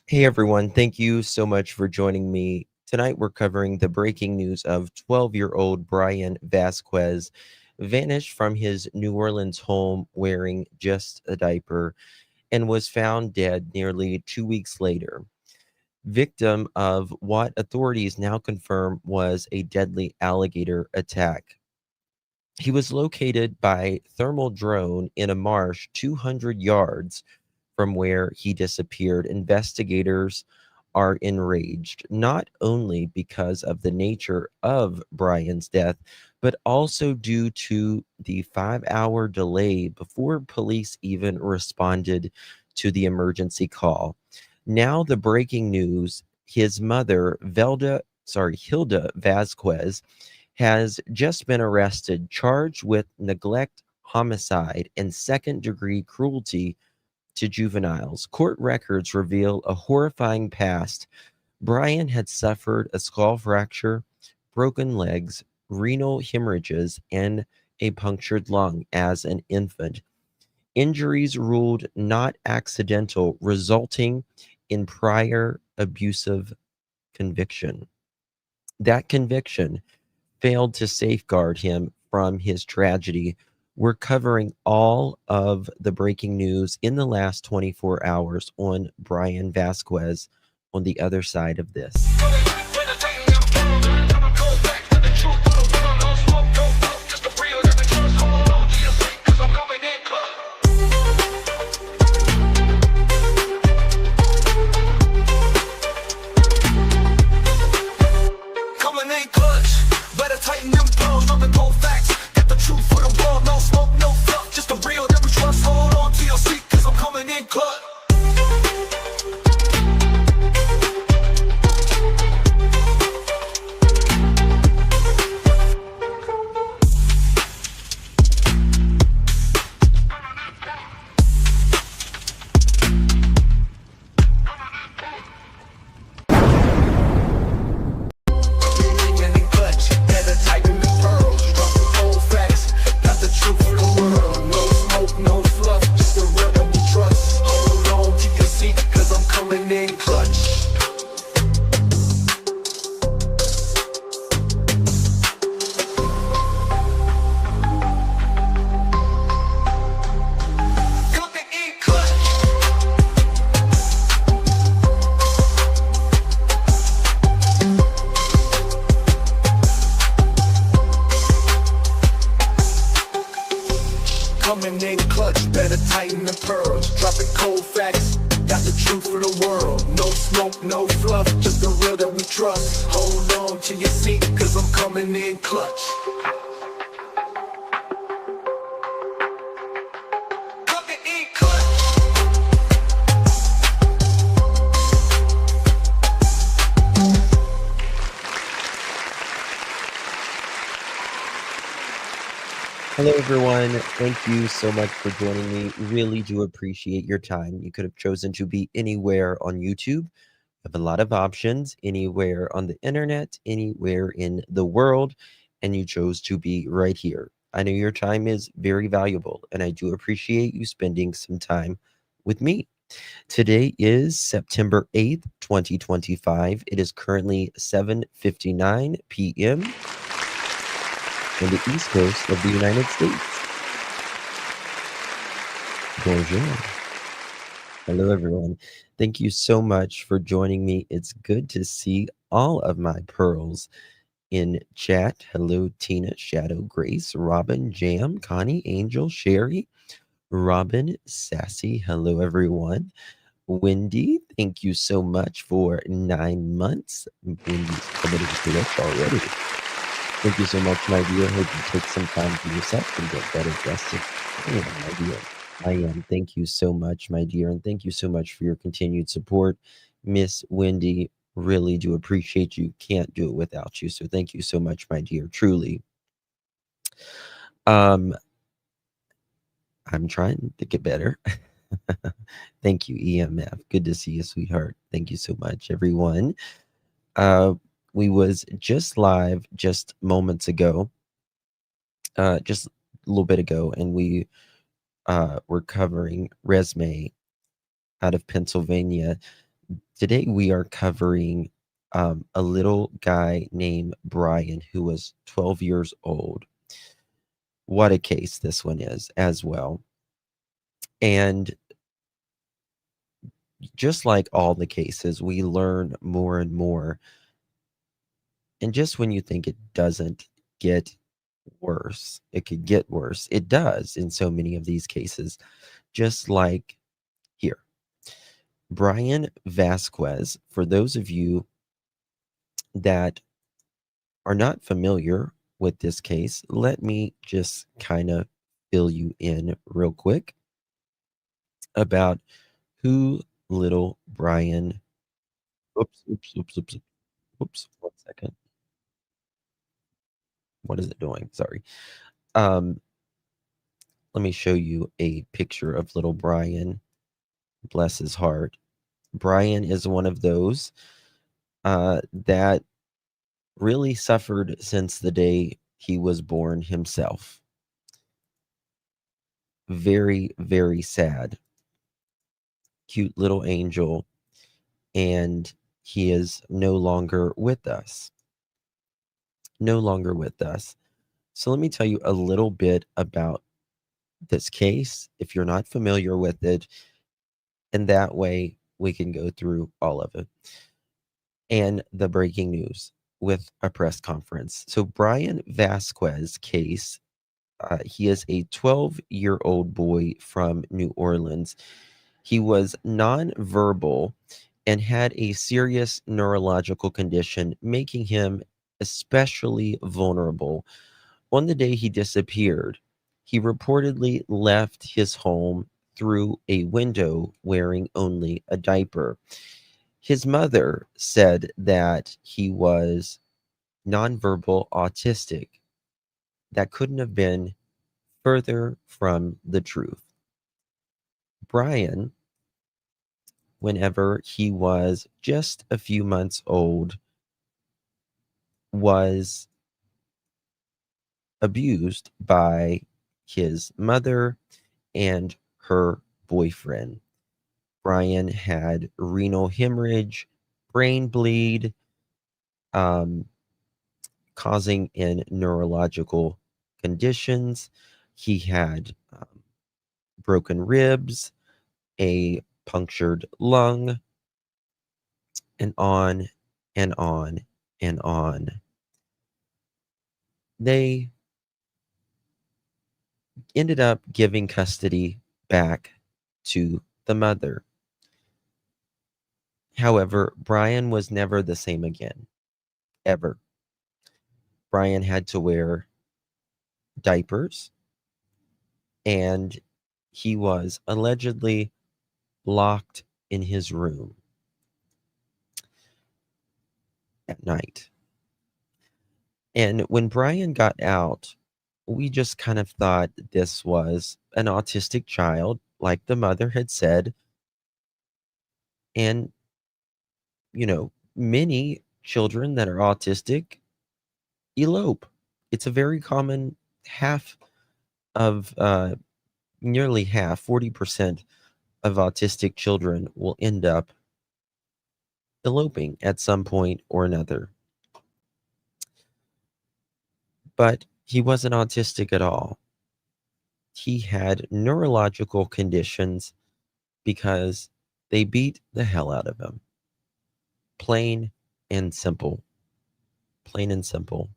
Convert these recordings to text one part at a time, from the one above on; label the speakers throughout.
Speaker 1: Hey everyone, thank you so much for joining me. Tonight we're covering the breaking news of 12-year-old Bryan Vasquez vanished from his New Orleans home wearing just a diaper and was found dead nearly 2 weeks later. Victim of what authorities now confirm was a deadly alligator attack. He was located by thermal drone in a marsh 200 yards from where he disappeared. Investigators are enraged, not only because of the nature of Bryan's death, but also due to the 5-hour delay before police even responded to the emergency call. Now, the breaking news: his mother, Hilda Vasquez, has just been arrested, charged with neglect, homicide, and second-degree cruelty to juveniles. Court records reveal a horrifying past. Bryan had suffered a skull fracture, broken legs, renal hemorrhages, and a punctured lung as an infant. Injuries ruled not accidental, resulting in prior abusive conviction. That conviction failed to safeguard him from his tragedy. We're covering all of the breaking news in the last 24 hours on Bryan Vasquez on the other side of this.
Speaker 2: Coming in clutch, better tighten the pearls. Dropping cold facts, got the truth for the world. No smoke, no fluff, just the real that we trust. Hold on to your seat, cause I'm coming in clutch.
Speaker 1: Hello, everyone. Thank you so much for joining me. Really do appreciate your time. You could have chosen to be anywhere on YouTube. You have a lot of options, anywhere on the internet, anywhere in the world, and you chose to be right here. I know your time is very valuable, and I do appreciate you spending some time with me. Today is September 8th, 2025. It is currently 7:59 p.m. on the East Coast of the United States. Bonjour. Hello, everyone. Thank you so much for joining me. It's good to see all of my pearls in chat. Hello, Tina, Shadow, Grace, Robin, Jam, Connie, Angel, Sherry, Robin, Sassy. Hello, everyone. Wendy, thank you so much for 9 months. Wendy's committed to us already. Thank you so much, my dear. Hope you take some time for yourself and get better rested. My dear. I am. Thank you so much, my dear. And thank you so much for your continued support. Miss Wendy, really do appreciate you. Can't do it without you. So thank you so much, my dear. Truly. I'm trying to get better. Thank you, EMF. Good to see you, sweetheart. Thank you so much, everyone. We was just live just moments ago, just a little bit ago, and we were covering Resme out of Pennsylvania. Today we are covering a little guy named Bryan who was 12 years old. What a case this one is as well. And just like all the cases, we learn more and more. And just when you think it doesn't get worse, it could get worse. It does in so many of these cases, just like here. Bryan Vasquez, for those of you that are not familiar with this case, let me just kind of fill you in real quick about who little Bryan. Oops. 1 second. What is it doing? Sorry. Um, let me show you a picture of little Bryan. Bless his heart. Bryan is one of those that really suffered since the day he was born himself. Very, very sad. Cute little angel. And he is no longer with us. No longer with us. So let me tell you a little bit about this case if you're not familiar with it. And that way we can go through all of it. And the breaking news with a press conference. So Bryan Vasquez case, he is a 12-year-old boy from New Orleans. He was nonverbal and had a serious neurological condition, making him especially vulnerable. On the day he disappeared, he reportedly left his home through a window wearing only a diaper. His mother said that he was nonverbal autistic. That couldn't have been further from the truth. Bryan, whenever he was just a few months old, was abused by his mother and her boyfriend. Bryan had renal hemorrhage, brain bleed, causing in neurological conditions. He had broken ribs, a punctured lung, and on and on and on. They ended up giving custody back to the mother. However, Bryan was never the same again, ever. Bryan had to wear diapers, and he was allegedly locked in his room at night. And when Bryan got out, we just kind of thought this was an autistic child, like the mother had said. And, many children that are autistic elope. It's a very common half of, nearly half, 40% of autistic children will end up eloping at some point or another. But he wasn't autistic at all. He had neurological conditions because they beat the hell out of him. Plain and simple. Plain and simple.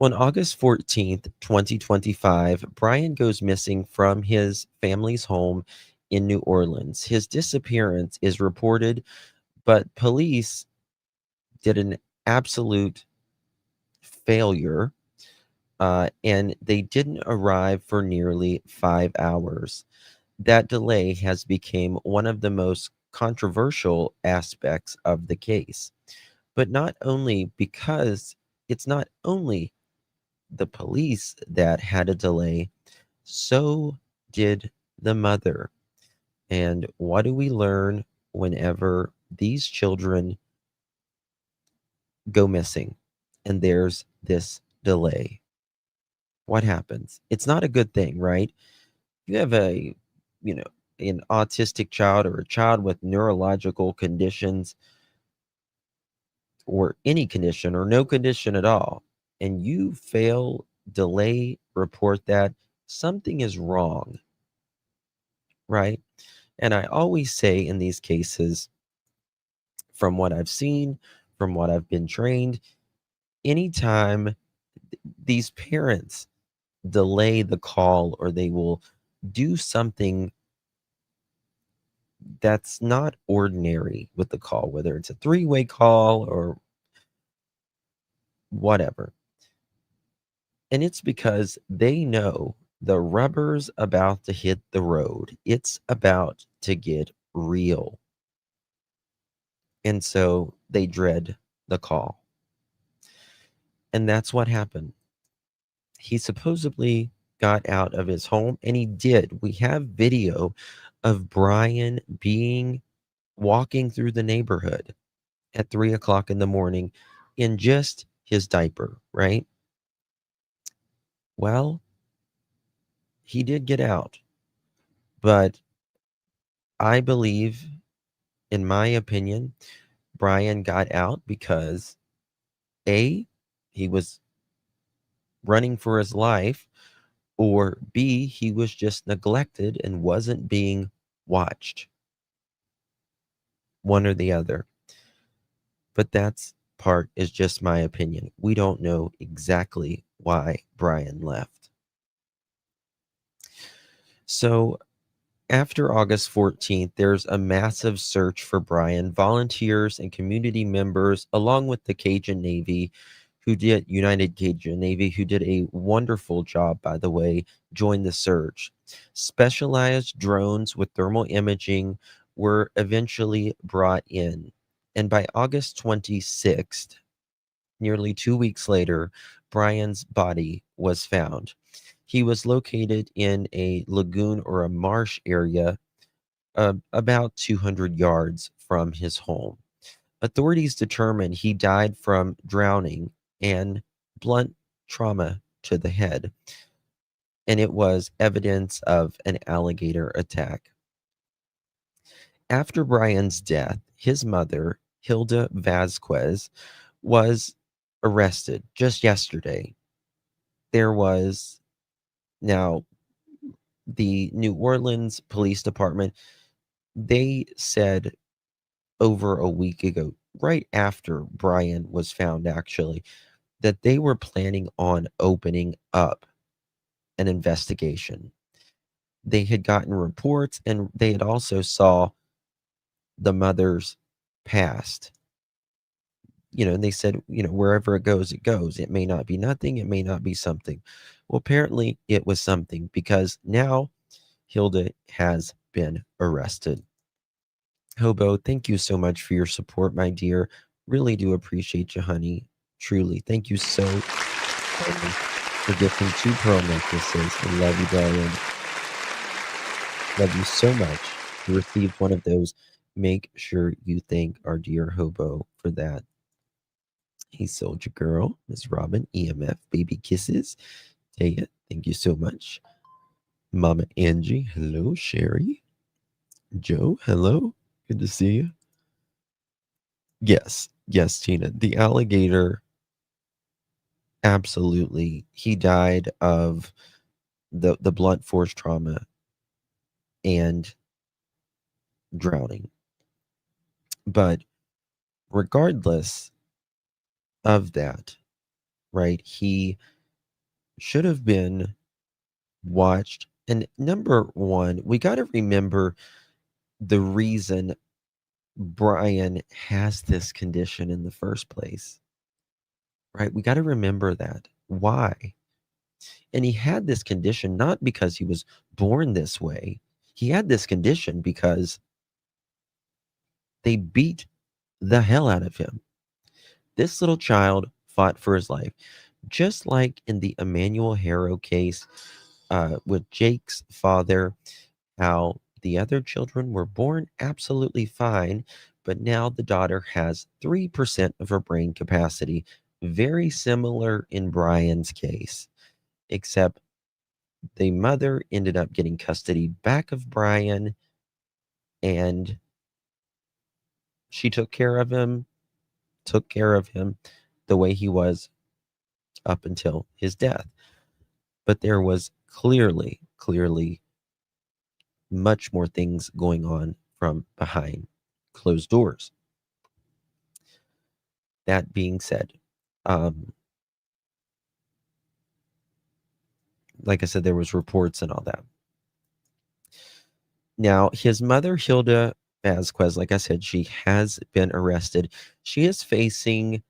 Speaker 1: On August 14th, 2025, Bryan goes missing from his family's home in New Orleans. His disappearance is reported, but police did an absolute failure, and they didn't arrive for nearly 5 hours. That delay has become one of the most controversial aspects of the case. But not only because it's not only the police that had a delay, so did the mother. And what do we learn whenever these children go missing and there's this delay? What happens? It's not a good thing, right? You have you know, an autistic child or a child with neurological conditions or any condition or no condition at all, and you fail, delay, report that, something is wrong, right? And I always say in these cases, from what I've seen, from what I've been trained, anytime these parents delay the call or they will do something that's not ordinary with the call, whether it's a three-way call or whatever. And it's because they know the rubber's about to hit the road. It's about to get real. And so they dread the call. And that's what happened. He supposedly got out of his home, and he did. We have video of Bryan walking through the neighborhood at 3 o'clock in the morning in just his diaper, right? Well, he did get out, but I believe, in my opinion, Bryan got out because A, he was running for his life, or B, he was just neglected and wasn't being watched. One or the other. But that's part is just my opinion. We don't know exactly why Bryan left. So after August 14th, there's a massive search for Bryan. Volunteers and community members, along with the United Cajun Navy, who did a wonderful job, by the way, joined the search. Specialized drones with thermal imaging were eventually brought in. And by August 26th, nearly 2 weeks later, Bryan's body was found. He was located in a lagoon or a marsh area about 200 yards from his home. Authorities determined he died from drowning and blunt trauma to the head, and it was evidence of an alligator attack. After Bryan's death, his mother, Hilda Vasquez, was arrested just yesterday. There was now the New Orleans Police Department, they said over a week ago, right after Bryan was found, actually, that they were planning on opening up an investigation. They had gotten reports and they had also saw the mother's past. And they said, wherever it goes, it goes. It may not be nothing, it may not be something. Well, apparently it was something, because now Hilda has been arrested. Hobo, thank you so much for your support, my dear. Really do appreciate you, honey. Truly. Thank you so much for gifting 2 pearl necklaces. I love you, darling. Love you so much. You received one of those. Make sure you thank our dear Hobo for that. Hey, Soldier Girl, Miss Robin, EMF, baby kisses. Taya, thank you so much. Mama Angie, hello. Sherry, Joe, hello. Good to see you. Yes, Tina. The alligator, absolutely. He died of the blunt force trauma and drowning. But regardless of that, right, he should have been watched. And number one, we got to remember the reason Bryan has this condition in the first place, right? We got to remember that. Why? And he had this condition not because he was born this way. He had this condition because they beat the hell out of him. This little child fought for his life, just like in the Emmanuel Harrow case with Jake's father, how the other children were born absolutely fine, but now the daughter has 3% of her brain capacity. Very similar in Bryan's case, except the mother ended up getting custody back of Bryan and she took care of him the way he was up until his death. But there was clearly much more things going on from behind closed doors. That being said, like I said, there was reports and all that. Now, his mother, Hilda Vasquez, like I said, she has been arrested. She is facing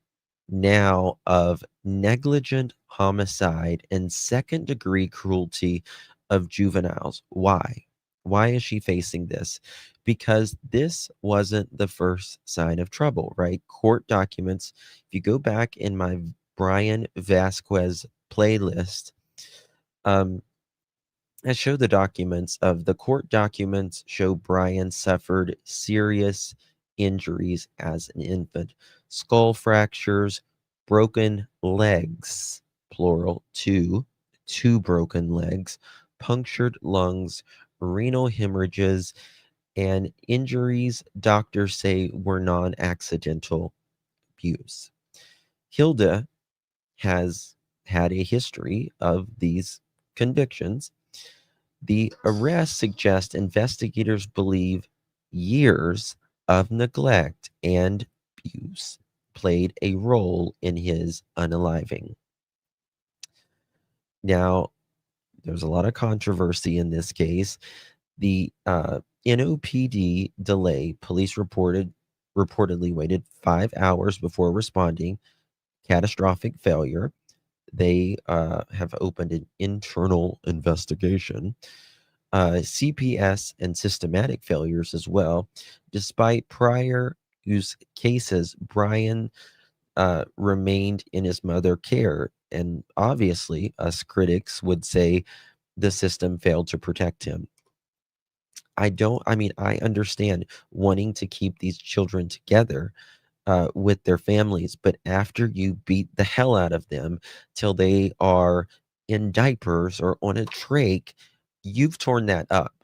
Speaker 1: now of negligent homicide and second-degree cruelty of juveniles. Why? Why is she facing this? Because this wasn't the first sign of trouble, right? Court documents, if you go back in my Bryan Vasquez playlist, I show the documents of the court documents show Bryan suffered serious injuries as an infant, skull fractures, broken legs, plural, two broken legs, punctured lungs, renal hemorrhages, and injuries doctors say were non-accidental abuse. Hilda has had a history of these convictions. The arrest suggests investigators believe years of neglect and abuse played a role in his unaliving. Now, there's a lot of controversy in this case. The NOPD delay, police reportedly waited 5 hours before responding. Catastrophic failure. They have opened an internal investigation. CPS and systematic failures as well. Despite prior use cases, Bryan remained in his mother care. And obviously, us critics would say the system failed to protect him. I understand wanting to keep these children together with their families, but after you beat the hell out of them till they are in diapers or on a trach, you've torn that up.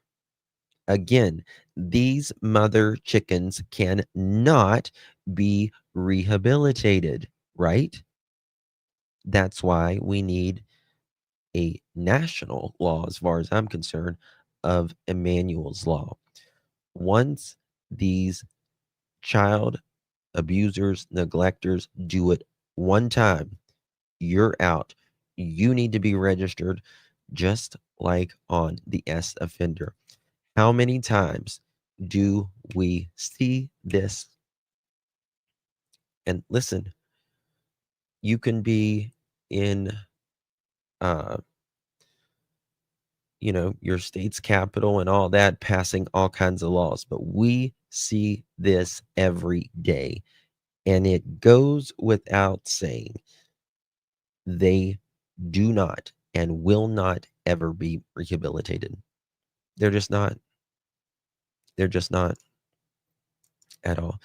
Speaker 1: Again, these mother chickens cannot be rehabilitated, right? That's why we need a national law, as far as I'm concerned, of Emmanuel's Law. Once these child abusers, neglectors do it one time, you're out. You need to be registered just like on the S offender. How many times do we see this? And listen, you can be in your state's capital and all that, passing all kinds of laws, but we see this every day. And it goes without saying, they do not and will not ever be rehabilitated. They're just not. They're just not at all.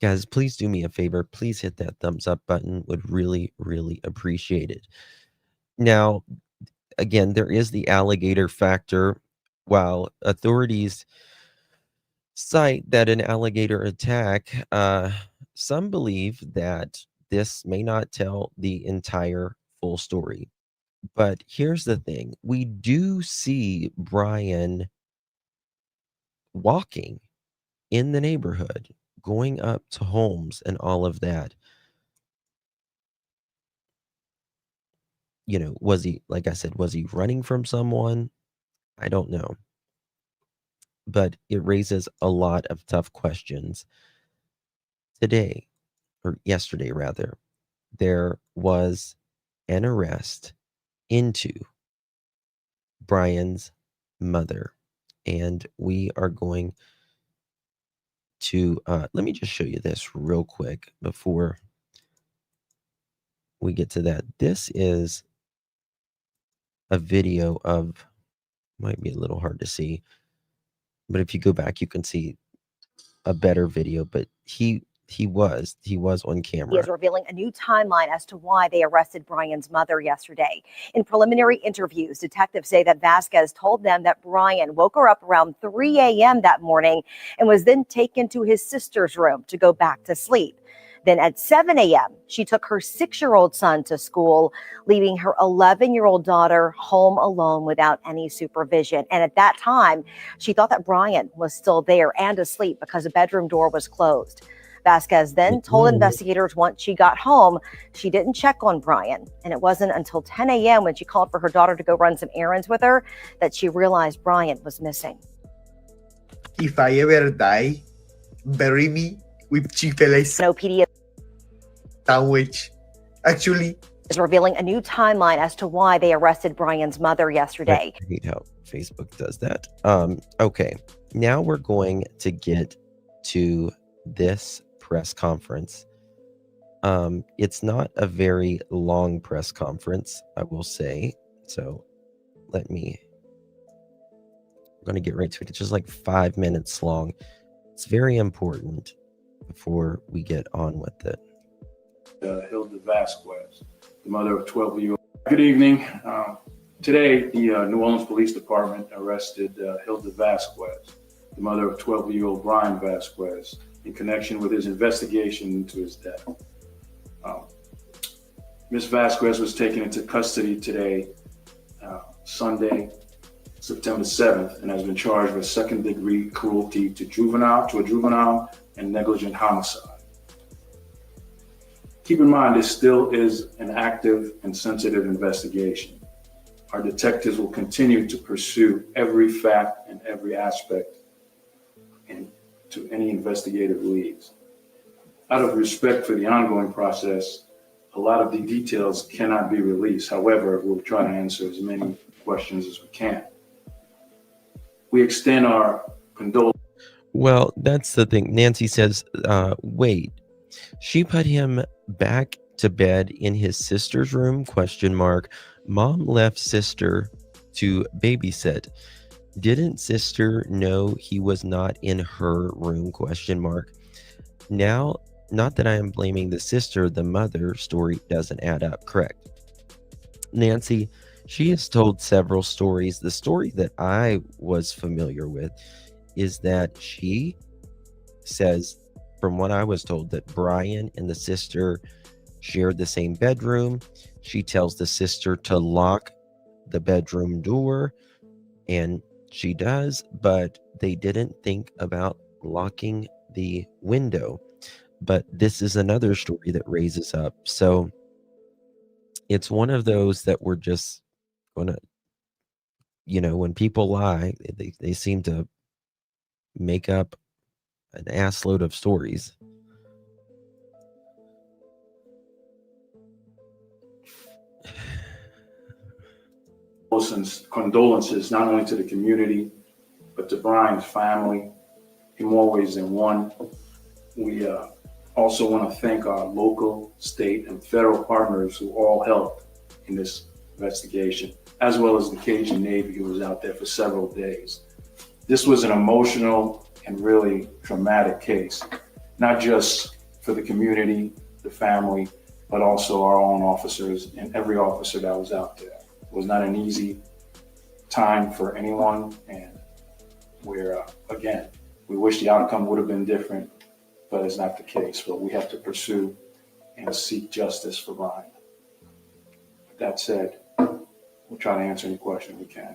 Speaker 1: Guys, please do me a favor. Please hit that thumbs up button. Would really, really appreciate it. Now, again, there is the alligator factor. While authorities cite that an alligator attack, some believe that this may not tell the entire full story. But here's the thing. We do see Bryan walking in the neighborhood, going up to homes and all of that. Was he, like I said, was he running from someone? I don't know. But it raises a lot of tough questions. Today, or yesterday rather, there was an arrest into Bryan's mother. And we are going to, let me just show you this real quick before we get to that. This is a video of, might be a little hard to see, but if you go back, you can see a better video. But He was on
Speaker 3: He is
Speaker 1: camera.
Speaker 3: revealing a new timeline as to why they arrested Bryan's mother yesterday. In preliminary interviews, detectives say that Vasquez told them that Bryan woke her up around 3 a.m. that morning and was then taken to his sister's room to go back to sleep. Then at 7 a.m., she took her 6-year-old son to school, leaving her 11-year-old daughter home alone without any supervision. And at that time, she thought that Bryan was still there and asleep because the bedroom door was closed. Vasquez then told investigators once she got home, she didn't check on Bryan. And it wasn't until 10 a.m. when she called for her daughter to go run some errands with her that she realized Bryan was missing.
Speaker 4: If I ever die, bury me with Chick-fil-A
Speaker 3: NOPD
Speaker 4: sandwich. Actually,
Speaker 3: is revealing a new timeline as to why they arrested Bryan's mother yesterday.
Speaker 1: I hate how Facebook does that. Okay, now we're going to get to this press conference. It's not a very long press conference, I will say. So I'm going to get right to it. It's just like 5 minutes long. It's very important before we get on with it.
Speaker 5: Hilda Vasquez, the mother of 12-year-old. Good evening. Today, the New Orleans Police Department arrested Hilda Vasquez, the mother of 12-year-old Bryan Vasquez, in connection with his investigation into his death. Ms. Vasquez was taken into custody today, Sunday, September 7th, and has been charged with second-degree cruelty to a juvenile and negligent homicide. Keep in mind, this still is an active and sensitive investigation. Our detectives will continue to pursue every fact and every aspect to any investigative leads. Out of respect for the ongoing process, a lot of the details cannot be released. However, we'll try to answer as many questions as we can. We extend our condolences.
Speaker 1: Well, that's the thing. Nancy says, wait, she put him back to bed in his sister's room, ? Mom left sister to babysit. Didn't sister know he was not in her room, ? Now, not that I am blaming the sister, the mother story doesn't add up, correct? Nancy, she has told several stories. The story that I was familiar with is that she says, from what I was told, that Bryan and the sister shared the same bedroom. She tells the sister to lock the bedroom door, and she does, but they didn't think about locking the window. But this is another story that raises up. So it's one of those that we're just gonna, when people lie, they seem to make up an assload of stories.
Speaker 5: Condolences not only to the community, but to Bryan's family in more ways than one. We also want to thank our local, state, and federal partners who all helped in this investigation, as well as the Cajun Navy, who was out there for several days. This was an emotional and really traumatic case, not just for the community, the family, but also our own officers and every officer that was out there. It was not an easy time for anyone, and again, we wish the outcome would have been different, but it's not the case. But we have to pursue and seek justice for Bryan. With that said, we'll try to answer any question we can.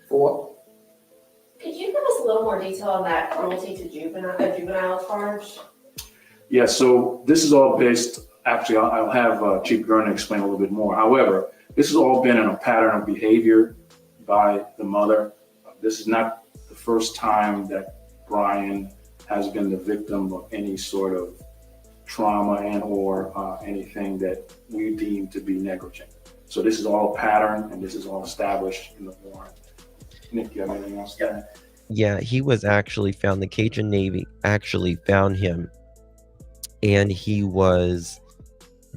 Speaker 6: Could you give us a little more detail on that cruelty to juvenile charge?
Speaker 5: Yeah, so this is all based, actually, I'll have Chief Gurner explain a little bit more. However, this has all been in a pattern of behavior by the mother. This is not the first time that Bryan has been the victim of any sort of trauma and or anything that we deem to be negligent. So this is all a pattern, and this is all established in the warrant. Nick, you have anything else to add?
Speaker 1: Yeah, he was actually found. The Cajun Navy actually found him, and he was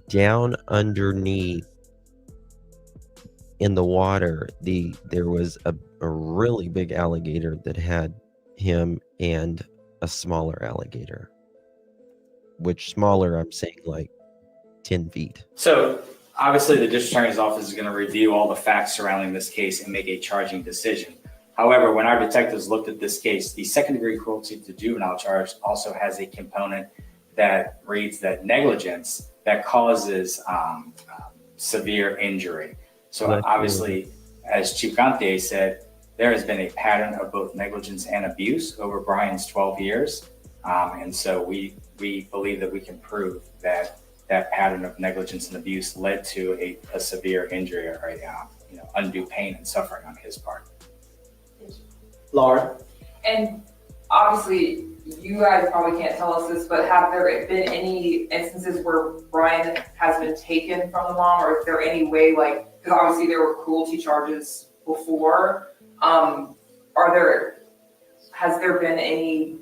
Speaker 1: down underneath in the water. There was a really big alligator that had him and a smaller alligator. which smaller, I'm saying like 10 feet.
Speaker 7: So obviously the district attorney's office is going to review all the facts surrounding this case and make a charging decision. However, when our detectives looked at this case, the second-degree cruelty to juvenile charge also has a component that reads that negligence that causes severe injury. So obviously, as Chief Gantier said, there has been a pattern of both negligence and abuse over Bryan's 12 years. And so we believe that we can prove that that pattern of negligence and abuse led to a severe injury or undue pain and suffering on his part.
Speaker 8: Laura?
Speaker 9: And obviously, you guys probably can't tell us this, but have there been any instances where Bryan has been taken from the mom, or is there any way, like, because obviously there were cruelty charges before, has there been any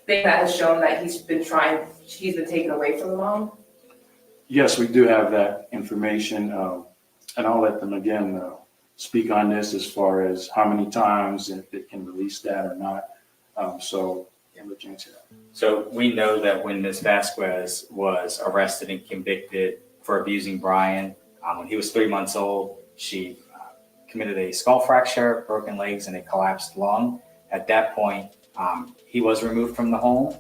Speaker 9: thing that has shown that he's been taken away from the mom?
Speaker 5: Yes, we do have that information, and I'll let them again speak on this as far as how many times, if it can release that or not. So let you answer that.
Speaker 7: So we know that when Ms. Vasquez was arrested and convicted for abusing Bryan, when he was 3 months old, she committed a skull fracture, broken legs, and a collapsed lung. At that point, he was removed from the home.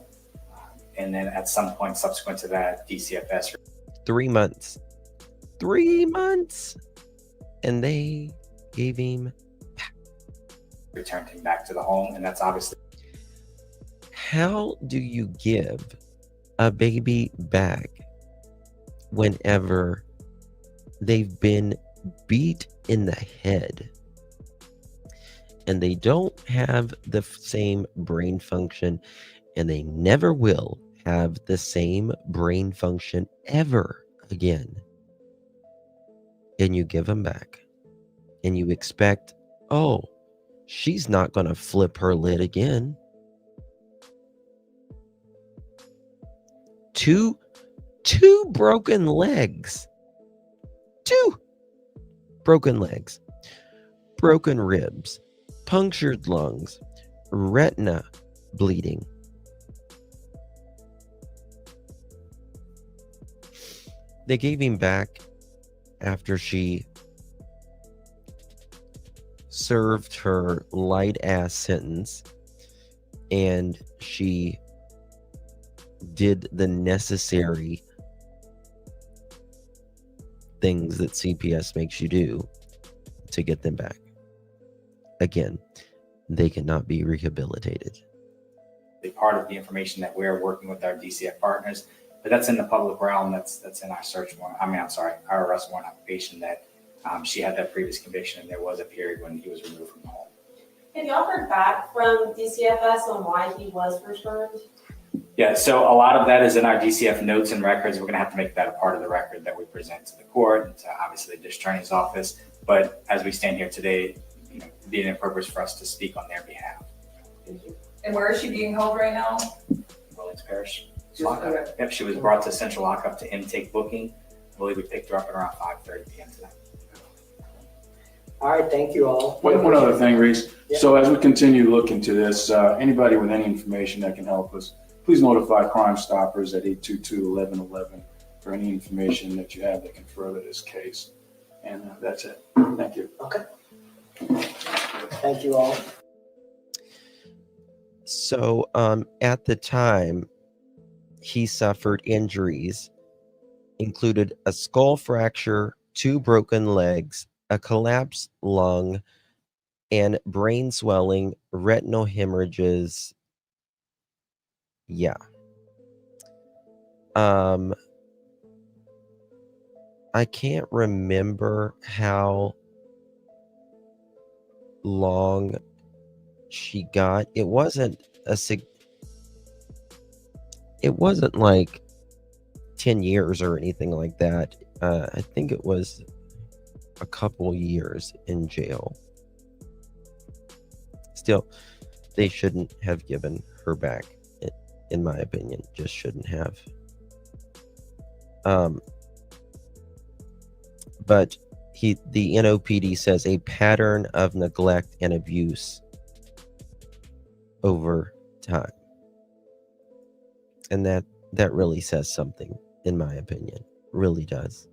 Speaker 7: And then at some point subsequent to that, DCFS.
Speaker 1: 3 months. 3 months. And they gave him back.
Speaker 7: Returned him back to the home. And that's obviously.
Speaker 1: How do you give a baby back whenever they've been beat in the head and they don't have the same brain function, and they never will have the same brain function ever again? And you give them back and you expect, oh, she's not going to flip her lid again. Two broken legs. 2 broken legs. Broken ribs. Punctured lungs. Retina bleeding. They gave him back after she served her light-ass sentence, and she did the necessary things that CPS makes you do to get them back. Again, they cannot be rehabilitated.
Speaker 7: Part of the information that we're working with our DCF partners, but that's in the public realm. That's in our search warrant. Our arrest warrant application that she had that previous conviction, and there was a period when he was removed from the home.
Speaker 6: Have y'all heard back from DCFS on why he was returned?
Speaker 7: Yeah, so a lot of that is in our DCF notes and records. We're going to have to make that a part of the record that we present to the court and to obviously the district attorney's office. But as we stand here today, it'd be inappropriate for us to speak on their behalf.
Speaker 6: Thank you.
Speaker 9: And where is she being held right now?
Speaker 7: Williams Parish.
Speaker 9: Okay.
Speaker 7: Yep, she was brought to central lockup to intake booking. I believe we picked her up at around 5:30 p.m. tonight.
Speaker 8: All right, thank you all.
Speaker 5: One other thing, Reese.
Speaker 8: Yeah.
Speaker 5: So as we continue to look into this, anybody with any information that can help us, please notify Crime Stoppers at 822-1111 for any information that you have that can further this case. And that's it. Thank you.
Speaker 8: Okay. Thank you all.
Speaker 1: So at the time, he suffered injuries, included a skull fracture, 2 broken legs, a collapsed lung, and brain swelling, retinal hemorrhages. Yeah. I can't remember how long she got. It wasn't like 10 years or anything like that. I think it was a couple years in jail. Still, they shouldn't have given her back, in my opinion. Just shouldn't have. But the NOPD says a pattern of neglect and abuse over time. And that really says something, in my opinion. Really does.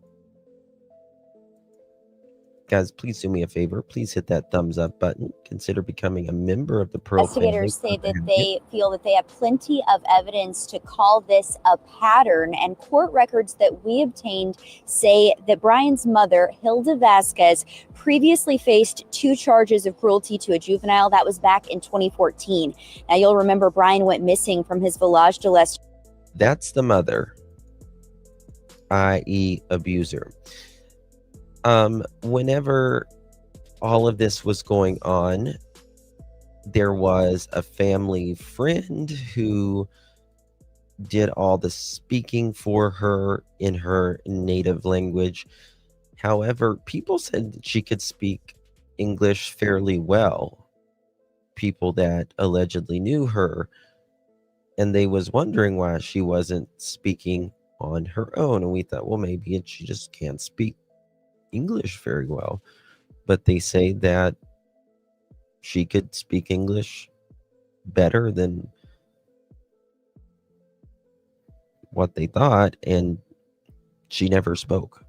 Speaker 1: Guys, please do me a favor. Please hit that thumbs up button. Consider becoming a member of the Pearl family.
Speaker 10: Investigators say that they feel that they have plenty of evidence to call this a pattern, and court records that we obtained say that Bryan's mother, Hilda Vasquez, previously faced 2 charges of cruelty to a juvenile. That was back in 2014. Now, you'll remember Bryan went missing from his village de l'Est.
Speaker 1: That's the mother, i.e. abuser. Whenever all of this was going on, there was a family friend who did all the speaking for her in her native language. However, people said that she could speak English fairly well. People that allegedly knew her, and they was wondering why she wasn't speaking on her own. And we thought, well, maybe she just can't speak English very well. But they say that she could speak English better than what they thought, and she never spoke.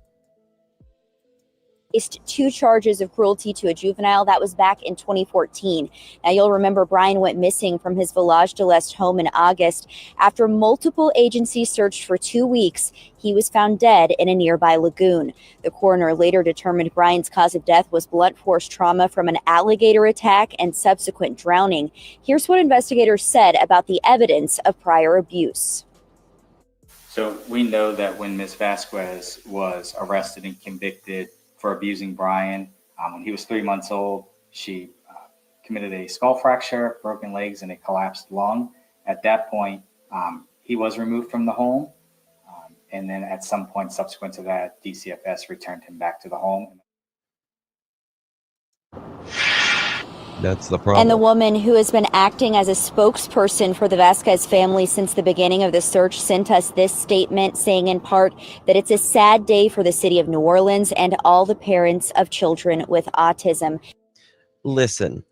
Speaker 10: Faced 2 charges of cruelty to a juvenile. That was back in 2014. Now, you'll remember Bryan went missing from his village de l'Est home in August. After multiple agencies searched for 2 weeks, he was found dead in a nearby lagoon. The coroner later determined Bryan's cause of death was blunt force trauma from an alligator attack and subsequent drowning. Here's what investigators said about the evidence of prior abuse.
Speaker 7: So we know that when Ms. Vasquez was arrested and convicted for abusing Bryan, when he was 3 months old, she committed a skull fracture, broken legs, and a collapsed lung. At that point, he was removed from the home. And then at some point subsequent to that, DCFS returned him back to the home.
Speaker 1: That's the problem.
Speaker 10: And the woman who has been acting as a spokesperson for the Vasquez family since the beginning of the search sent us this statement, saying in part that it's a sad day for the city of New Orleans and all the parents of children with autism.
Speaker 1: Listen,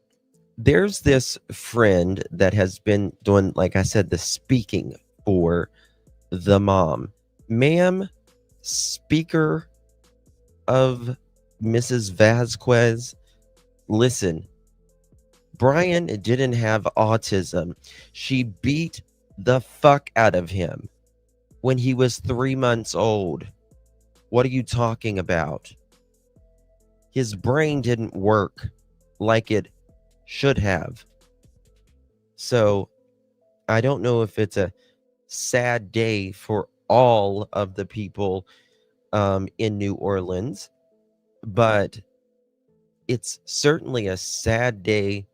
Speaker 1: there's this friend that has been doing, like I said, the speaking for the mom. Ma'am, speaker of Mrs. Vasquez, listen. Bryan didn't have autism. She beat the fuck out of him when he was 3 months old. What are you talking about? His brain didn't work like it should have. So I don't know if it's a sad day for all of the people in New Orleans, but it's certainly a sad day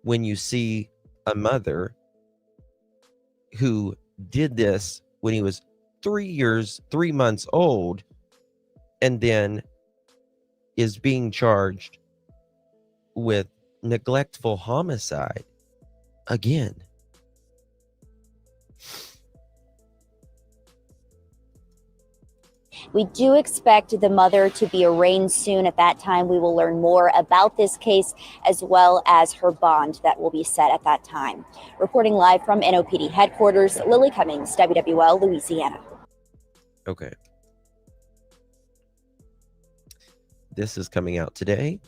Speaker 1: when you see a mother who did this when he was 3 months old, and then is being charged with neglectful homicide again.
Speaker 10: We do expect the mother to be arraigned soon. At that time, we will learn more about this case as well as her bond that will be set at that time. Reporting live from NOPD headquarters, Lily Cummings, WWL, Louisiana.
Speaker 1: Okay. This is coming out today.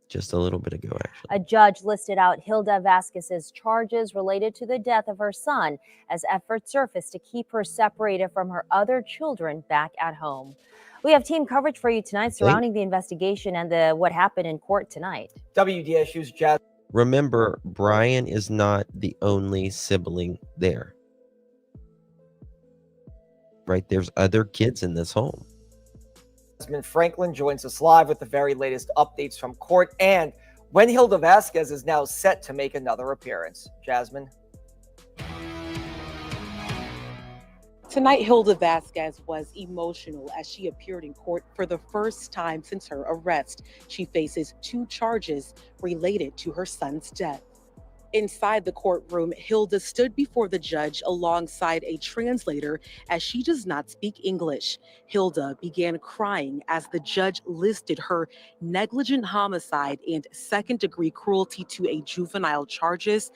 Speaker 1: Just a little bit ago, actually.
Speaker 11: A judge listed out Hilda Vasquez's charges related to the death of her son as efforts surfaced to keep her separated from her other children back at home. We have team coverage for you tonight surrounding the investigation and what happened in court tonight.
Speaker 8: WDSU's Jazz.
Speaker 1: Remember, Bryan is not the only sibling there. Right? There's other kids in this home.
Speaker 8: Jasmine Franklin joins us live with the very latest updates from court and when Hilda Vasquez is now set to make another appearance. Jasmine.
Speaker 12: Tonight, Hilda Vasquez was emotional as she appeared in court for the first time since her arrest. She faces 2 charges related to her son's death. Inside the courtroom, Hilda stood before the judge alongside a translator as she does not speak English. Hilda began crying as the judge listed her negligent homicide and second-degree cruelty to a juvenile charges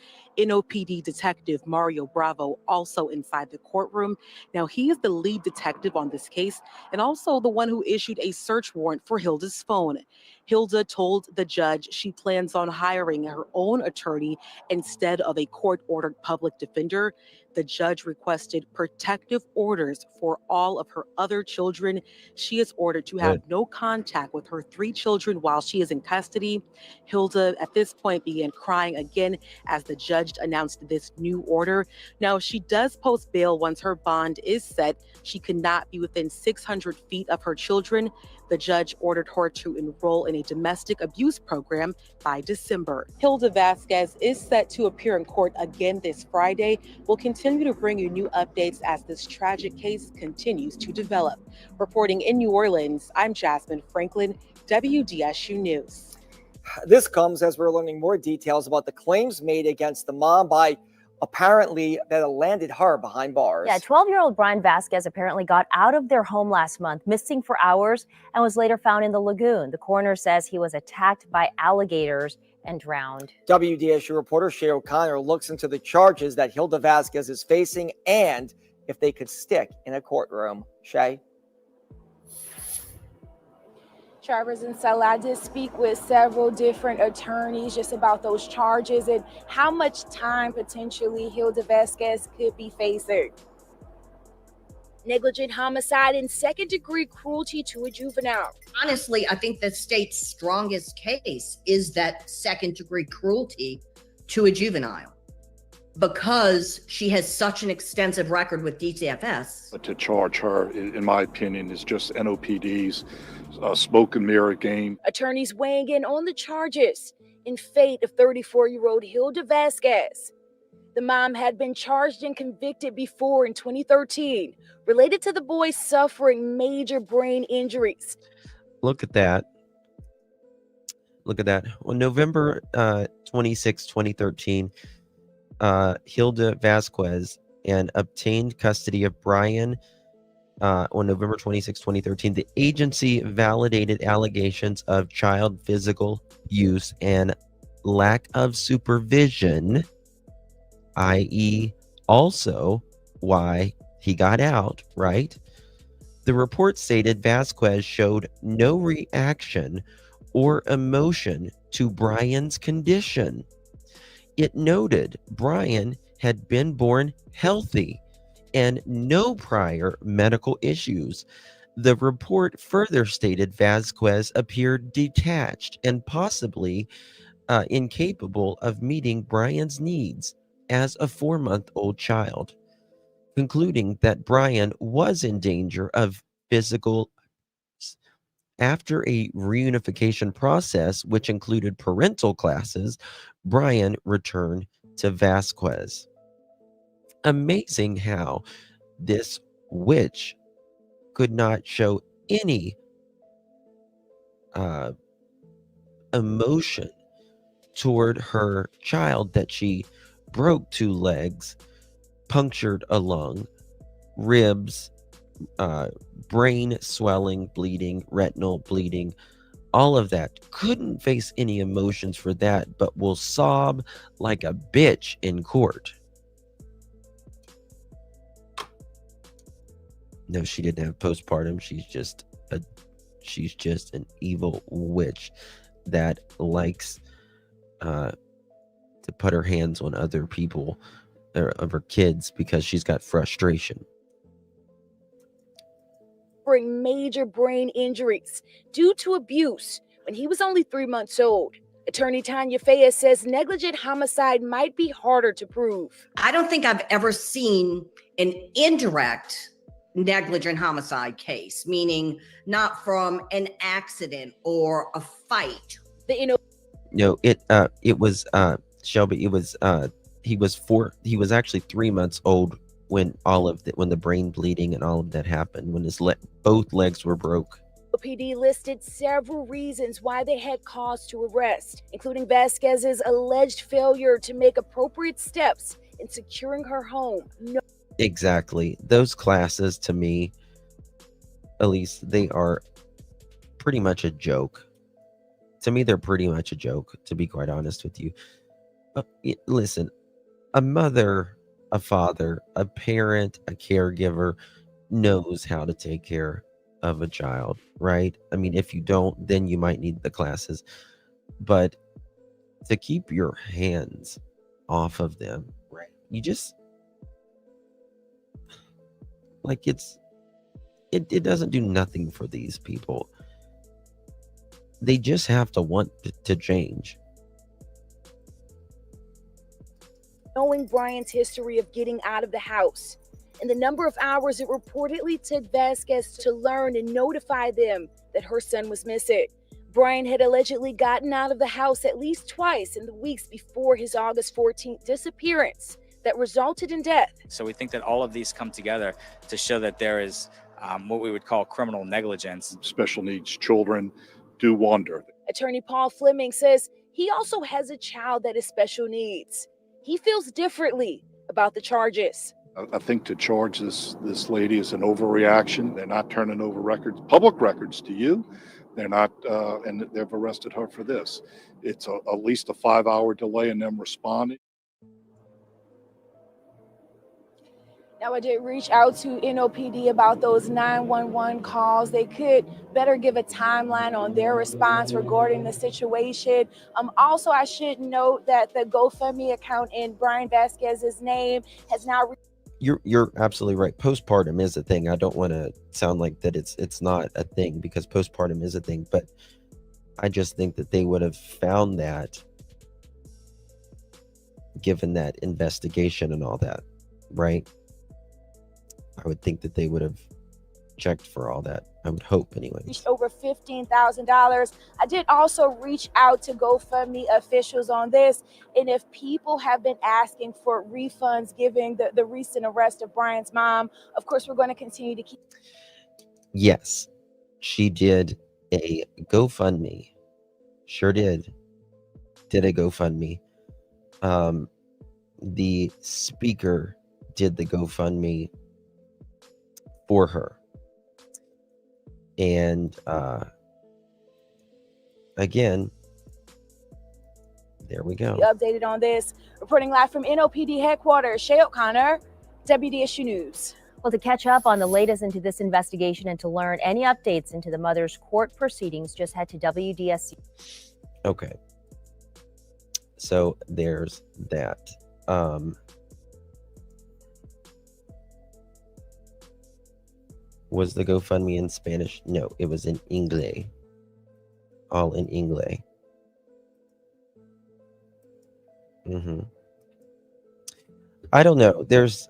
Speaker 12: NOPD detective Mario Bravo also inside the courtroom. Now, he is the lead detective on this case and also the one who issued a search warrant for Hilda's phone. Hilda told the judge she plans on hiring her own attorney instead of a court-ordered public defender. The judge requested protective orders for all of her other children. She is ordered to have no contact with her 3 children while she is in custody. Hilda, at this point, began crying again as the judge announced this new order. Now, she does post bail once her bond is set. She cannot be within 600 feet of her children. The judge ordered her to enroll in a domestic abuse program by December. Hilda Vasquez is set to appear in court again this Friday. We'll continue to bring you new updates as this tragic case continues to develop. Reporting in New Orleans, I'm Jasmine Franklin, WDSU News.
Speaker 8: This comes as we're learning more details about the claims made against the mom by apparently that landed her behind bars.
Speaker 11: Yeah, 12-year-old Bryan Vasquez apparently got out of their home last month, missing for hours, and was later found in the lagoon. The coroner says he was attacked by alligators and drowned.
Speaker 8: WDSU reporter Shay O'Connor looks into the charges that Hilda Vasquez is facing and if they could stick in a courtroom. Shay?
Speaker 13: Travers and Sella, I did speak with several different attorneys just about those charges and how much time potentially Hilda Vasquez could be facing. Negligent homicide and second-degree cruelty to a juvenile.
Speaker 14: Honestly, I think the state's strongest case is that second-degree cruelty to a juvenile because she has such an extensive record with DCFS.
Speaker 15: To charge her, in my opinion, is just NOPD's smoke and mirror game.
Speaker 13: Attorneys weighing in on the charges and fate of 34-year-old Hilda Vasquez. The mom had been charged and convicted before in 2013, related to the boy suffering major brain injuries.
Speaker 1: Look at that. Look at that. On November 26, 2013, Hilda Vasquez and obtained custody of Bryan on November 26, 2013. The agency validated allegations of child physical use and lack of supervision, i.e., also why he got out, right? The report stated Vasquez showed no reaction or emotion to Bryan's condition. It noted Bryan had been born healthy and no prior medical issues. The report further stated Vasquez appeared detached and possibly incapable of meeting Bryan's needs as a 4-month-old child, concluding that Bryan was in danger of physical. After a reunification process, which included parental classes, Bryan returned to Vasquez. Amazing how this witch could not show any emotion toward her child that she broke 2 legs, punctured a lung, ribs, brain swelling, bleeding, retinal bleeding, all of that. Couldn't face any emotions for that, but will sob like a bitch in court. No, she didn't have postpartum. She's just an evil witch that likes to put her hands on other people or of her kids because she's got frustration.
Speaker 13: Major brain injuries due to abuse when he was only 3 months old. Attorney Tanya Fayez says negligent homicide might be harder to prove.
Speaker 14: I don't think I've ever seen an indirect negligent homicide case, meaning not from an accident or a fight.
Speaker 1: No, it was Shelby. It was he was actually 3 months old when when the brain bleeding and all of that happened, when his both legs were broke.
Speaker 13: PD listed several reasons why they had cause to arrest, including Vasquez's alleged failure to make appropriate steps in securing her home.
Speaker 1: Exactly. Those classes, to me, at least, they are pretty much a joke. To me, they're pretty much a joke, to be quite honest with you. Listen, A mother, a father, a parent, a caregiver knows how to take care of a child, right? I mean, if you don't, then you might need the classes. But to keep your hands off of them, right? You just like it doesn't do nothing for these people. They just have to want to change.
Speaker 13: Knowing Bryan's history of getting out of the house and the number of hours it reportedly took Vasquez to learn and notify them that her son was missing. Bryan had allegedly gotten out of the house at least twice in the weeks before his August 14th disappearance that resulted in death.
Speaker 7: So we think that all of these come together to show that there is what we would call criminal negligence.
Speaker 15: Special needs children do wander.
Speaker 13: Attorney Paul Fleming says he also has a child that has special needs. He feels differently about the charges.
Speaker 15: I think to charge this lady is an overreaction. They're not turning over records, public records to you. They're not, and they've arrested her for this. It's at least a 5-hour delay in them responding.
Speaker 13: Now, I did reach out to NOPD about those 911 calls. They could better give a timeline on their response regarding the situation. Also, I should note that the GoFundMe account in Bryan Vasquez's name has now.
Speaker 1: You're absolutely right. Postpartum is a thing. I don't want to sound like that it's not a thing, because postpartum is a thing. But I just think that they would have found that, given that investigation and all that, right? I would think that they would have checked for all that. I would hope, anyway.
Speaker 13: Reached over $15,000. I did also reach out to GoFundMe officials on this, and if people have been asking for refunds given the recent arrest of Bryan's mom, of course we're going to continue to keep.
Speaker 1: Yes, she did a GoFundMe. Sure did. Did a GoFundMe. The speaker did the GoFundMe for her. And again, there we go.
Speaker 13: Updated on this. Reporting live from NOPD headquarters, Shay O'Connor, WDSU News.
Speaker 11: Well, to catch up on the latest into this investigation and to learn any updates into the mother's court proceedings, just head to WDSU.
Speaker 1: Okay. So there's that. Was the GoFundMe in Spanish? No, it was in English. All in English. I don't know. There's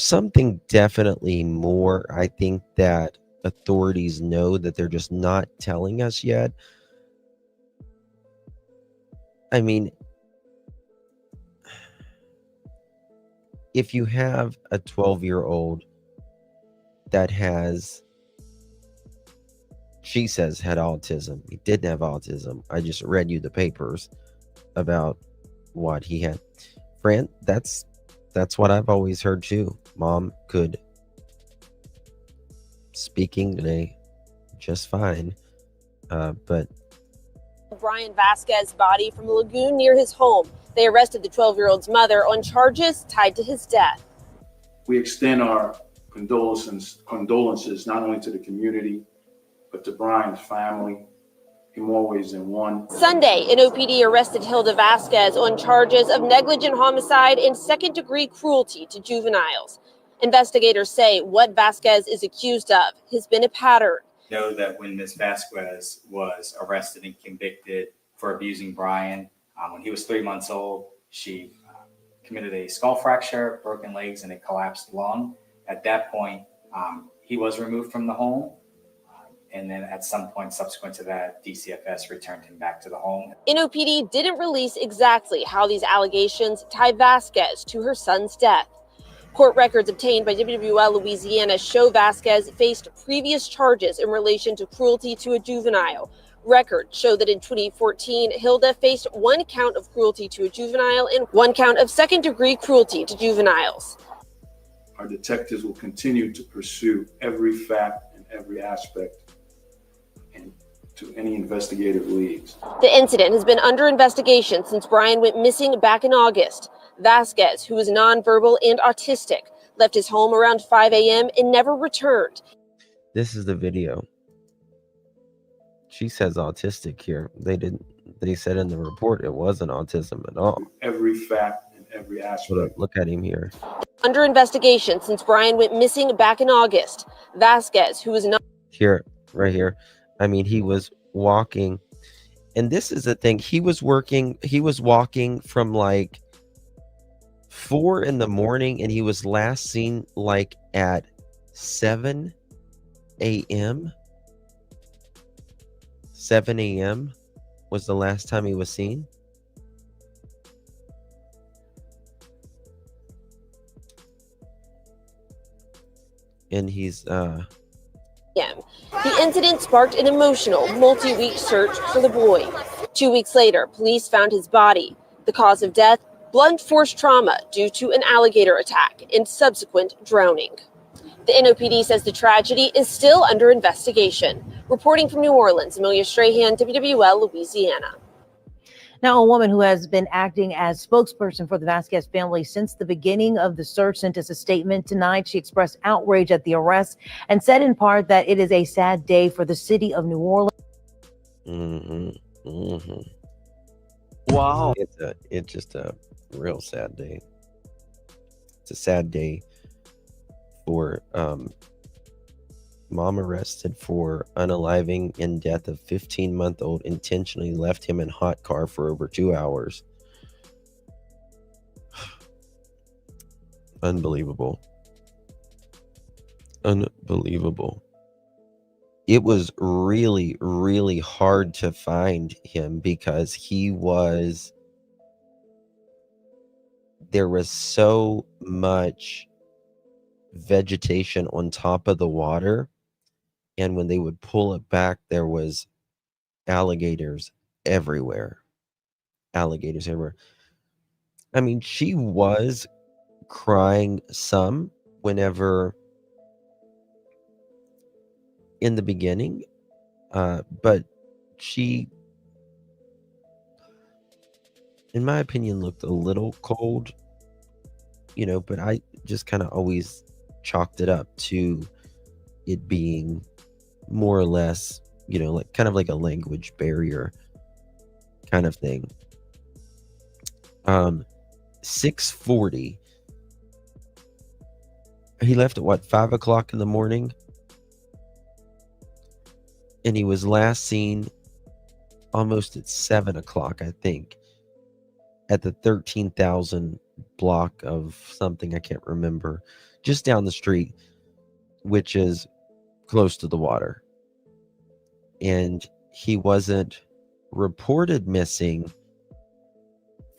Speaker 1: something definitely more, I think, that authorities know that they're just not telling us yet. I mean, if you have a 12-year-old that has, she says, had autism. He didn't have autism. I just read you the papers about what he had. Fran, that's what I've always heard too. Mom could speak English just fine, but
Speaker 16: Bryan Vasquez's body from a lagoon near his home. They arrested the 12-year-old's mother on charges tied to his death.
Speaker 5: We extend our condolences not only to the community, but to Bryan's family in more ways than one.
Speaker 16: Sunday, NOPD arrested Hilda Vasquez on charges of negligent homicide and second-degree cruelty to juveniles. Investigators say what Vasquez is accused of has been a pattern.
Speaker 7: Know that when Ms. Vasquez was arrested and convicted for abusing Bryan, when he was 3 months old, she committed a skull fracture, broken legs, and a collapsed lung. At that point, he was removed from the home. And then at some point subsequent to that, DCFS returned him back to the home.
Speaker 16: NOPD didn't release exactly how these allegations tie Vasquez to her son's death. Court records obtained by WWL Louisiana show Vasquez faced previous charges in relation to cruelty to a juvenile. Records show that in 2014, Hilda faced 1 count of cruelty to a juvenile and 1 count of second-degree cruelty to juveniles.
Speaker 5: Our detectives will continue to pursue every fact and every aspect to any investigative leads.
Speaker 16: The incident has been under investigation since Bryan went missing back in August. Vasquez, who was nonverbal and autistic, left his home around 5 a.m. and never returned.
Speaker 1: This is the video. She says autistic here. They said in the report it wasn't autism at all.
Speaker 5: Every fact and every aspect.
Speaker 1: Look at him here.
Speaker 16: Under investigation since Bryan went missing back in August, Vasquez, who was not
Speaker 1: Here, right here. I mean, he was walking, and this is the thing. He was walking from like 4 in the morning, and he was last seen like at 7 a.m. 7 a.m. was the last time he was seen. And he's
Speaker 16: The incident sparked an emotional, multi-week search for the boy. 2 weeks later, police found his body. The cause of death, blunt force trauma due to an alligator attack and subsequent drowning. The NOPD says the tragedy is still under investigation. Reporting from New Orleans, Amelia Strahan, WWL, Louisiana.
Speaker 11: Now, a woman who has been acting as spokesperson for the Vasquez family since the beginning of the search sent us a statement tonight. She expressed outrage at the arrest and said in part that it is a sad day for the city of New Orleans.
Speaker 8: Wow.
Speaker 1: It's just a real sad day. It's a sad day for mom arrested for unaliving and death of 15-month-old, intentionally left him in hot car for over 2 hours. Unbelievable. Unbelievable. It was really, really hard to find him because there was so much vegetation on top of the water, and when they would pull it back, there was alligators everywhere. I mean, she was crying some whenever in the beginning, but she, in my opinion, looked a little cold, but I just kind of always chalked it up to it being more or less, like kind of like a language barrier kind of thing. 6:40. He left at 5 o'clock in the morning, and he was last seen almost at 7 o'clock, I think, at the 13,000 block of something I can't remember, just down the street, which is close to the water. And he wasn't reported missing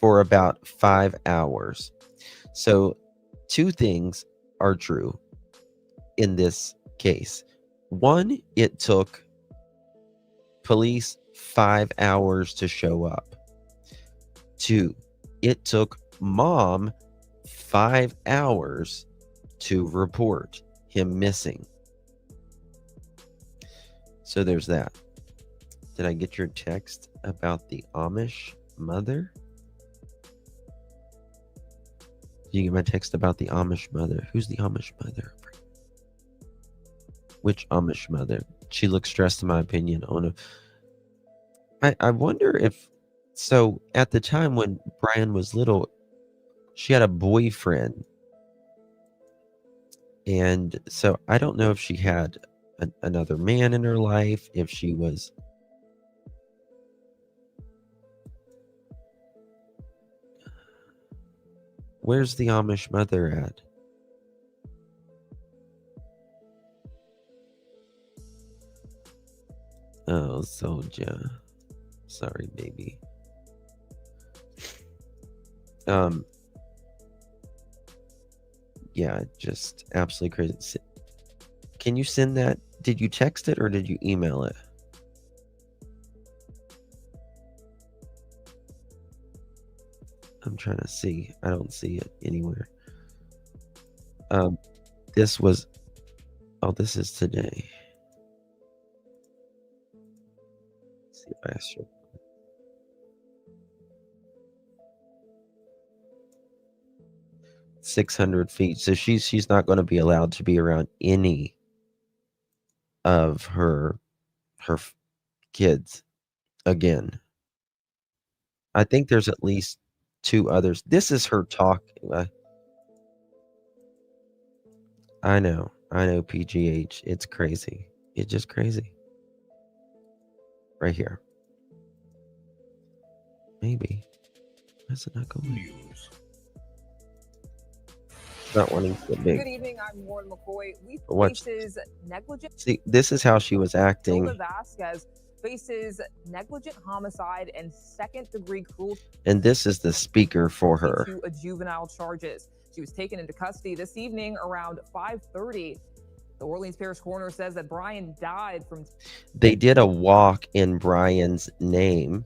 Speaker 1: for about 5 hours. So 2 things are true in this case. One, it took police 5 hours to show up. 2, it took mom 5 hours to report him missing. So there's that. Did I get your text about the Amish mother? Did you get my text about the Amish mother? Who's the Amish mother? Which Amish mother? She looks stressed, in my opinion. Oh no. I wonder if, so at the time when Bryan was little, she had a boyfriend. And so I don't know if she had another man in her life, if she was. Where's the Amish mother at? Oh, Soldier. Sorry, baby. Yeah, just absolutely crazy. Can you send that? Did you text it or did you email it? I'm trying to see. I don't see it anywhere. This was, oh, this is today. Let's see if I should. 600 feet. So she's not going to be allowed to be around any of her kids again. I think there's at least 2 others. This is her talk. I know, PGH. It's crazy. It's just crazy. Right here. Maybe. Why is it not going? Not wanting to get big.
Speaker 17: Good evening. I'm Warren McCoy. We
Speaker 1: Watch.
Speaker 17: faces negligent.
Speaker 1: See, this is how she was acting.
Speaker 17: Hilda Vasquez faces negligent homicide and second-degree cruelty.
Speaker 1: And this is the speaker for her.
Speaker 17: To a juvenile charges. She was taken into custody this evening around 5:30. The Orleans Parish coroner says that Bryan died from.
Speaker 1: They did a walk in Bryan's name.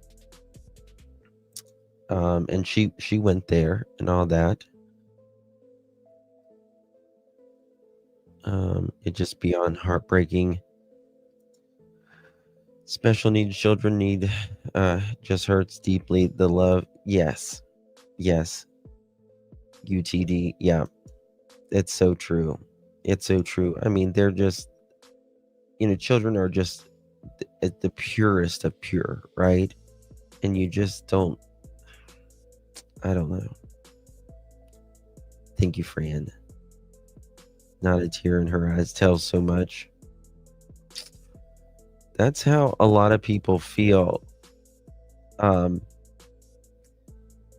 Speaker 1: And she went there and all that. It just beyond heartbreaking. Special needs children need just hurts deeply. The love, yes. UTD, yeah. It's so true. It's so true. I mean, they're just, children are just the purest of pure, right? And you just don't, I don't know. Thank you, Fran. Not a tear in her eyes tells so much. That's how a lot of people feel.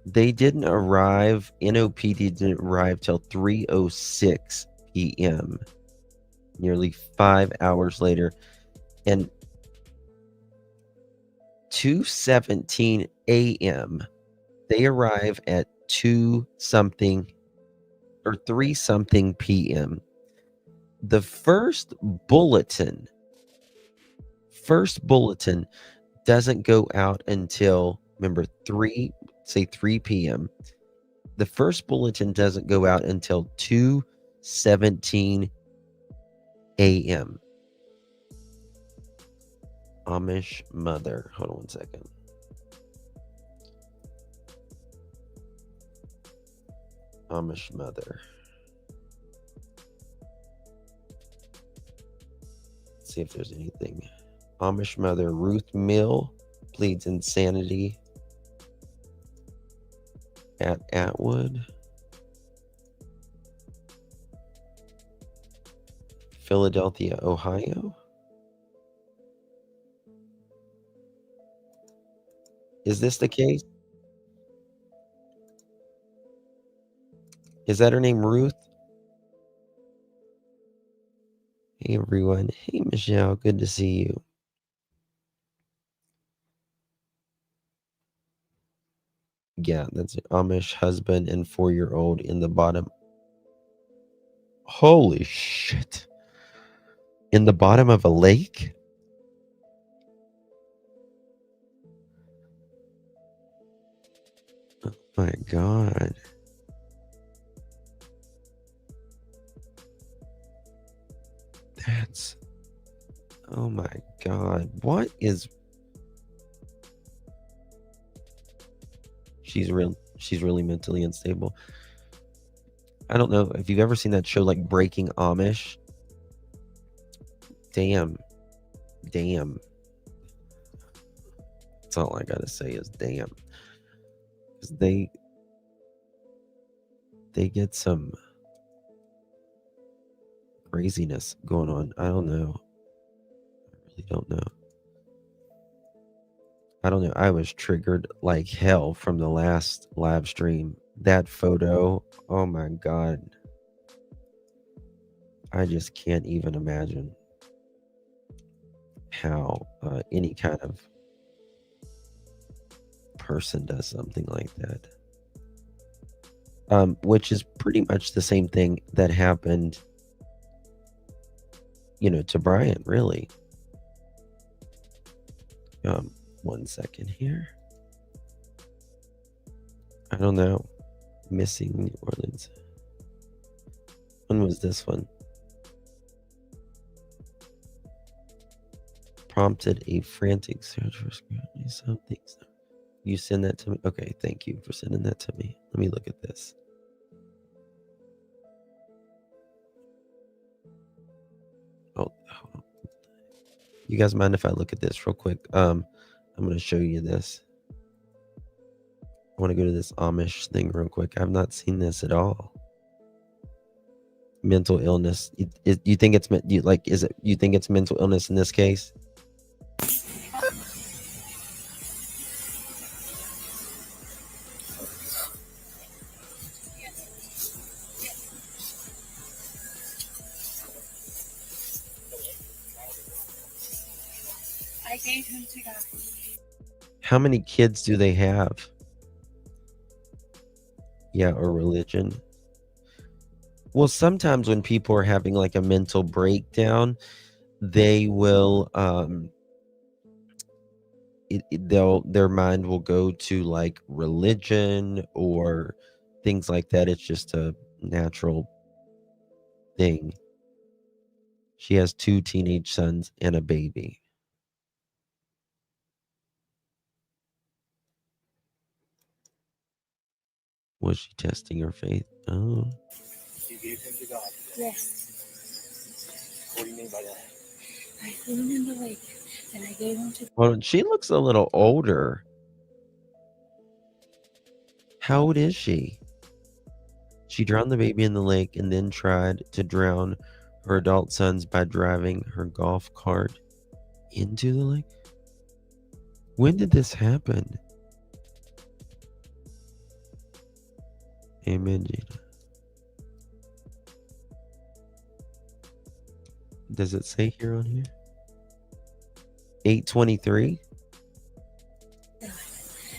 Speaker 1: They didn't arrive, NOPD didn't arrive till 3:06 p.m. Nearly 5 hours later. And 2:17 a.m. they arrive at 2-something or 3-something p.m. The first bulletin doesn't go out until, remember, 3 p.m. The first bulletin doesn't go out until 2:17 a.m. Amish mother. Hold on 1 second. Amish mother. Let's see if there's anything. Amish mother Ruth Mill pleads insanity at Atwood. Philadelphia, Ohio. Is this the case? Is that her name, Ruth? Hey, everyone. Hey, Michelle. Good to see you. Yeah, that's an Amish husband and 4-year-old in the bottom. Holy shit. In the bottom of a lake? Oh my God. That's, oh my God. What is, she's really mentally unstable. I don't know if you've ever seen that show like Breaking Amish. Damn. That's all I gotta say is damn. 'Cause they get some craziness going on. I don't know. I really don't know. I don't know. I was triggered like hell from the last live stream. That photo, oh my God. I just can't even imagine how any kind of person does something like that. Which is pretty much the same thing that happened, to Bryan, really. 1 second here. I don't know. Missing New Orleans. When was this one? Prompted a frantic search for something. You send that to me? Okay, thank you for sending that to me. Let me look at this. You guys mind if I look at this real quick? I'm going to show you this. I want to go to this Amish thing real quick. I've not seen this at all. Mental illness. You think it's you think it's mental illness in this case?
Speaker 18: I gave him to God.
Speaker 1: How many kids do they have? Yeah, or religion. Well, sometimes when people are having like a mental breakdown, they will their mind will go to like religion or things like that. It's just a natural thing. She has 2 teenage sons and a baby. Was she testing her faith? Oh.
Speaker 18: You gave him to God. Yes.
Speaker 19: What do you mean by that?
Speaker 18: I threw him in the lake and I gave him to
Speaker 1: Well, she looks a little older. How old is she? She drowned the baby in the lake and then tried to drown her adult sons by driving her golf cart into the lake. When did this happen? Amen, Gina. Does it say here on here? 8/23?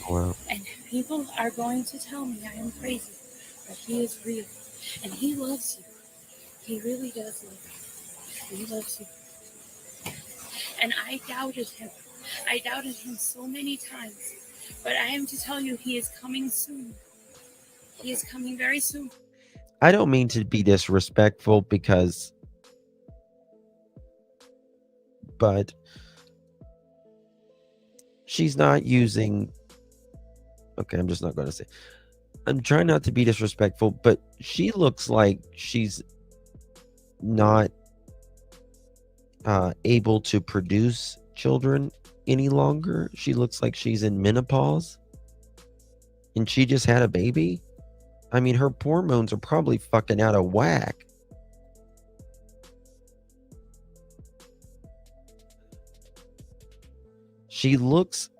Speaker 1: Wow.
Speaker 18: And people are going to tell me I am crazy, but he is real. And he loves you. He really does love you. He loves you. And I doubted him. I doubted him so many times. But I am to tell you, he is coming soon. He is coming very soon.
Speaker 1: I don't mean to be disrespectful but she's not using. Okay, I'm just not going to say. I'm trying not to be disrespectful, but she looks like she's not able to produce children any longer. She looks like she's in menopause and she just had a baby. I mean, her hormones are probably fucking out of whack. She looks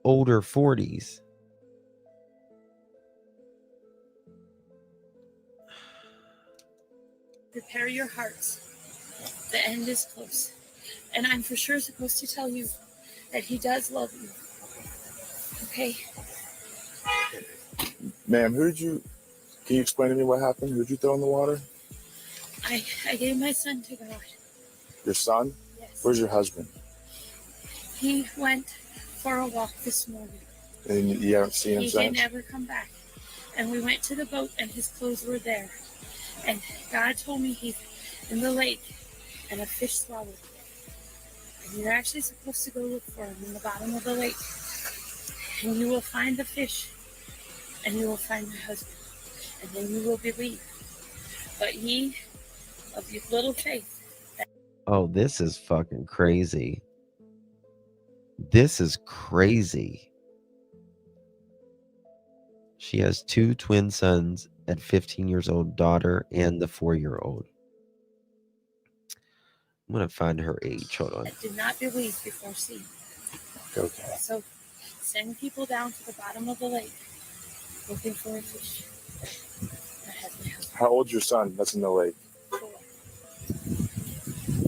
Speaker 1: older 40s.
Speaker 18: Prepare your hearts. The end is close. And I'm for sure supposed to tell you that he does love you. Okay?
Speaker 19: Ma'am, can you explain to me what happened? Who did you throw in the water?
Speaker 18: I gave my son to God.
Speaker 19: Your son?
Speaker 18: Yes.
Speaker 19: Where's your husband?
Speaker 18: He went for a walk this morning.
Speaker 19: And you haven't seen him
Speaker 18: He
Speaker 19: since?
Speaker 18: didn't ever come back. And we went to the boat and his clothes were there. And God told me he's in the lake and a fish swallowed him. And you're actually supposed to go look for him in the bottom of the lake. And you will find the fish. And you will find my husband. And then you will believe. But ye of your little faith.
Speaker 1: Oh, this is fucking crazy. This is crazy. She has 2 twin sons at 15 years old, daughter, and the 4-year-old. I'm going to find her age. Hold on.
Speaker 18: That did not believe before seeing.
Speaker 19: Okay.
Speaker 18: So send people down to the bottom of the lake looking for a fish. That has my husband.
Speaker 19: How old's your son that's in the lake?
Speaker 18: 4.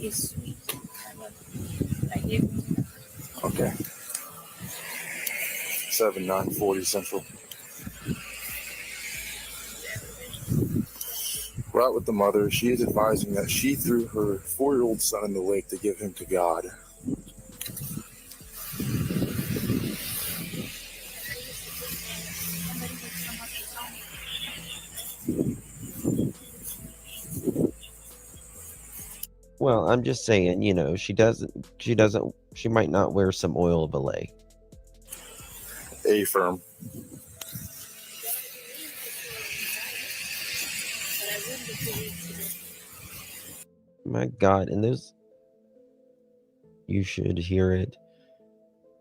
Speaker 18: He's sweet. I love him. I gave him to him.
Speaker 19: Okay. 7/9/40 Central. We're out with the mother. She is advising that she threw her 4-year-old son in the lake to give him to God.
Speaker 1: Well, I'm just saying, you know, she might not wear some oil of Olay.
Speaker 19: A-firm.
Speaker 1: My God, and You should hear it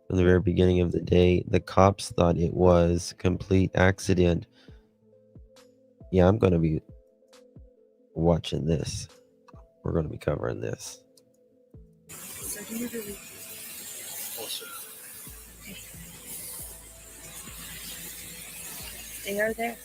Speaker 1: from the very beginning of the day. The cops thought it was complete accident. Yeah, I'm going to be watching this. We're going to be covering this.
Speaker 18: So do you believe? Okay. They are there.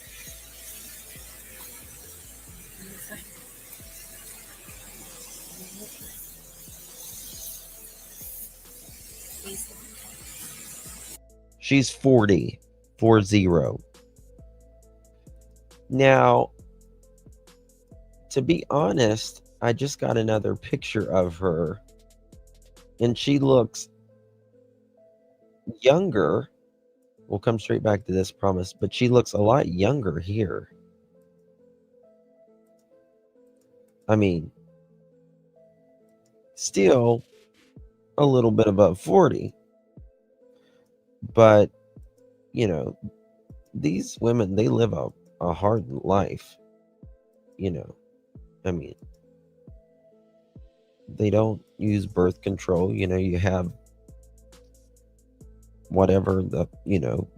Speaker 1: She's 40. Now, to be honest, I just got another picture of her, and she looks younger. We'll come straight back to this, promise, but she looks a lot younger here. I mean, still a little bit above 40. But, you know, these women, they live a hard life. You know, I mean, they don't use birth control. You know, you have whatever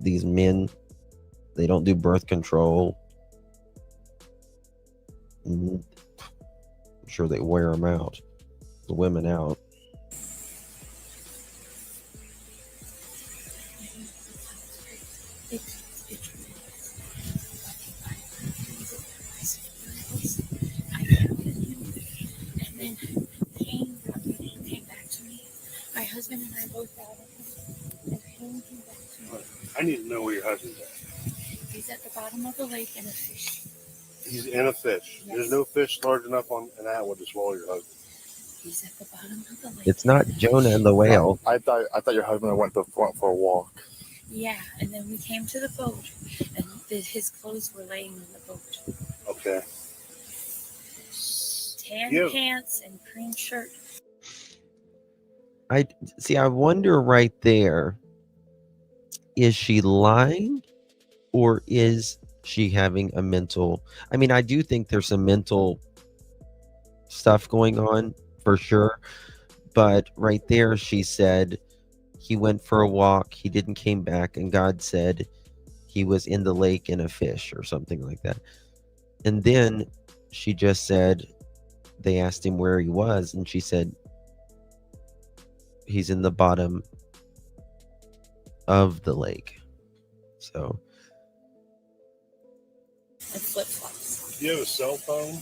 Speaker 1: these men, they don't do birth control. I'm sure they wear them out, the women out.
Speaker 18: And then pain came back to me. My husband and I both got it. And pain came back to me.
Speaker 20: I need to know where your husband's at.
Speaker 18: He's at the bottom of the lake in a fish.
Speaker 20: He's in a fish.
Speaker 18: Yes.
Speaker 20: There's no fish large enough on an atwood to swallow your husband.
Speaker 18: He's at the bottom of the lake.
Speaker 1: It's not Jonah and the whale.
Speaker 19: I thought your husband went for a walk.
Speaker 18: Yeah, and then we came to the boat, and his clothes were laying on the boat.
Speaker 20: Okay.
Speaker 18: Tan pants and cream shirt.
Speaker 1: I wonder right there, is she lying or is she having a mental? I mean, I do think there's some mental stuff going on for sure. But right there, she said he went for a walk. He didn't came back. And God said he was in the lake in a fish or something like that. And then she just said, they asked him where he was. And she said, he's in the bottom of the lake. So.
Speaker 18: And flip-flops.
Speaker 20: Do you have a cell phone?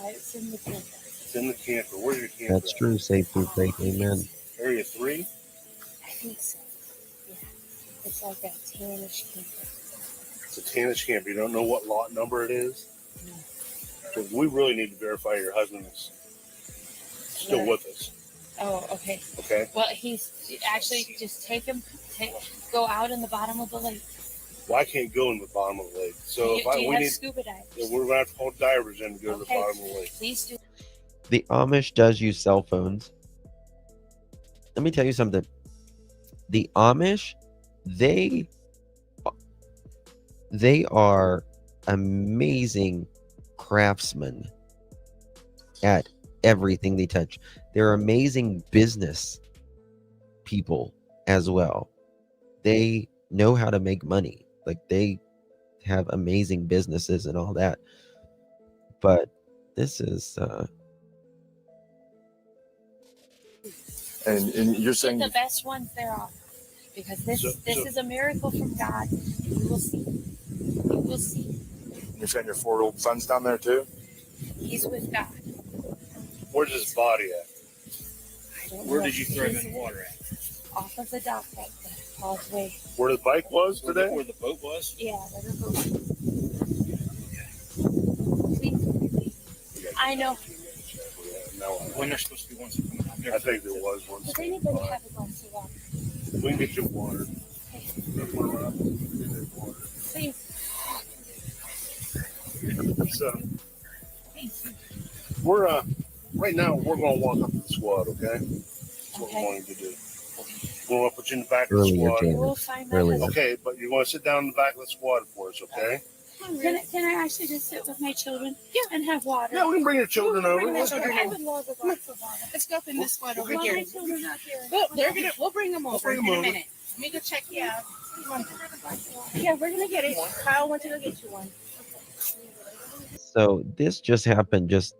Speaker 18: It's in the camper.
Speaker 20: It's in the camper. Where's your camper?
Speaker 1: That's true. Safe through faith. Amen.
Speaker 20: Area 3?
Speaker 18: I think so. Yeah. It's like a tannish camper.
Speaker 20: It's a tannish camper. You don't know what lot number it is?
Speaker 18: No.
Speaker 20: Because we really need to verify your husband is still with us.
Speaker 18: Oh, okay.
Speaker 20: Okay.
Speaker 18: Well, he's actually just go out in the bottom of the lake.
Speaker 20: Well, I can't go in the bottom of the lake. So
Speaker 18: Do you have scuba divers?
Speaker 20: Yeah, we're gonna have to call divers in to go to the bottom of the lake.
Speaker 18: Please do.
Speaker 1: The Amish does use cell phones. Let me tell you something. The Amish, they are amazing craftsmen at everything they touch. They're amazing business people as well. They know how to make money. Like, they have amazing businesses and all that. But this is
Speaker 19: and you're saying
Speaker 18: the best ones there are, because this is a miracle from God. You will see. You will see.
Speaker 19: You're saying your 4-year-old son's down there too?
Speaker 18: He's with God.
Speaker 20: Where's his body at?
Speaker 18: I don't
Speaker 20: Where
Speaker 18: know.
Speaker 20: did you throw him in the water at?
Speaker 18: Off of the dock at the causeway.
Speaker 20: Where the bike was today?
Speaker 7: Where the boat was?
Speaker 18: Yeah, where the boat was. Please. I know.
Speaker 7: When they're supposed to be ones.
Speaker 20: I think there was one.
Speaker 18: Does anybody have a glass of water?
Speaker 20: We can get you water.
Speaker 18: Please.
Speaker 20: So,
Speaker 18: Thank you.
Speaker 20: we're right now we're gonna walk up to the squad, okay? That's what we're going to do. We're gonna put you in the back of the
Speaker 1: Earlier,
Speaker 20: squad.
Speaker 1: Janet.
Speaker 18: We'll find
Speaker 1: Earlier.
Speaker 20: Okay, but you want to sit down in the back of the squad for us, okay?
Speaker 18: Can I actually just sit with my children? Yeah. And have water?
Speaker 20: Yeah, we can bring your children over.
Speaker 18: I
Speaker 20: Let's go.
Speaker 18: would love a glass of water.
Speaker 21: Let's go up in this spot over
Speaker 18: Well,
Speaker 21: here.
Speaker 18: my children not here.
Speaker 21: We'll bring them over
Speaker 20: bring
Speaker 21: in
Speaker 20: them
Speaker 21: a
Speaker 20: over.
Speaker 21: minute. Let me go check you out. Yeah, we're gonna get it. Kyle went to go get you one.
Speaker 1: So this just happened just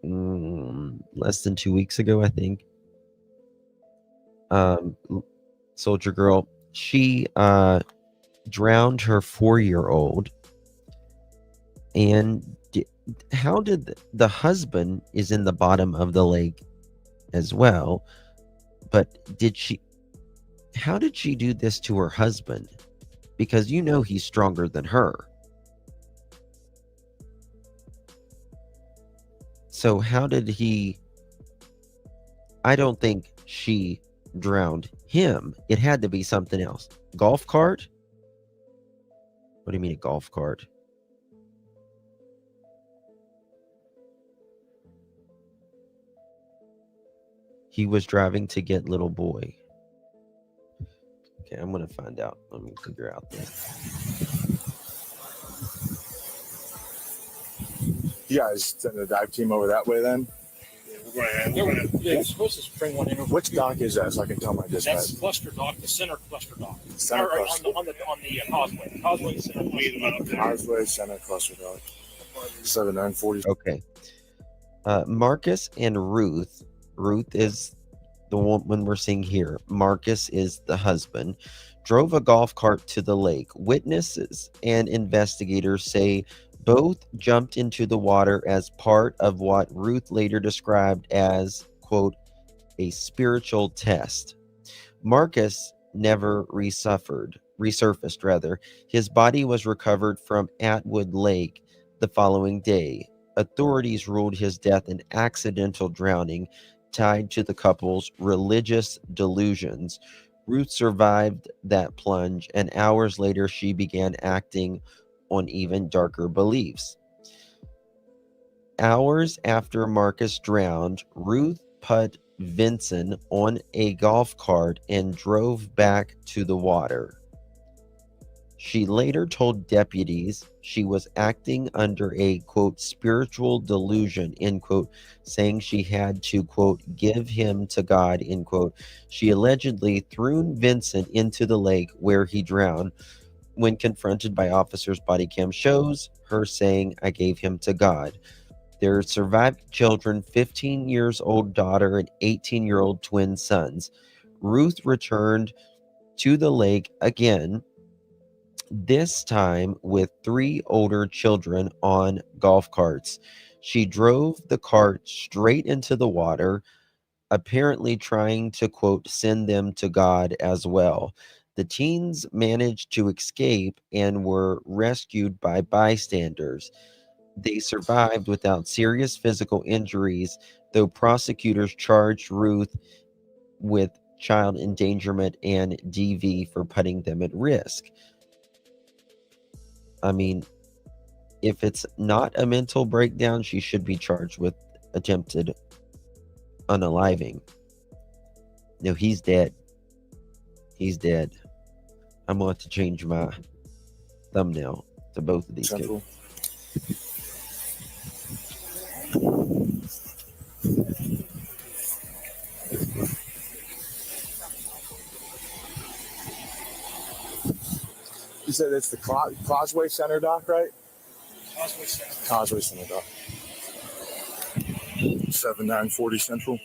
Speaker 1: less than 2 weeks ago, I think. Soldier girl, she drowned her 4-year-old, and how did the husband is in the bottom of the lake as well, but how did she do this to her husband? Because you know he's stronger than her. So how did he? I don't think she drowned him. It had to be something else. Golf cart? What do you mean a golf cart? He was driving to get little boy. Okay, I'm gonna find out. Let me figure out this.
Speaker 19: You guys send the dive team over that way then?
Speaker 22: You're supposed to spring one in over
Speaker 19: Which
Speaker 22: here.
Speaker 19: dock is that so I can tell my dispatch?
Speaker 22: That's cluster dock, the center cluster dock.
Speaker 19: Center
Speaker 22: Or
Speaker 19: cluster.
Speaker 22: on the causeway. Causeway center.
Speaker 19: Causeway Center cluster dock. 7940.
Speaker 1: Okay. Marcus and Ruth. Ruth is the woman we're seeing here. Marcus is the husband. Drove a golf cart to the lake. Witnesses and investigators say both jumped into the water as part of what Ruth later described as, quote, a spiritual test. Marcus never resurfaced rather. His body was recovered from Atwood Lake the following day. Authorities ruled his death an accidental drowning tied to the couple's religious delusions. Ruth survived that plunge, and hours later she began acting on even darker beliefs. Hours after Marcus drowned, Ruth put Vincent on a golf cart and drove back to the water. She later told deputies she was acting under a, quote, spiritual delusion, end quote, saying she had to, quote, give him to God, end quote. She allegedly threw Vincent into the lake where he drowned. When confronted by officers, body cam shows her saying, I gave him to God. Their survived children, 15 years old daughter and 18-year-old twin sons. Ruth returned to the lake again, this time with 3 older children on golf carts. She drove the cart straight into the water, apparently trying to, quote, send them to God as well. The teens managed to escape and were rescued by bystanders. They survived without serious physical injuries, though prosecutors charged Ruth with child endangerment and DV for putting them at risk. I mean, if it's not a mental breakdown, she should be charged with attempted unaliving. No, he's dead. He's dead. I'm going to change my thumbnail to both of these
Speaker 19: Central. You said it's the Causeway Center dock, right?
Speaker 22: Causeway center.
Speaker 19: Causeway Center dock. 7940 Central.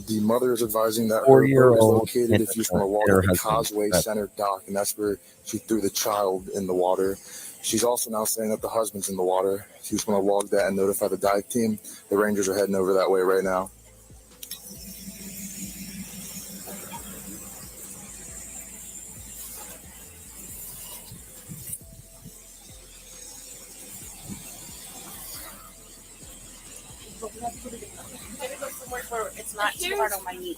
Speaker 19: The mother is advising that her boat is
Speaker 1: 4-year-old
Speaker 19: located if you just want to walk
Speaker 1: and her
Speaker 19: at the
Speaker 1: husband.
Speaker 19: Causeway Center dock, and that's where she threw the child in the water. She's also now saying that the husband's in the water. She was going to log that and notify the dive team. The Rangers are heading over that way right now.
Speaker 21: Where it's not too hard on my knee.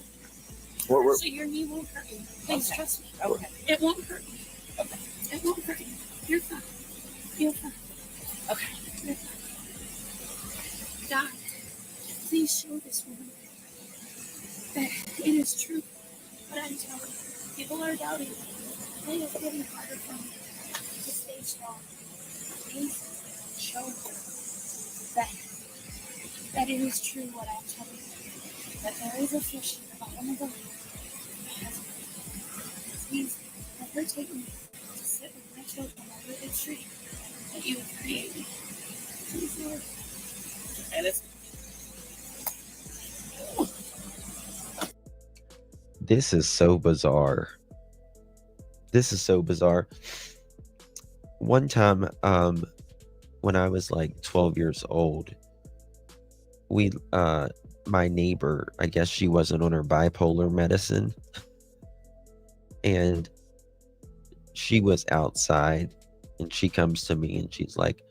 Speaker 18: So your knee won't hurt you. Please trust me.
Speaker 21: Okay.
Speaker 18: It won't hurt you.
Speaker 21: Okay.
Speaker 18: It won't hurt you. You're fine. You're fine.
Speaker 21: Okay.
Speaker 18: You're fine. God, please show this woman that it is true But I'm telling you, people are doubting me. It is getting harder for me to stay strong. Please show her that it is true what I'm telling you. That there is a fish in the bottom of the lake. Please let her take me to sit with my children under the tree that you have created. Please, Lord. And it's
Speaker 1: This is so bizarre. This is so bizarre. One time, when I was like 12 years old, my neighbor, I guess she wasn't on her bipolar medicine, and she was outside, and she comes to me and she's like,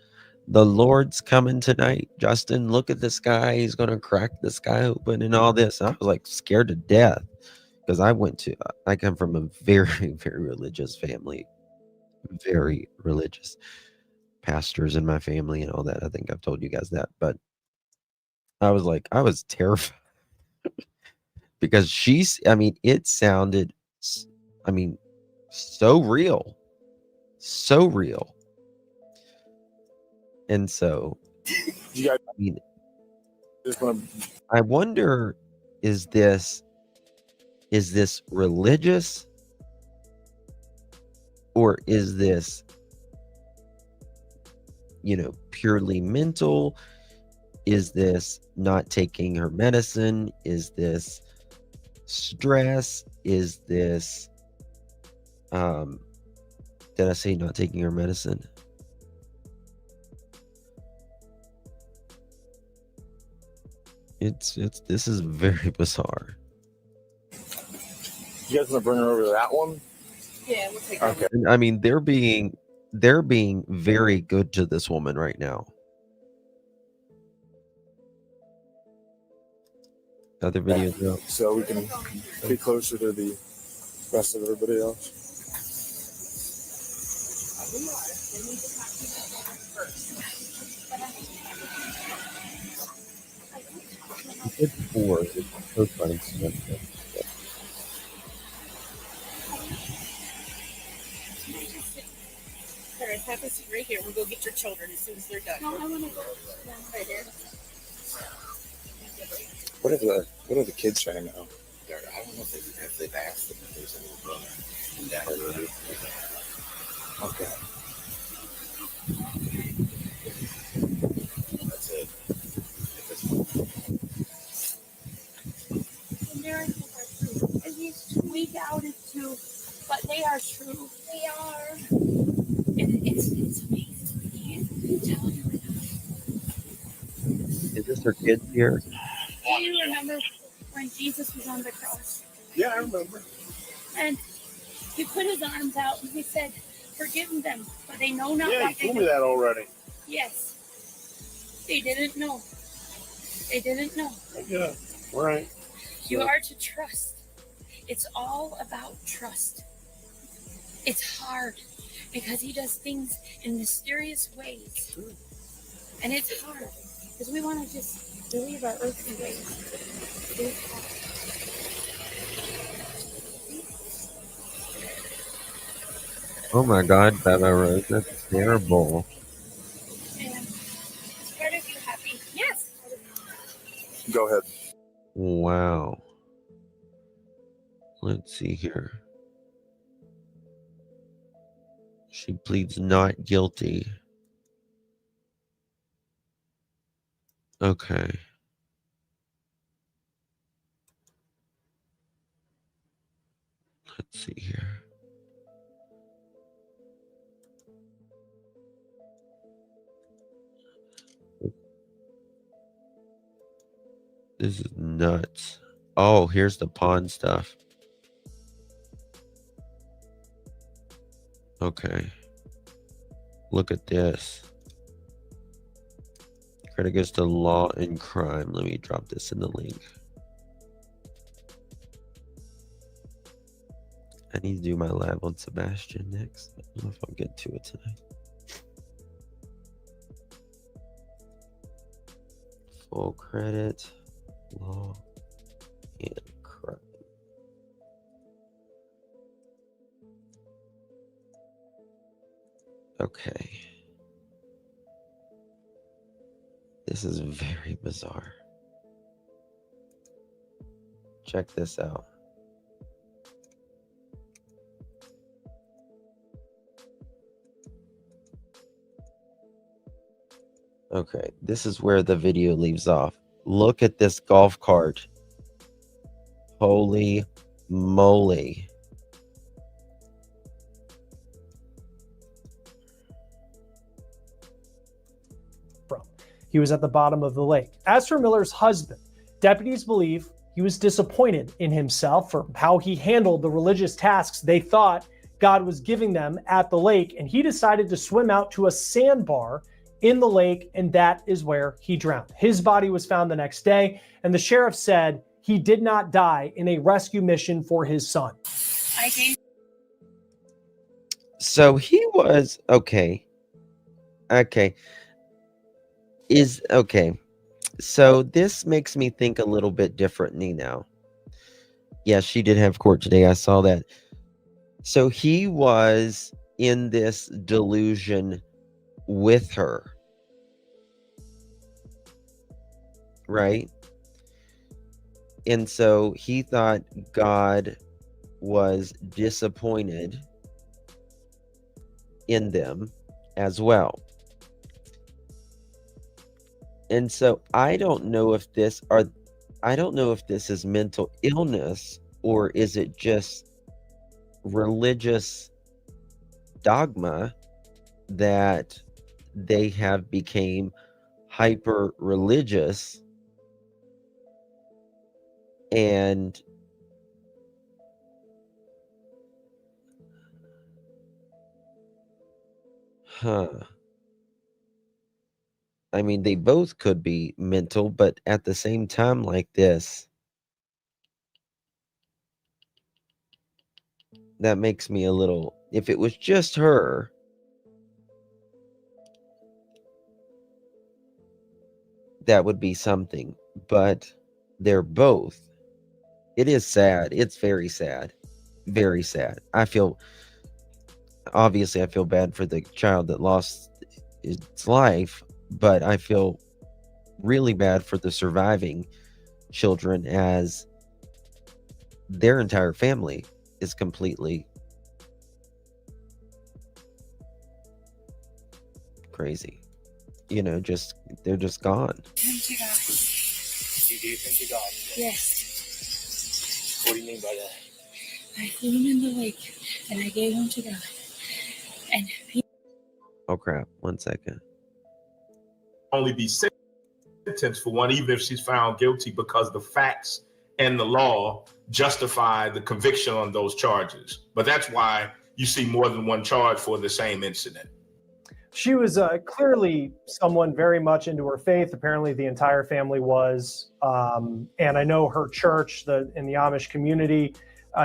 Speaker 1: "The Lord's coming tonight, Justin. Look at the sky. He's gonna crack the sky open and all this." And I was like scared to death because I come from a very, very religious family, very religious pastors in my family and all that. I think I've told you guys that, but I was terrified because it sounded, I mean, so real, so real. And so,
Speaker 20: You guys,
Speaker 1: I mean,
Speaker 20: just want
Speaker 1: I wonder, is this religious, or is this, purely mental? Is this not taking her medicine? Is this stress? Is this, did I say not taking her medicine? This is very bizarre.
Speaker 20: you guys want to bring her over to that one?
Speaker 21: Yeah, we'll take
Speaker 20: Okay.
Speaker 1: And I mean, they're being very good to this woman right now. Other videos out.
Speaker 20: So we can be closer to the rest of everybody else.
Speaker 1: It's 4. It's so funny.
Speaker 21: Alright, have a seat right here. We'll go get your children as soon as they're done. No, I want to go right here.
Speaker 19: What are the kids saying now? I don't know if they've asked them if there's any brother and dad already. Okay. That's it.
Speaker 18: And miracles are true. And we doubted too, but they are true. They are. And it's amazing. We can't tell you enough.
Speaker 1: Is this her kids here?
Speaker 18: Do you remember when Jesus was on the cross?
Speaker 20: Yeah, I remember.
Speaker 18: And he put his arms out and he said, "Forgive them, for they know not
Speaker 20: Yeah,
Speaker 18: what
Speaker 20: you
Speaker 18: they
Speaker 20: told
Speaker 18: do."
Speaker 20: me that already.
Speaker 18: Yes. They didn't know. They didn't know.
Speaker 20: Yeah, right.
Speaker 18: You are to trust. It's all about trust. It's hard because he does things in mysterious ways. And it's hard because we want to just believe our earthly ways. It's hard.
Speaker 1: Oh my God, Baba Rose, that's terrible.
Speaker 18: And it's part of you happy. Yes.
Speaker 20: Go ahead.
Speaker 1: Wow. Let's see here. She pleads not guilty. Okay. Let's see here. This is nuts. Oh, here's the pawn stuff. Okay. Look at this. Credit goes to law and crime. Let me drop this in the link. I need to do my lab on Sebastian next. I don't know if I'll get to it tonight. Full credit, law, and crime. Okay. This is very bizarre. Check this out. Okay, this is where the video leaves off. Look at this golf cart. Holy moly.
Speaker 2: He was at the bottom of the lake. As for Miller's husband, deputies believe he was disappointed in himself for how he handled the religious tasks they thought God was giving them at the lake, and he decided to swim out to a sandbar in the lake, and that is where he drowned. His body was found the next day, and the sheriff said he did not die in a rescue mission for his son.
Speaker 1: So he was okay. Okay. So this makes me think a little bit differently now. Yeah, she did have court today. I saw that. So he was in this delusion with her, right? And so he thought God was disappointed in them as well. And so I don't know if this is mental illness, or is it just religious dogma that they have became hyper religious and I mean, they both could be mental, but at the same time, like this, that makes me a little, if it was just her, that would be something, but they're both. It is sad. It's very sad. Very sad. Obviously, I feel bad for the child that lost its life, but I feel really bad for the surviving children, as their entire family is completely crazy. You know, they're just gone.
Speaker 22: You do think you got it?
Speaker 18: Yes.
Speaker 22: What do you mean by that?
Speaker 18: I threw him in the lake and I gave him to God. And
Speaker 1: Oh crap, 1 second.
Speaker 4: Only be sentenced for one, even if she's found guilty, because the facts and the law justify the conviction on those charges. But that's why you see more than one charge for the same incident.
Speaker 2: She was clearly someone very much into her faith. Apparently the entire family was. And I know her church in the Amish community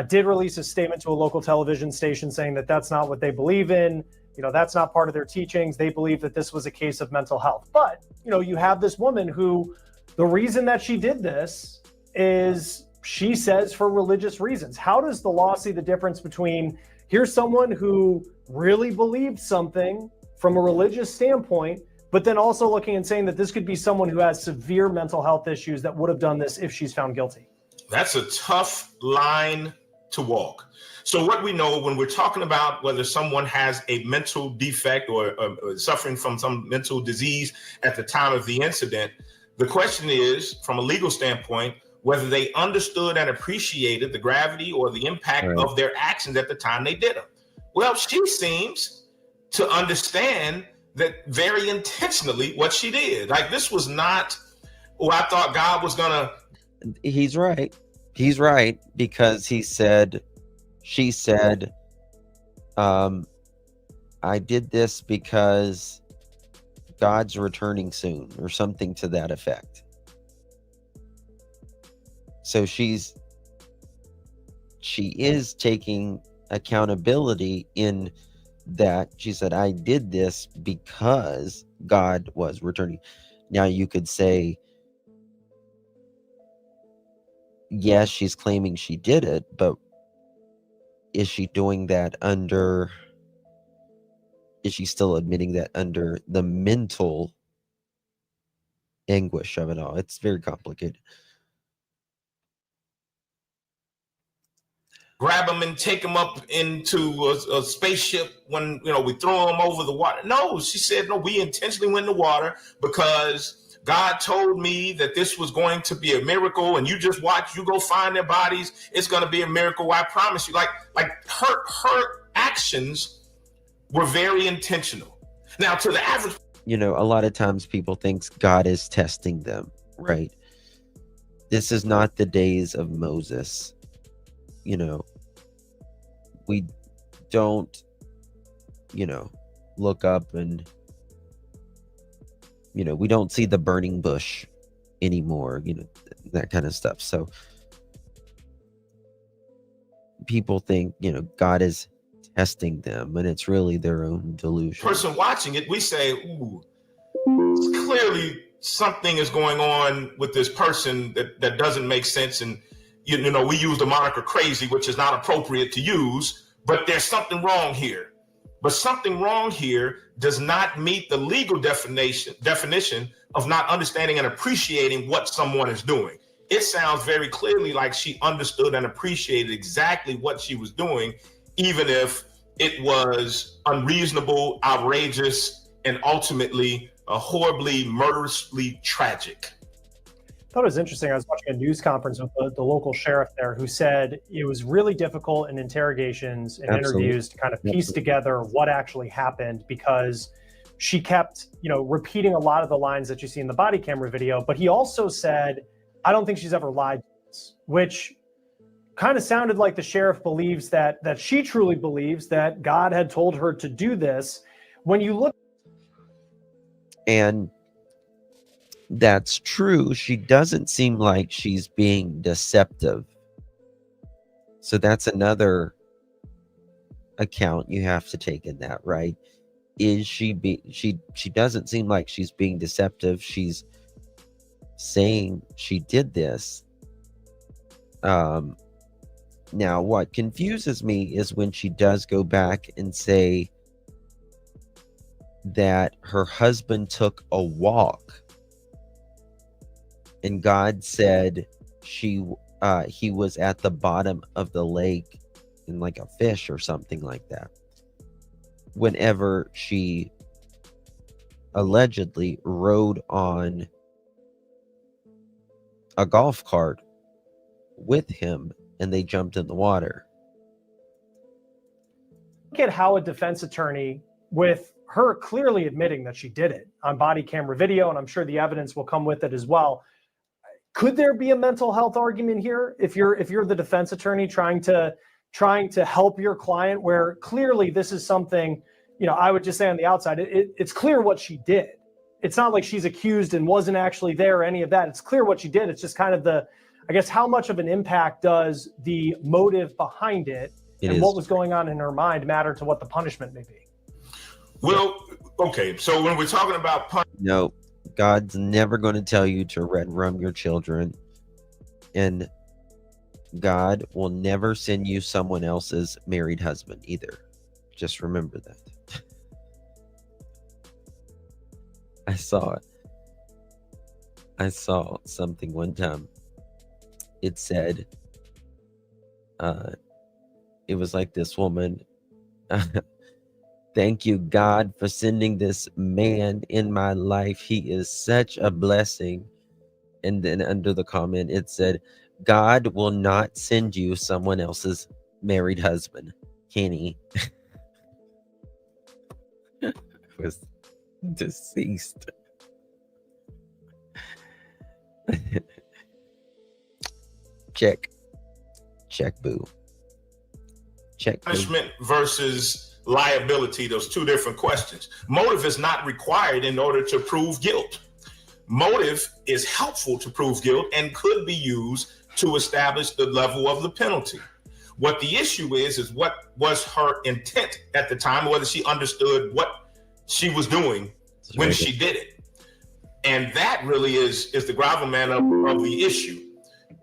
Speaker 2: did release a statement to a local television station saying that that's not what they believe in. You know, that's not part of their teachings. They believe that this was a case of mental health. But, you know, you have this woman who, the reason that she did this is, she says, for religious reasons. How does the law see the difference between, here's someone who really believed something from a religious standpoint, but then also looking and saying that this could be someone who has severe mental health issues that would have done this if she's found guilty?
Speaker 4: That's a tough line to walk. So what we know when we're talking about whether someone has a mental defect or suffering from some mental disease at the time of the incident, the question is, from a legal standpoint, whether they understood and appreciated the gravity or the impact of their actions at the time they did them. Well, she seems to understand that very intentionally what she did. Like, this was not, I thought God was gonna.
Speaker 1: He's right. He's right, because she said, I did this because God's returning soon, or something to that effect. So she is taking accountability in that. She said, I did this because God was returning. Now you could say, yes, she's claiming she did it, but is she doing that under is she still admitting that under the mental anguish of it all? It's very complicated.
Speaker 4: Grab them and take them up into a spaceship when, we throw them over the water. No, she said, no, we intentionally went in the water because God told me that this was going to be a miracle, and you just watch, you go find their bodies. It's going to be a miracle. I promise you. Like her actions were very intentional. Now, to the average,
Speaker 1: A lot of times people think God is testing them, right? This is not the days of Moses. We don't, look up and, we don't see the burning bush anymore, that kind of stuff. So people think, God is testing them, and it's really their own delusion.
Speaker 4: person watching it, we say, ooh, clearly something is going on with this person that doesn't make sense. And, we use the moniker crazy, which is not appropriate to use, but there's something wrong here. But something wrong here does not meet the legal definition of not understanding and appreciating what someone is doing. It sounds very clearly like she understood and appreciated exactly what she was doing, even if it was unreasonable, outrageous, and ultimately horribly, murderously tragic.
Speaker 2: I thought it was interesting. I was watching a news conference with the local sheriff there, who said it was really difficult in interrogations and interviews to kind of piece together what actually happened, because she kept, repeating a lot of the lines that you see in the body camera video. But he also said, I don't think she's ever lied to us, which kind of sounded like the sheriff believes that she truly believes that God had told her to do this. When you look,
Speaker 1: and that's true. She doesn't seem like she's being deceptive. So that's another account you have to take in that, right? Is she doesn't seem like she's being deceptive. She's saying she did this. Now what confuses me is when she does go back and say that her husband took a walk, and God said he was at the bottom of the lake in like a fish or something like that, whenever she allegedly rode on a golf cart with him and they jumped in the water.
Speaker 2: look at how a defense attorney, with her clearly admitting that she did it on body camera video, and I'm sure the evidence will come with it as well. Could there be a mental health argument here if you're the defense attorney trying to help your client, where clearly this is something, I would just say on the outside, it's clear what she did. It's not like she's accused and wasn't actually there or any of that. It's clear what she did. It's just kind of I guess, how much of an impact does the motive behind it and what was going on in her mind matter to what the punishment may be?
Speaker 4: Well, okay. So when we're talking about
Speaker 1: no, God's never going to tell you to red rum your children, and God will never send you someone else's married husband either. Just remember that. I saw something one time. It said, it was like this woman, thank you, God, for sending this man in my life. He is such a blessing. And then under the comment, it said, God will not send you someone else's married husband. Kenny was deceased. Check boo. Check
Speaker 4: punishment versus liability, those two different questions. Motive is not required in order to prove guilt. Motive is helpful to prove guilt and could be used to establish the level of the penalty. What the issue is what was her intent at the time, whether she understood what she was doing when she did it. And that really is the gravamen of the issue.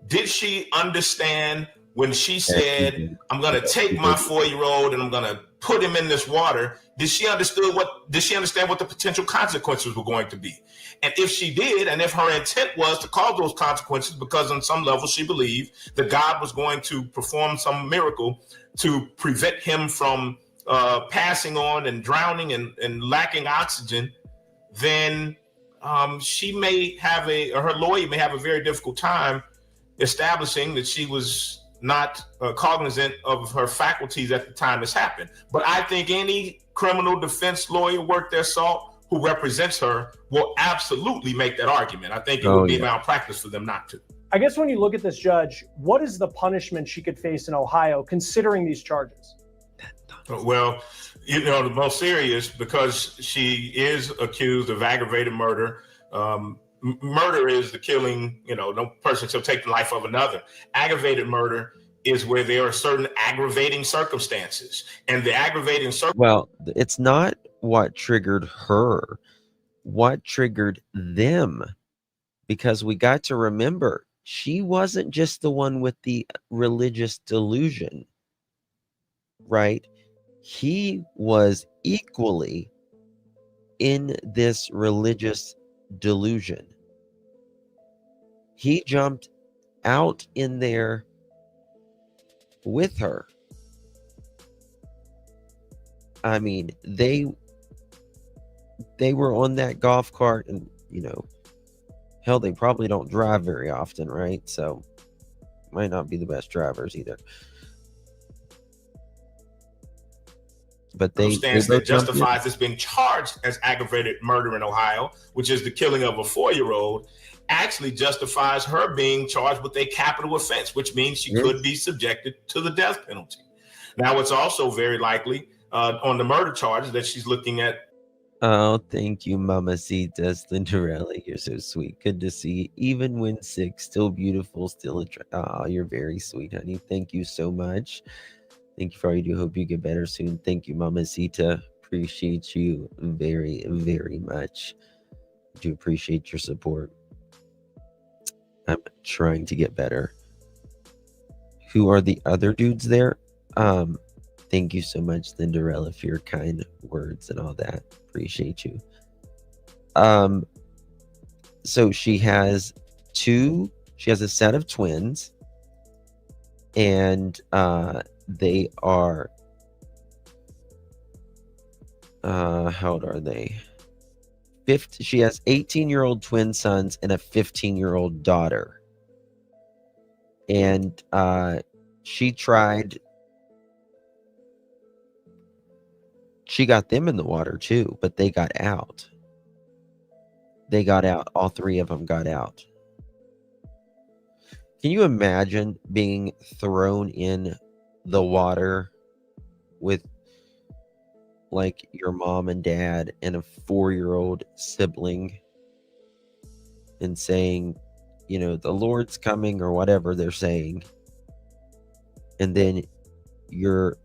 Speaker 4: Did she understand when she said, I'm going to take my 4-year-old and I'm going to put him in this water, did she understand what the potential consequences were going to be? And if she did, and if her intent was to cause those consequences, because on some level she believed that God was going to perform some miracle to prevent him from passing on and drowning and lacking oxygen, then she may have her lawyer may have a very difficult time establishing that she was not cognizant of her faculties at the time this happened. But I think any criminal defense lawyer worth their salt who represents her will absolutely make that argument. I think it would be malpractice for them not to.
Speaker 2: I guess when you look at this judge, what is the punishment she could face in Ohio considering these charges?
Speaker 4: Well, the most serious, because she is accused of aggravated murder. Murder is the killing, no person shall take the life of another. Aggravated murder is where there are certain aggravating circumstances. And the aggravating
Speaker 1: Well, it's not what triggered her, what triggered them. Because we got to remember, she wasn't just the one with the religious delusion, right? He was equally in this religious delusion. He jumped out in there with her. I mean, they were on that golf cart, and hell, they probably don't drive very often, right? So might not be the best drivers either. But
Speaker 4: that justifies this being charged as aggravated murder in Ohio, which is the killing of a 4-year-old, actually justifies her being charged with a capital offense, which means she could be subjected to the death penalty. Now, it's also very likely on the murder charges that she's looking at.
Speaker 1: Oh, thank you, Mamacita Slenderella. You're so sweet. Good to see you. Even when sick, still beautiful, still oh, you're very sweet, honey. Thank you so much. Thank you for all you do. Hope you get better soon. Thank you, Mamacita. Appreciate you very, very much. Do appreciate your support. I'm trying to get better. Who are the other dudes there? Thank you so much, Cinderella, for your kind words and all that. Appreciate you. So she has a set of twins, and they are how old are they? She has 18-year-old twin sons and a 15-year-old daughter. And she got them in the water too, but they got out. All 3 of them got out. Can you imagine being thrown in the water with like your mom and dad and a 4-year-old sibling and saying, the Lord's coming, or whatever they're saying, and then your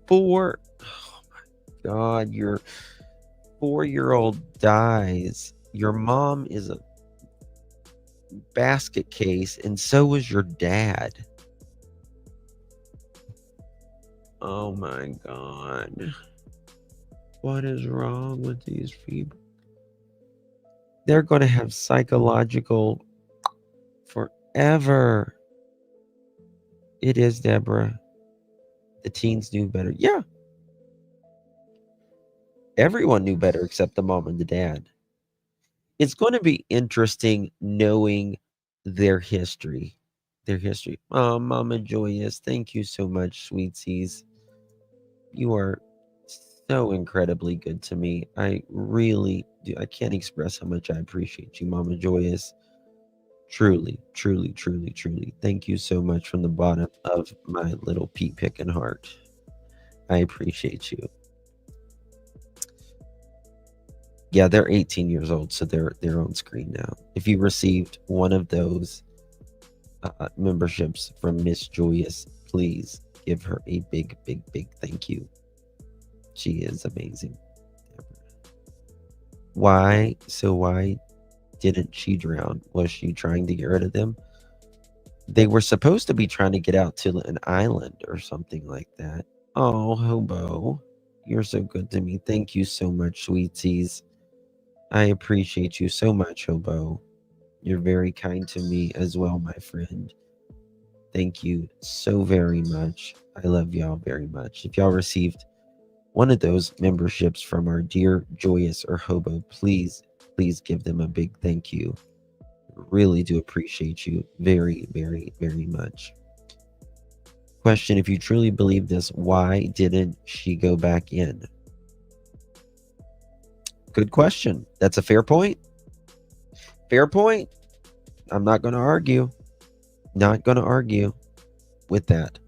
Speaker 1: 4-year-old dies. Your mom is a basket case, and so is your dad. Oh my God. What is wrong with these people? They're going to have psychological forever. It is, Deborah. The teens knew better. Yeah. Everyone knew better except the mom and the dad. It's going to be interesting knowing their history. Oh, Mama Joyous, thank you so much, Sweetsies. You are so incredibly good to me. I really do. I can't express how much I appreciate you, Mama Joyous. Truly, truly, truly, truly. Thank you so much from the bottom of my little pea picking heart. I appreciate you. Yeah, they're 18 years old, so they're on screen now. If you received one of those memberships from Miss Joyous, please give her a big, big, big thank you. She is amazing. Why didn't she drown? Was she trying to get rid of them? They were supposed to be trying to get out to an island or something like that. Oh, Hobo, you're so good to me. Thank you so much, sweeties. I appreciate you so much, Hobo. You're very kind to me as well, my friend. Thank you so very much. I love y'all very much. If y'all received one of those memberships from our dear Joyous or Hobo, please give them a big thank you. Really do appreciate you very, very, very much. Question: if you truly believe this, why didn't she go back in? Good question. That's a fair point. Fair point. I'm not going to argue. Not going to argue with that.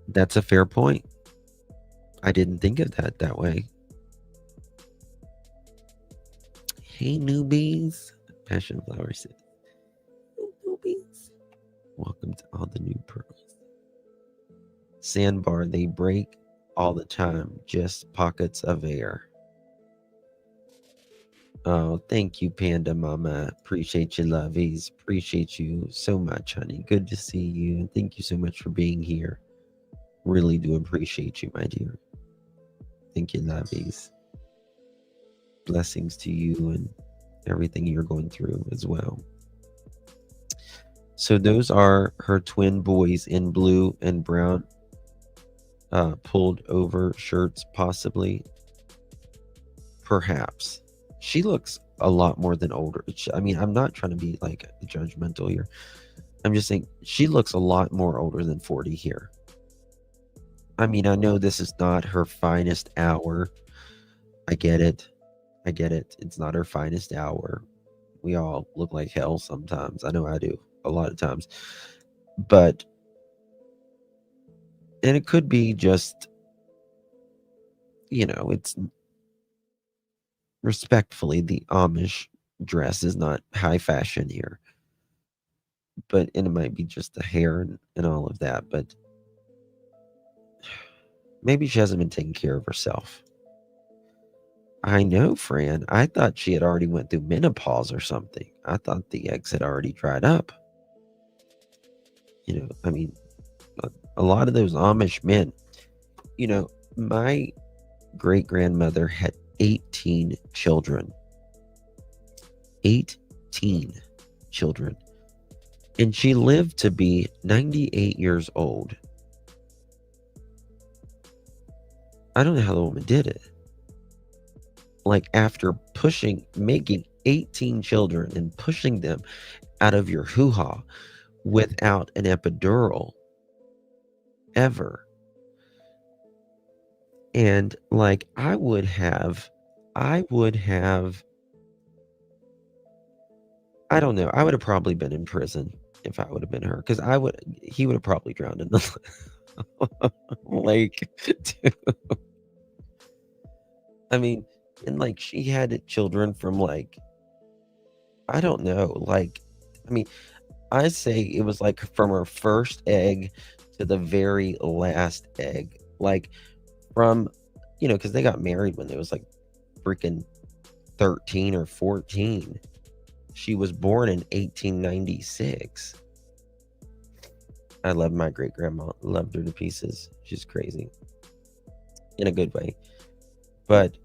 Speaker 1: That's a fair point. I didn't think of that way. Hey, newbies. Passion Flower says, hey, newbies. Welcome to all the new pros. Sandbar, they break all the time. Just pockets of air. Oh, thank you, Panda Mama. Appreciate you, lovies. Appreciate you so much, honey. Good to see you. And thank you so much for being here. Really do appreciate you, my dear. Thank you, lovies. Blessings to you and everything you're going through as well. So those are her twin boys in blue and brown, pulled over shirts, possibly. Perhaps. She looks a lot more than older. I mean, I'm not trying to be like judgmental here. I'm just saying she looks a lot more older than 40 here. I mean, I know this is not her finest hour. I get it. I get it. It's not her finest hour. We all look like hell sometimes. I know I do a lot of times. But, and it could be just, you know, it's respectfully, the Amish dress is not high fashion here. But, and it might be just the hair and all of that. But maybe she hasn't been taking care of herself. I know, Fran. I thought she had already went through menopause or something. I thought the eggs had already dried up. You know, I mean, a lot of those Amish men, you know, my great-grandmother had 18 children. 18 children. And she lived to be 98 years old. I don't know how the woman did it. Like, after making 18 children and pushing them out of your hoo-ha without an epidural ever. And like, I would have, I don't know. I would have probably been in prison if I would have been her. Because he would have probably drowned in the lake too. I mean, and like, she had children from like, I don't know, like, I mean, I say it was like from her first egg to the very last egg. Like, from, you know, because they got married when they was like freaking 13 or 14. She was born in 1896. I love my great grandma. Loved her to pieces. She's crazy. In a good way. But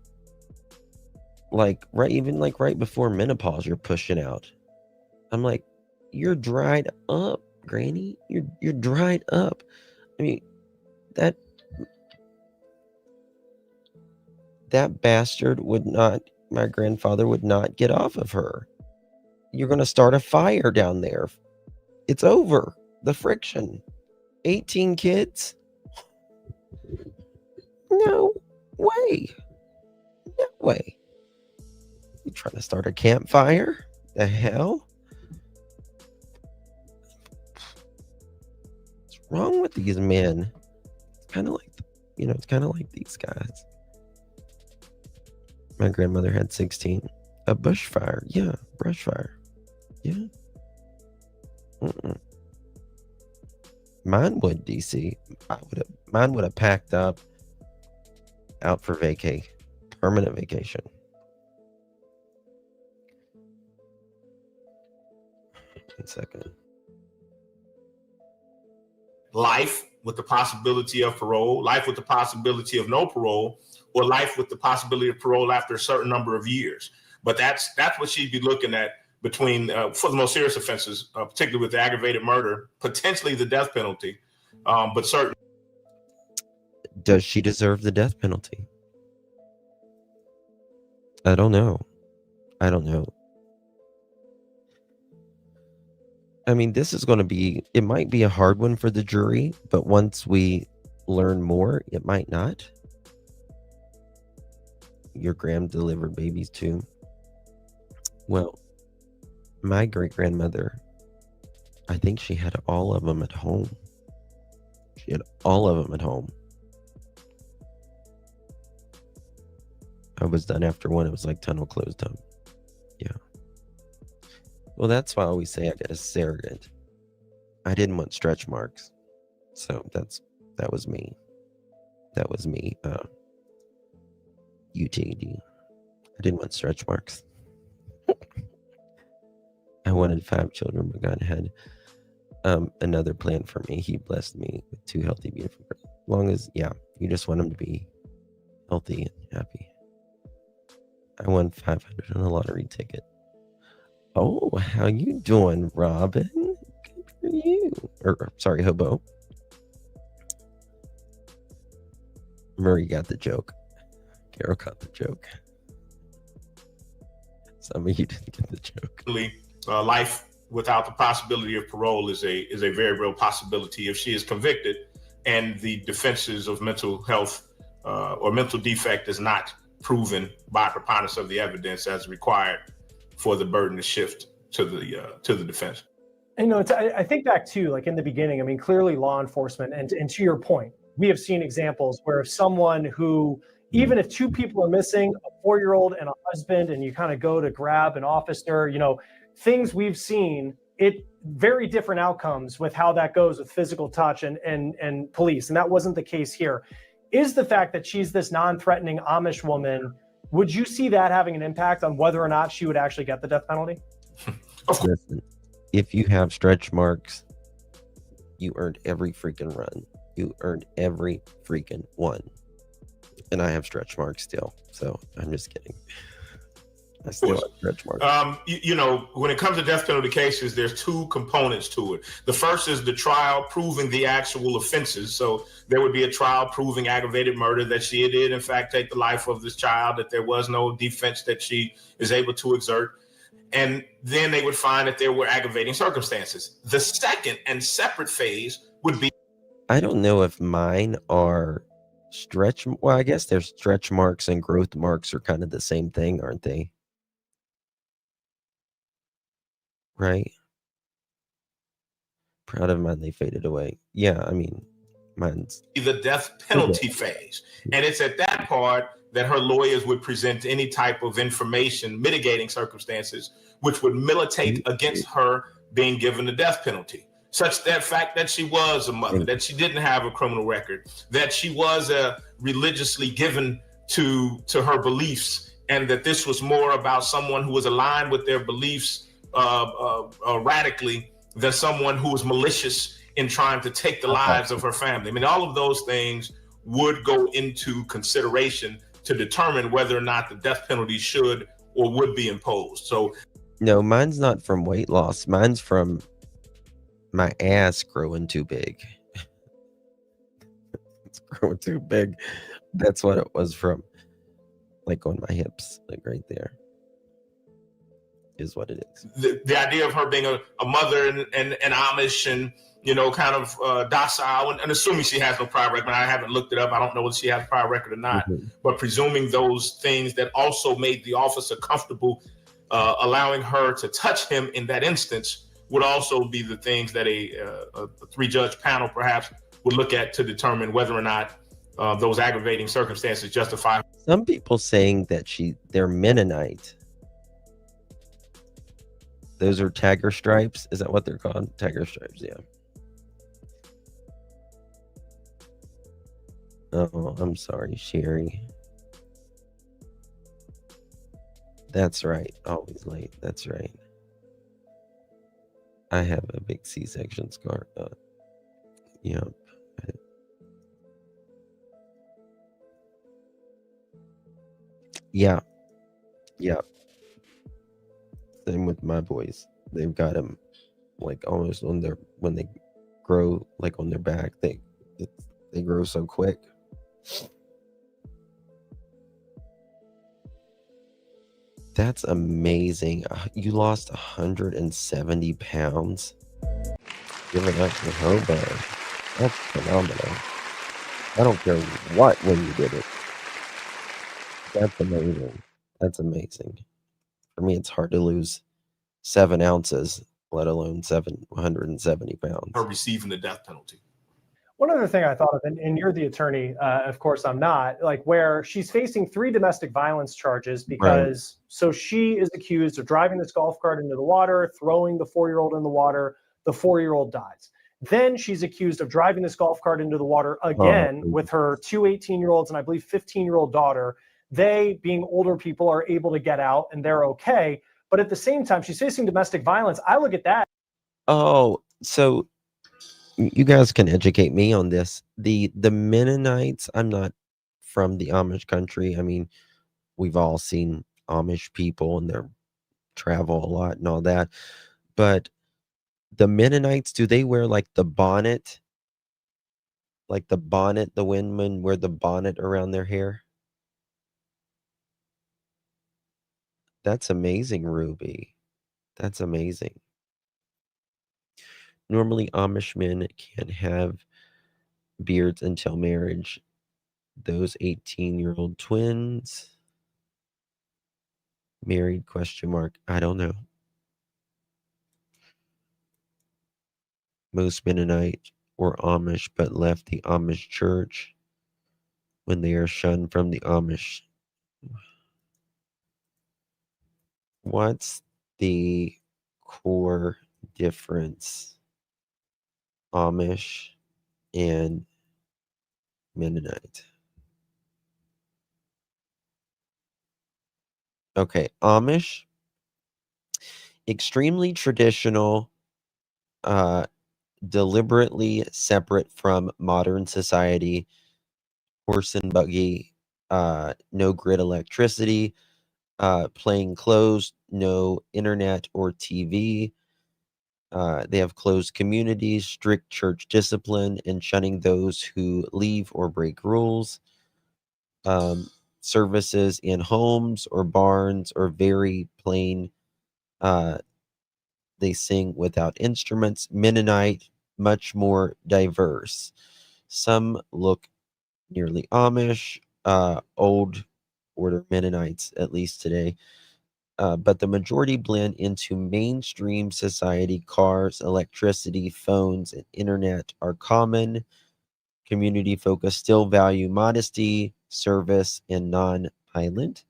Speaker 1: like, right before menopause, you're pushing out. I'm like, you're dried up, Granny. You're dried up. I mean, that bastard my grandfather would not get off of her. You're going to start a fire down there. It's over. The friction. 18 kids? No way. No way. You trying to start a campfire? The hell? What's wrong with these men? It's kind of like, you know, it's kind of like these guys. My grandmother had 16. A bushfire. Yeah, brush fire. Yeah. Mine would, DC. Mine would have packed up, out for permanent vacation. 1 second.
Speaker 4: Life with the possibility of parole, life with the possibility of no parole, or life with the possibility of parole after a certain number of years. But that's what she'd be looking at between, for the most serious offenses, particularly with the aggravated murder, potentially the death penalty, but certainly.
Speaker 1: Does she deserve the death penalty? I don't know. I don't know. I mean, this is going to be, it might be a hard one for the jury, but once we learn more, it might not. Your Graham delivered babies too. Well, my great-grandmother, I think she had all of them at home. She had all of them at home. I was done after one. It was like tunnel closed up. Yeah. Well, that's why I always say I got a surrogate. I didn't want stretch marks. So that was me. That was me. UTD. I didn't want stretch marks. I wanted 5 children, but God had another plan for me. He blessed me with 2 healthy, beautiful girls. As long as, yeah, you just want them to be healthy and happy. I won 500 on a lottery ticket. Oh, how you doing, Robin? Good for you. Sorry, Hobo. Murray got the joke. Carol got the joke. Some of you didn't get the joke.
Speaker 4: Life without the possibility of parole is a very real possibility if she is convicted and the defenses of mental health or mental defect is not proven by preponderance of the evidence as required for the burden to shift to the defense.
Speaker 2: You know, I think back to, like, in the beginning, I mean, clearly law enforcement, and to your point, we have seen examples where someone who, even if 2 people are missing, a 4-year-old and a husband, and you kind of go to grab an officer, you know, things we've seen, it very different outcomes with how that goes with physical touch and police. And that wasn't the case here. Is the fact that she's this non-threatening Amish woman, would you see that having an impact on whether or not she would actually get the death penalty?
Speaker 1: Listen, if you have stretch marks, you earned every freaking run. You earned every freaking one. And I have stretch marks still. So I'm just kidding. I still have stretch marks.
Speaker 4: You know, when it comes to death penalty cases, there's 2 components to it. The first is the trial proving the actual offenses. So there would be a trial proving aggravated murder, that she did in fact take the life of this child, that there was no defense that she is able to exert. And then they would find that there were aggravating circumstances. The second and separate phase would be.
Speaker 1: I don't know if mine are stretch. Well, I guess there's stretch marks and growth marks are kind of the same thing, aren't they? Right? Proud of mine, they faded away. Yeah, I mean, mine's
Speaker 4: the death penalty phase. And it's at that part that her lawyers would present any type of information, mitigating circumstances, which would militate against her being given the death penalty. Such that fact that she was a mother, that she didn't have a criminal record, that she was religiously given to her beliefs, and that this was more about someone who was aligned with their beliefs radically than someone who was malicious in trying to take the lives of her family. I mean, all of those things would go into consideration to determine whether or not the death penalty should or would be imposed. So,
Speaker 1: no, mine's not from weight loss. Mine's from my ass growing too big. It's growing too big. That's what it was from. Like on my hips, like right there. Is what it is.
Speaker 4: The idea of her being a mother and Amish and, you know, kind of docile, and assuming she has no prior record. I haven't looked it up. I don't know whether she has a prior record or not. But presuming those things that also made the officer comfortable allowing her to touch him in that instance would also be the things that a 3-judge panel perhaps would look at to determine whether or not those aggravating circumstances justify.
Speaker 1: Some people saying that they're Mennonite. Those are tagger stripes. Is that what they're called? Tagger stripes, yeah. Oh, I'm sorry, Sherry. That's right. Always late. That's right. I have a big C-section scar. Yeah. Yeah. Yeah. Same with my boys. They've got them like almost on their, when they grow like on their back, they grow so quick. That's amazing. You lost 170 pounds. Give it up to Hobo. That's phenomenal. I don't care when you did it. That's amazing. That's amazing. For me, it's hard to lose 7 ounces, let alone 770 pounds.
Speaker 4: Her receiving the death penalty.
Speaker 2: One other thing I thought of, and you're the attorney, of course I'm not, like where she's facing 3 domestic violence charges because, so she is accused of driving this golf cart into the water, throwing the 4-year-old in the water, the 4-year-old dies. Then she's accused of driving this golf cart into the water again with her 2 18-year-olds and I believe 15-year-old daughter. They, being older people, are able to get out and they're okay. But at the same time, she's facing domestic violence. I look at that.
Speaker 1: Oh, so you guys can educate me on this. The Mennonites, I'm not from the Amish country. I mean, we've all seen Amish people and their travel a lot and all that. But the Mennonites, do they wear like the bonnet? Like the bonnet, the women wear the bonnet around their hair? That's amazing, Ruby. That's amazing. Normally, Amish men can't have beards until marriage. Those 18-year-old twins married, question mark, I don't know. Most Mennonite were Amish but left the Amish church when they are shunned from the Amish. What's the core difference Amish and Mennonite? Okay, Amish, extremely traditional, deliberately separate from modern society, horse and buggy, no grid electricity, plain clothes, no internet or TV. They have closed communities, strict church discipline, and shunning those who leave or break rules. Services in homes or barns or very plain. They sing without instruments. Mennonite, much more diverse. Some look nearly Amish, old order Mennonites, at least today. But the majority blend into mainstream society. Cars, electricity, phones, and internet are common. Community focus still value modesty, service, and non-violent,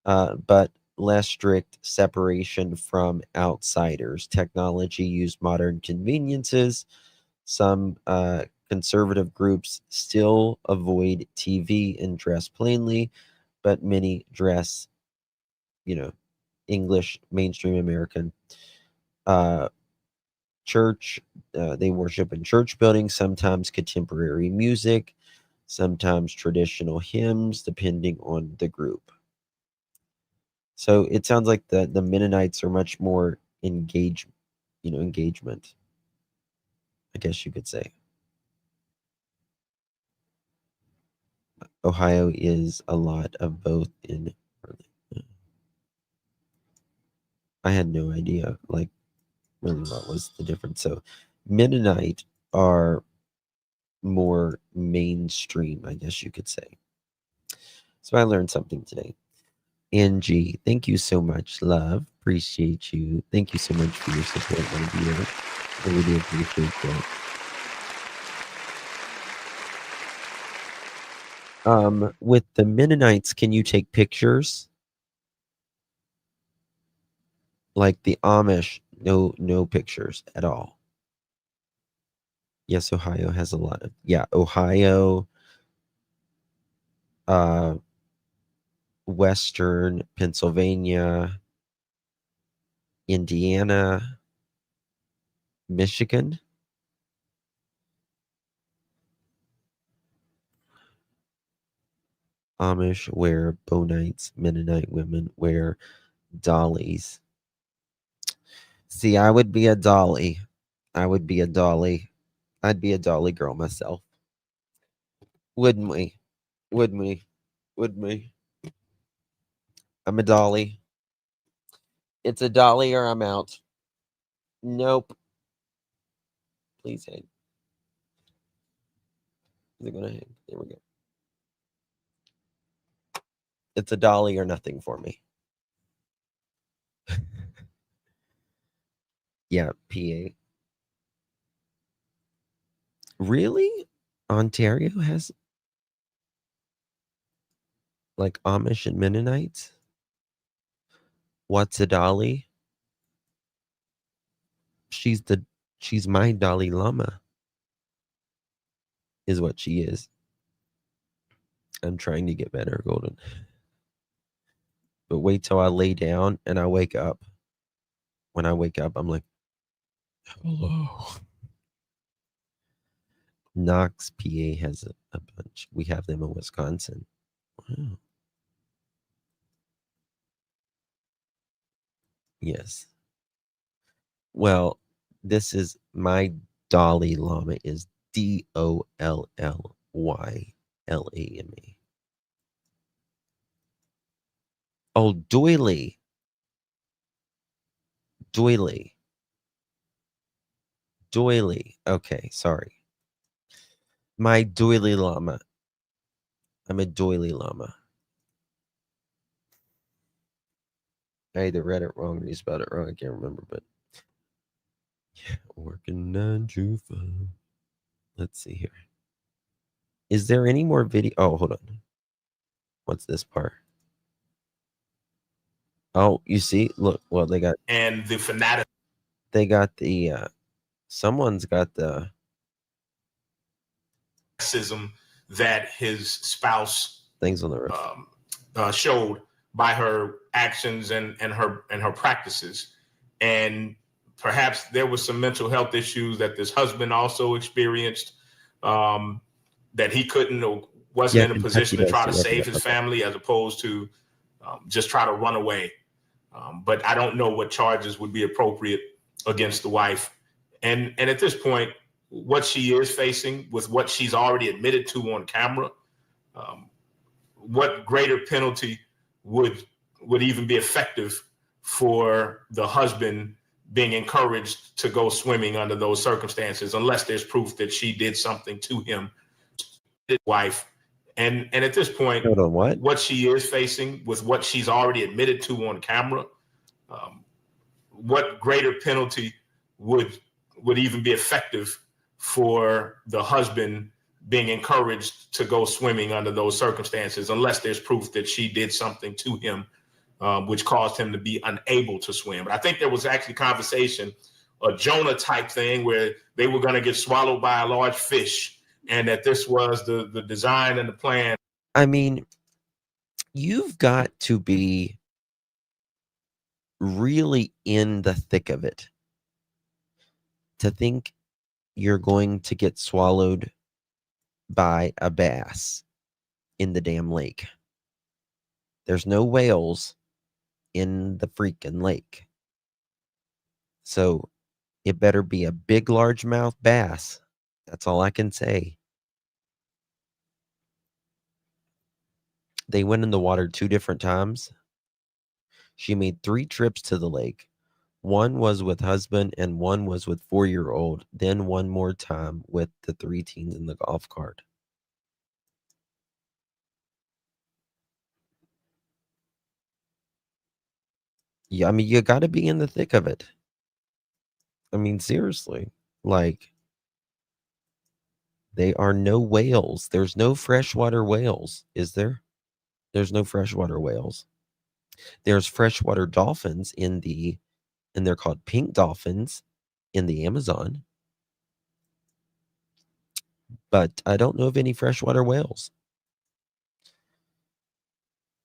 Speaker 1: but less strict separation from outsiders. Technology use modern conveniences. Some conservative groups still avoid TV and dress plainly, but many dress, English, mainstream American. Church, they worship in church buildings, sometimes contemporary music, sometimes traditional hymns, depending on the group. So it sounds like the Mennonites are much more engagement, I guess you could say. Ohio is a lot of both in. I had no idea, like, really what was the difference. So Mennonite are more mainstream, I guess you could say. So I learned something today. Angie, thank you so much, love. Appreciate you. Thank you so much for your support, my dear. I really appreciate that. With the Mennonites, can you take pictures? Like the Amish, no pictures at all. Yes, Ohio has a lot of, Ohio, Western Pennsylvania, Indiana, Michigan. Amish wear bonites. Mennonite women wear dollies. See, I would be a dolly. I would be a dolly. I'd be a dolly girl myself. Wouldn't we? Wouldn't we? Wouldn't we? I'm a dolly. It's a dolly or I'm out. Nope. Please hang. Is it gonna hang? There we go. It's a dolly or nothing for me. Yeah, PA. Really? Ontario has like Amish and Mennonites? What's a dolly? She's my Dalai Lama. Is what she is. I'm trying to get better, Golden. But wait till I lay down and I wake up. When I wake up, I'm like, hello. Knox, PA has a bunch. We have them in Wisconsin. Wow. Yes. Well, this is my Dalai Lama is DOLLYLAMA. Oh, doily. Doily. Doily. Okay, sorry. My doily llama. I'm a doily llama. I either read it wrong or you spelled it wrong. I can't remember, but yeah, working on Jufa. Let's see here. Is there any more video? Oh, hold on. What's this part? Oh, you see? Look, well, they got
Speaker 4: And the fanatic.
Speaker 1: They got the someone's got the
Speaker 4: that his spouse
Speaker 1: things on the roof.
Speaker 4: Showed by her actions and her practices, and perhaps there was some mental health issues that this husband also experienced, that he couldn't or wasn't in a position to try to save his family as opposed to just try to run away. But I don't know what charges would be appropriate against the wife, and at this point, what she is facing with what she's already admitted to on camera, what greater penalty would even be effective for the husband being encouraged to go swimming under those circumstances, unless there's proof that she did something to him, his wife. And at this point,
Speaker 1: hold on, what
Speaker 4: she is facing with what she's already admitted to on camera, what greater penalty would even be effective for the husband being encouraged to go swimming under those circumstances, unless there's proof that she did something to him, which caused him to be unable to swim. But I think there was actually conversation, a Jonah type thing, where they were going to get swallowed by a large fish, and that this was the design and the plan.
Speaker 1: I mean, you've got to be really in the thick of it to think you're going to get swallowed by a bass in the damn lake. There's no whales in the freaking lake. So it better be a big largemouth bass. That's all I can say. They went in the water 2 different times. She made 3 trips to the lake. One was with husband and one was with 4-year-old. Then one more time with the 3 teens in the golf cart. Yeah, I mean, you got to be in the thick of it. I mean, seriously, like, they are no whales. There's no freshwater whales, is there? There's no freshwater whales. There's freshwater dolphins and they're called pink dolphins in the Amazon. But I don't know of any freshwater whales.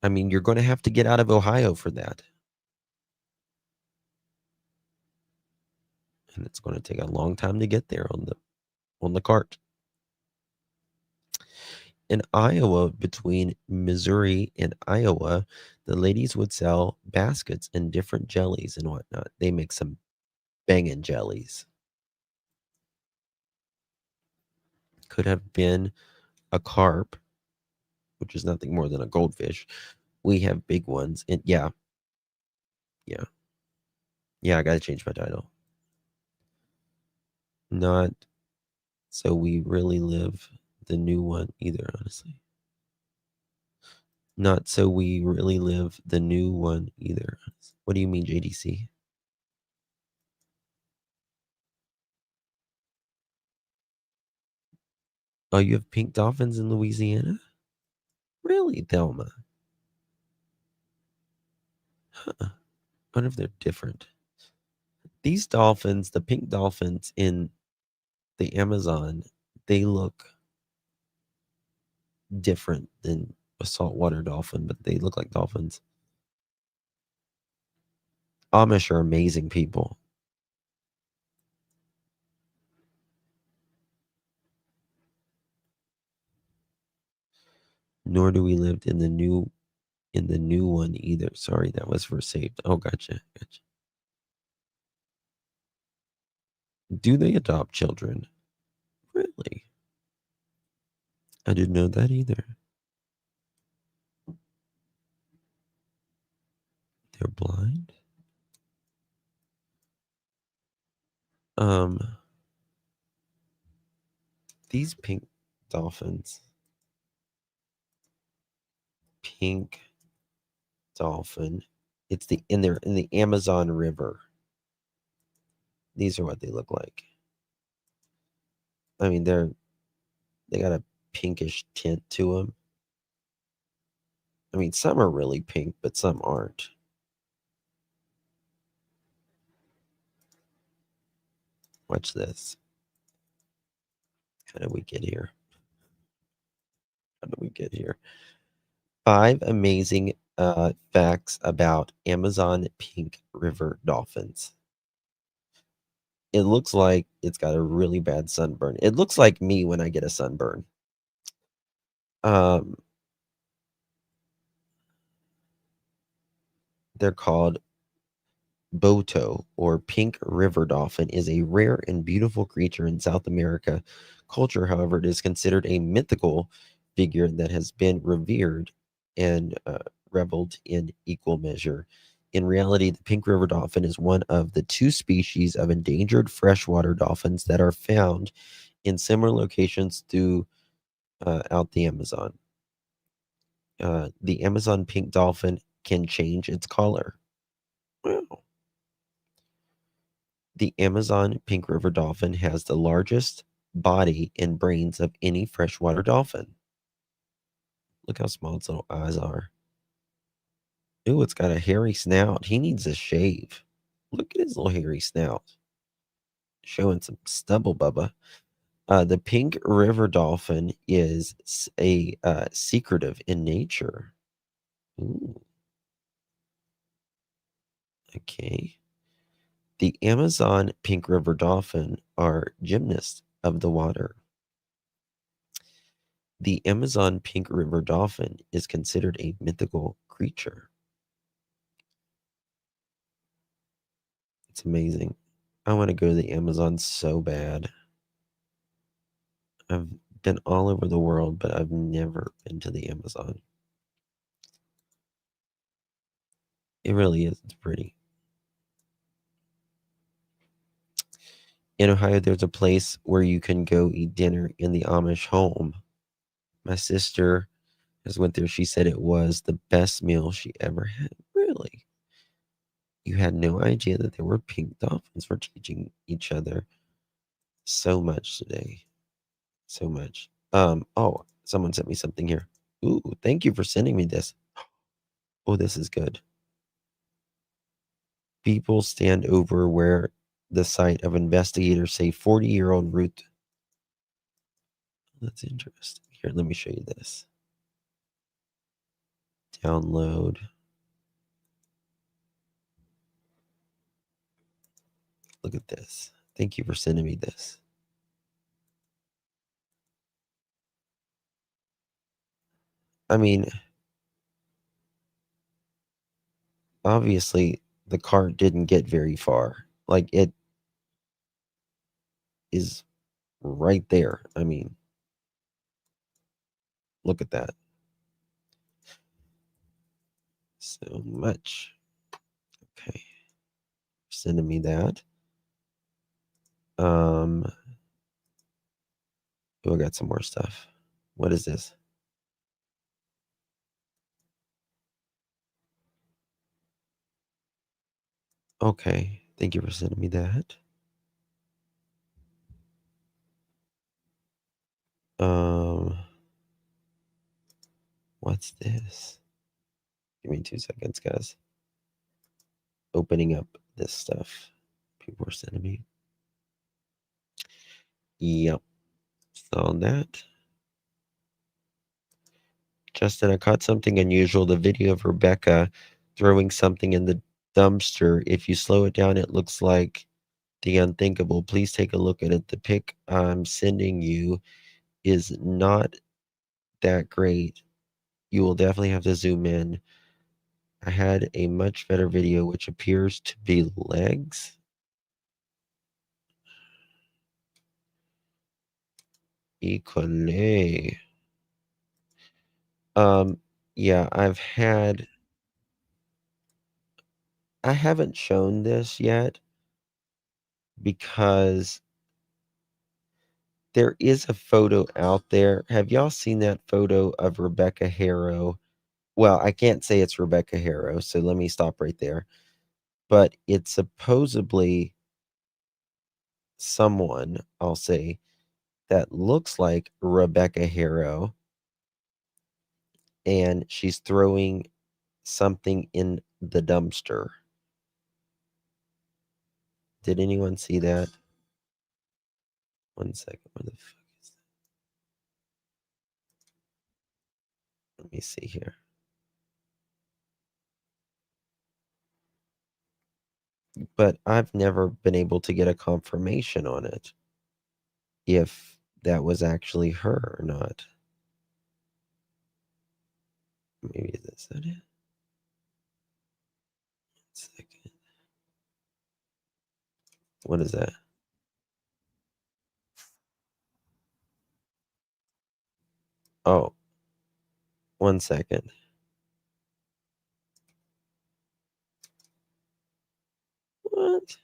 Speaker 1: I mean, you're going to have to get out of Ohio for that. And it's going to take a long time to get there on the cart. In Iowa, between Missouri and Iowa, the ladies would sell baskets and different jellies and whatnot. They make some banging jellies. Could have been a carp, which is nothing more than a goldfish. We have big ones. And yeah, I got to change my title. Not so we really live the new one either, honestly. Not so we really live the new one either. What do you mean, JDC? Oh, you have pink dolphins in Louisiana? Really, Thelma? Huh. I wonder if they're different. These dolphins, the pink dolphins in the Amazon, they look different than a saltwater dolphin, but they look like dolphins. Amish are amazing people. Nor do we live in the new one either. Sorry, that was for saved. Oh, gotcha. Do they adopt children? Really? I didn't know that either. They're blind? These pink dolphins. Pink dolphin. It's in the Amazon River. These are what they look like. I mean, they got a pinkish tint to them. I mean, some are really pink, but some aren't. Watch this. How did we get here? 5 amazing facts about Amazon pink river dolphins. It looks like it's got a really bad sunburn. It looks like me when I get a sunburn. They're called Boto, or pink river dolphin, is a rare and beautiful creature in South America culture. However, it is considered a mythical figure that has been revered and reveled in equal measure. In reality, the pink river dolphin is one of the 2 species of endangered freshwater dolphins that are found in similar locations throughout the Amazon. The Amazon pink dolphin can change its color. Wow. The Amazon pink river dolphin has the largest body and brains of any freshwater dolphin. Look how small its little eyes are. Ooh, it's got a hairy snout. He needs a shave. Look at his little hairy snout. Showing some stubble, Bubba. The pink river dolphin is secretive in nature. Ooh. Okay. The Amazon pink river dolphin are gymnasts of the water. The Amazon pink river dolphin is considered a mythical creature. It's amazing. I want to go to the Amazon so bad. I've been all over the world, but I've never been to the Amazon. It really is. It's pretty. In Ohio, there's a place where you can go eat dinner in the Amish home. My sister has went there. She said it was the best meal she ever had. Really? You had no idea that there were pink dolphins. We're teaching each other so much today. So much. Oh, someone sent me something here. Ooh, thank you for sending me this. Oh, this is good. People stand over where the site of investigator-safe 40-year-old Ruth. That's interesting. Here, let me show you this. Download. Look at this. Thank you for sending me this. I mean, obviously the car didn't get very far. Like, it is right there. I mean, look at that. So much. Okay. Sending me that. Oh, I got some more stuff. What is this? Okay. Thank you for sending me that. What's this? Give me 2 seconds, guys. Opening up this stuff people are sending me. Yep. Saw that. Justin, I caught something unusual. The video of Rebecca throwing something in the dumpster. If you slow it down, it looks like the unthinkable. Please take a look at it. The pic I'm sending you is not that great. You will definitely have to zoom in. I had a much better video, which appears to be legs. Equally. Yeah, I haven't shown this yet because there is a photo out there. Have y'all seen that photo of Rebecca Harrow? Well, I can't say it's Rebecca Harrow, so let me stop right there. But it's supposedly someone, I'll say, that looks like Rebecca Harrow, and she's throwing something in the dumpster. Did anyone see that? 1 second. Where the fuck is that? Let me see here. But I've never been able to get a confirmation on it, if that was actually her or not. Maybe is that it? 1 second. What is that? Oh, 1 second. What?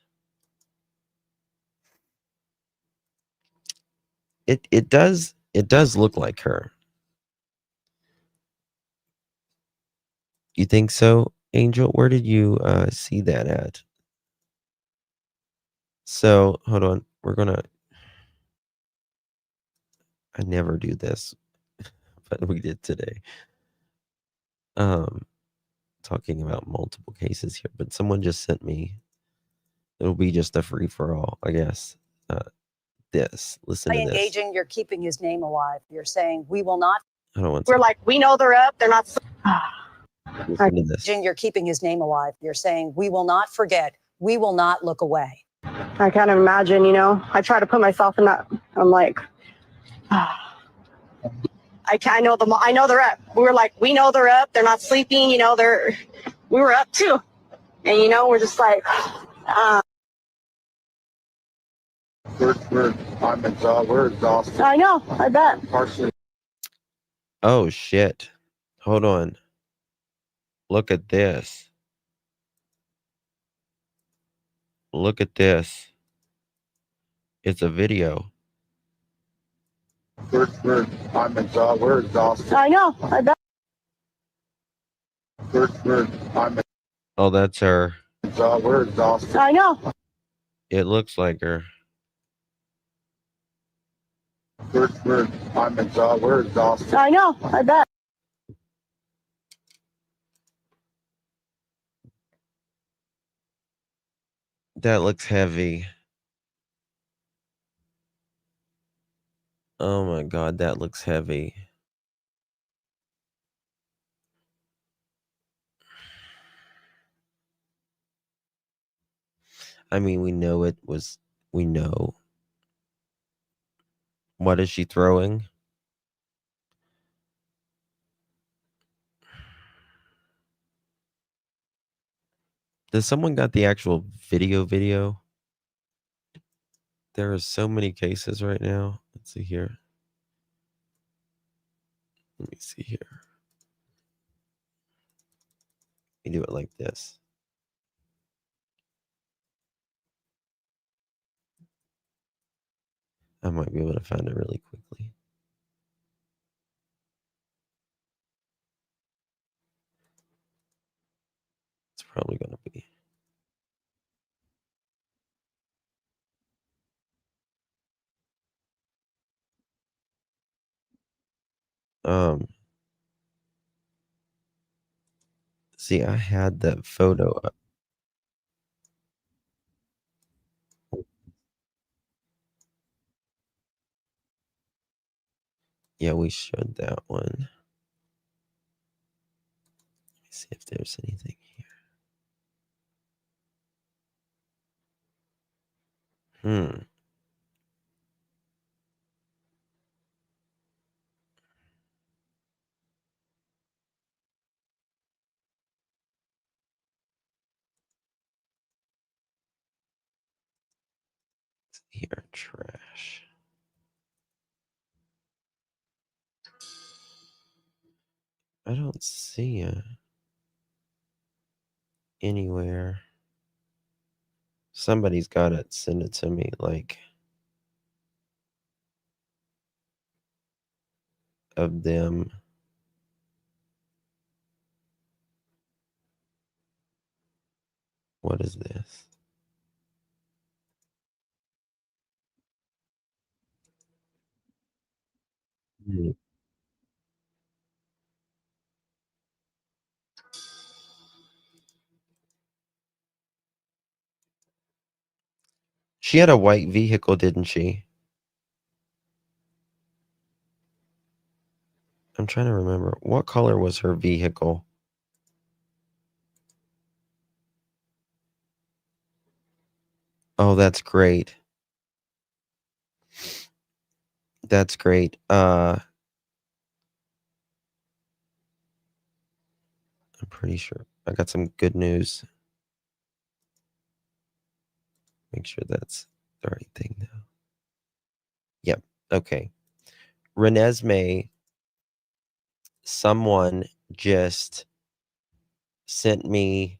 Speaker 1: It does look like her. You think so, Angel? Where did you see that at? So hold on. I never do this, but we did today. Talking about multiple cases here, but someone just sent me. It'll be just a free for all, I guess. Listen
Speaker 3: By
Speaker 1: to this.
Speaker 3: engaging, you're keeping his name alive. You're saying we will not.
Speaker 1: I don't want
Speaker 3: We're like, we know they're up. They're not.
Speaker 1: Listen to this.
Speaker 3: You're keeping his name alive. You're saying we will not forget. We will not look away.
Speaker 6: I can't imagine, I try to put myself in that. I'm like, I know they're up. We were like, we know they're up. They're not sleeping. We were up too. And, we're just like,
Speaker 15: We're exhausted.
Speaker 6: I know, I bet.
Speaker 15: Partially.
Speaker 1: Oh shit. Hold on. Look at this. Look at this. It's a video.
Speaker 15: We're exhausted.
Speaker 6: I know, I bet.
Speaker 1: Oh, that's her.
Speaker 15: We're exhausted.
Speaker 6: I know.
Speaker 1: It looks like her.
Speaker 15: We're exhausted.
Speaker 6: I know, I bet.
Speaker 1: That looks heavy. Oh my god, that looks heavy. I mean, we know it was We know. What is she throwing? Does someone got the actual video? There are so many cases right now. Let's see here. Let me see here. We do it like this. I might be able to find it really quickly. It's probably going to be. See, I had that photo up. Yeah, we showed that one. Let me see if there's anything here. Here, trash. I don't see it anywhere. Somebody's got it. Send it to me, like, of them. What is this? She had a white vehicle, didn't she? I'm trying to remember. What color was her vehicle? Oh, that's great. That's great. I'm pretty sure I got some good news. Make sure that's the right thing now. Yep. Okay. Renesmee, someone just sent me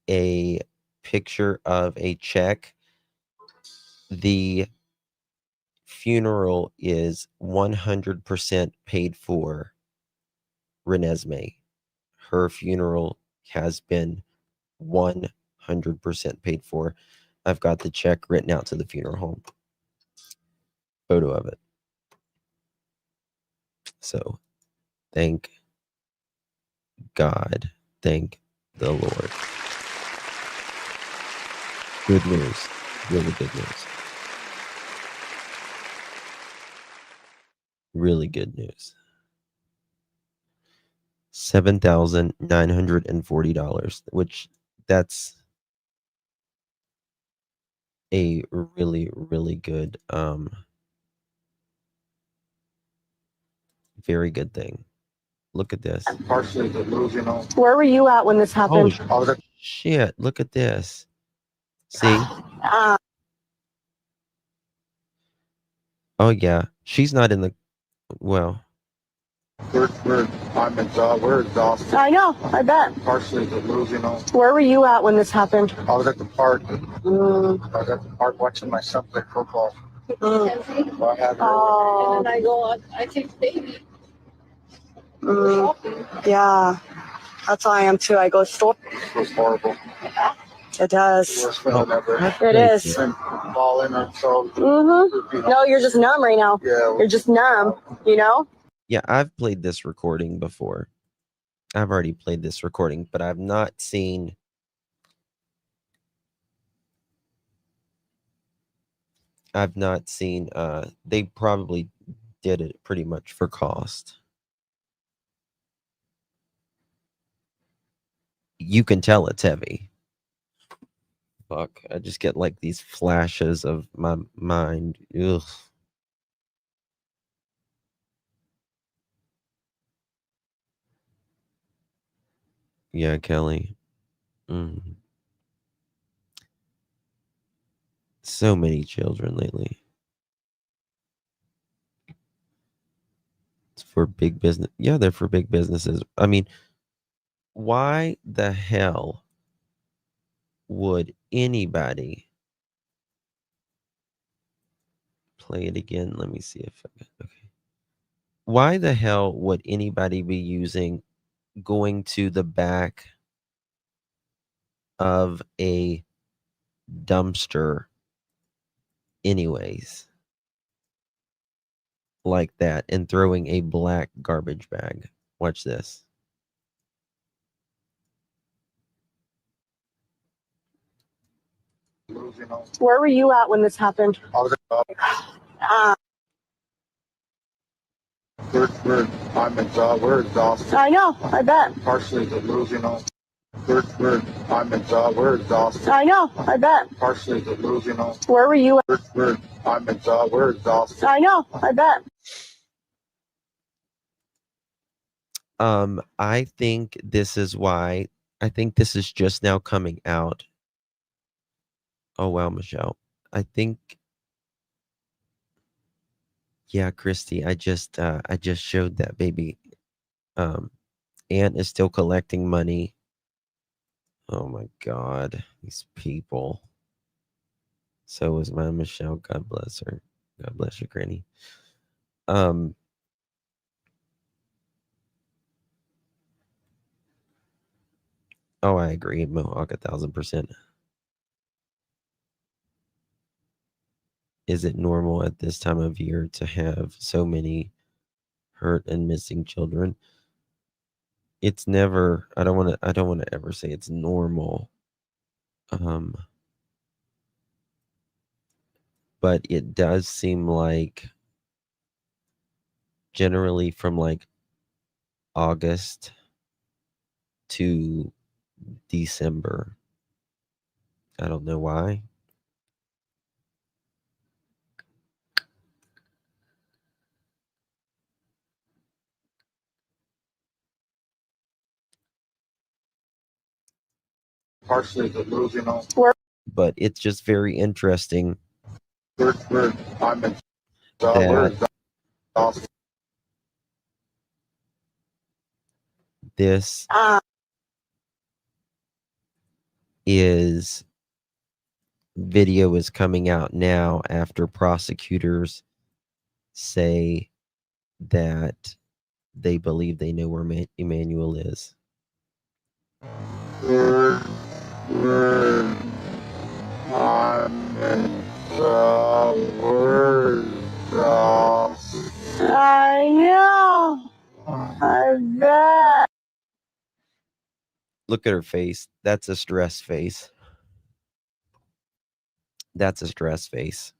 Speaker 1: a picture of a check. The funeral is 100% paid for. Renesmee, her funeral has been 100% paid for. I've got the check written out to the funeral home. Photo of it. So, thank God. Thank the Lord. Good news. Really good news. Really good news. $7,940, which that's a really, really good, very good thing. Look at this.
Speaker 6: Partially delusional. Where were you at when this happened?
Speaker 1: Oh, shit. Look at this. See? Oh, yeah. She's not in the, well.
Speaker 6: I'm exhausted. We're exhausted. I know. I bet.
Speaker 19: Partially delusional.
Speaker 6: Where were you at when this happened?
Speaker 19: I was at the park. I was at the park watching my son play football.
Speaker 6: Oh.
Speaker 21: And I go, I take the baby.
Speaker 6: Yeah. That's how I am too. I go store.
Speaker 19: It feels horrible.
Speaker 6: It does.
Speaker 19: Worst feeling ever.
Speaker 6: It is.
Speaker 19: Falling or so.
Speaker 6: No, you're just numb right now.
Speaker 19: Yeah.
Speaker 6: You're just numb, you know?
Speaker 1: Yeah, I've played this recording before. I've already played this recording, but I've not seen they probably did it pretty much for cost. You can tell it's heavy. Fuck, I just get like these flashes of my mind. Ugh. Yeah, Kelly. So many children lately. It's for big business. Yeah, they're for big businesses. I mean, why the hell would anybody play it again? Let me see if okay. Why the hell would anybody be going to the back of a dumpster anyways like that and throwing a black garbage bag? Watch this.
Speaker 6: Where were you at when this happened?
Speaker 19: I was we're exhausted.
Speaker 6: I know, I bet.
Speaker 19: Partially delusional. We're exhausted.
Speaker 6: I know, I bet.
Speaker 19: Partially delusional.
Speaker 6: Where were you at?
Speaker 19: We're exhausted.
Speaker 6: I know, I bet.
Speaker 1: I think this is why. I think this is just now coming out. Oh wow, Michelle. I think. Yeah, Christy. I just showed that baby. Aunt is still collecting money. Oh my God, these people. So is my Michelle. God bless her. God bless you, Granny. Oh, I agree, Mohawk, 1,000%. Is it normal at this time of year to have so many hurt and missing children? It's never. I don't want to ever say it's normal. But it does seem like generally from like August to December. I don't know why.
Speaker 19: Partially delusional.
Speaker 1: But it's just very interesting
Speaker 19: that
Speaker 1: this video is coming out now after prosecutors say that they believe they know where Emmanuel is.
Speaker 6: I know. I bet.
Speaker 1: Look at her face. That's a stress face. That's a stress face.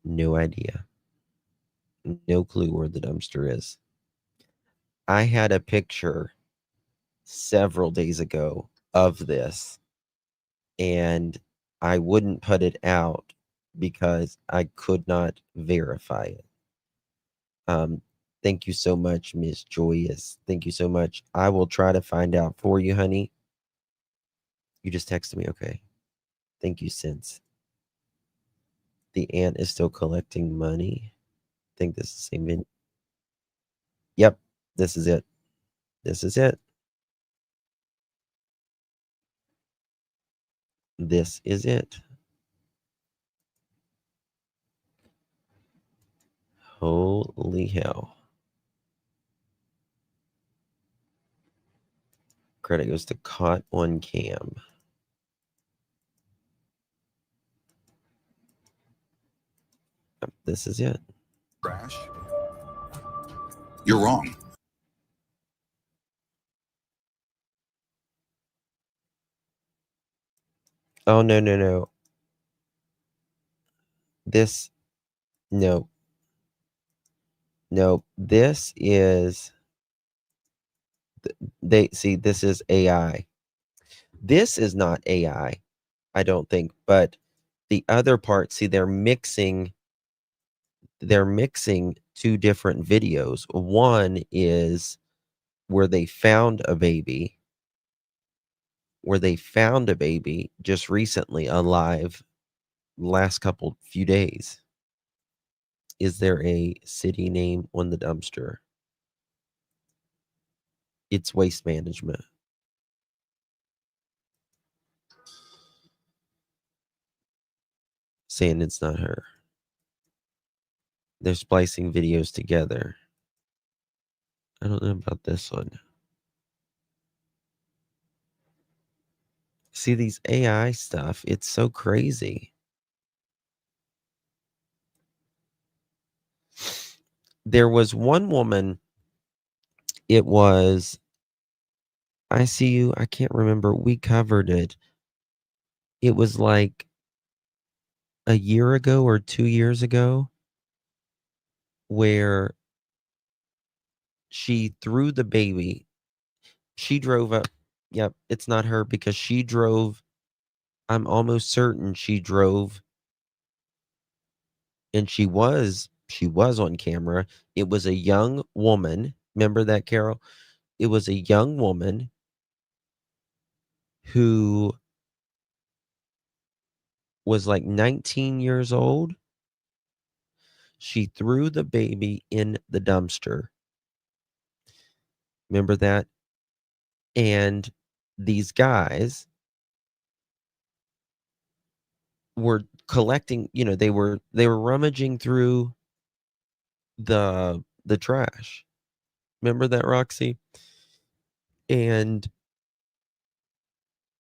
Speaker 1: No idea. No clue where the dumpster is. I had a picture several days ago of this, and I wouldn't put it out because I could not verify it. Thank you so much, Miss Joyous. Thank you so much. I will try to find out for you, honey. You just texted me, okay. Thank you, Sense. The aunt is still collecting money. I think this is the same video. Yep, this is it. This is it. This is it. Holy hell. Credit goes to Caught on Cam. This is it.
Speaker 9: Crash. You're wrong.
Speaker 1: Oh, no, no, no. This, no. No, this is, they see, this is AI. This is not AI, I don't think, but the other part, see, they're mixing two different videos. One is where they found a baby just recently alive, last few days. Is there a city name on the dumpster? It's Waste Management. Saying it's not her. They're splicing videos together. I don't know about this one. See, these AI stuff, it's so crazy. There was one woman, it was, I see you, I can't remember, we covered it. It was like a year ago or 2 years ago where she threw the baby. She drove up. Yep, it's not her because she drove. I'm almost certain she drove, and she was on camera. It was a young woman. Remember that, Carol? It was a young woman who was like 19 years old. She threw the baby in the dumpster. Remember that? And these guys were collecting, they were rummaging through the trash. Remember that, Roxy? And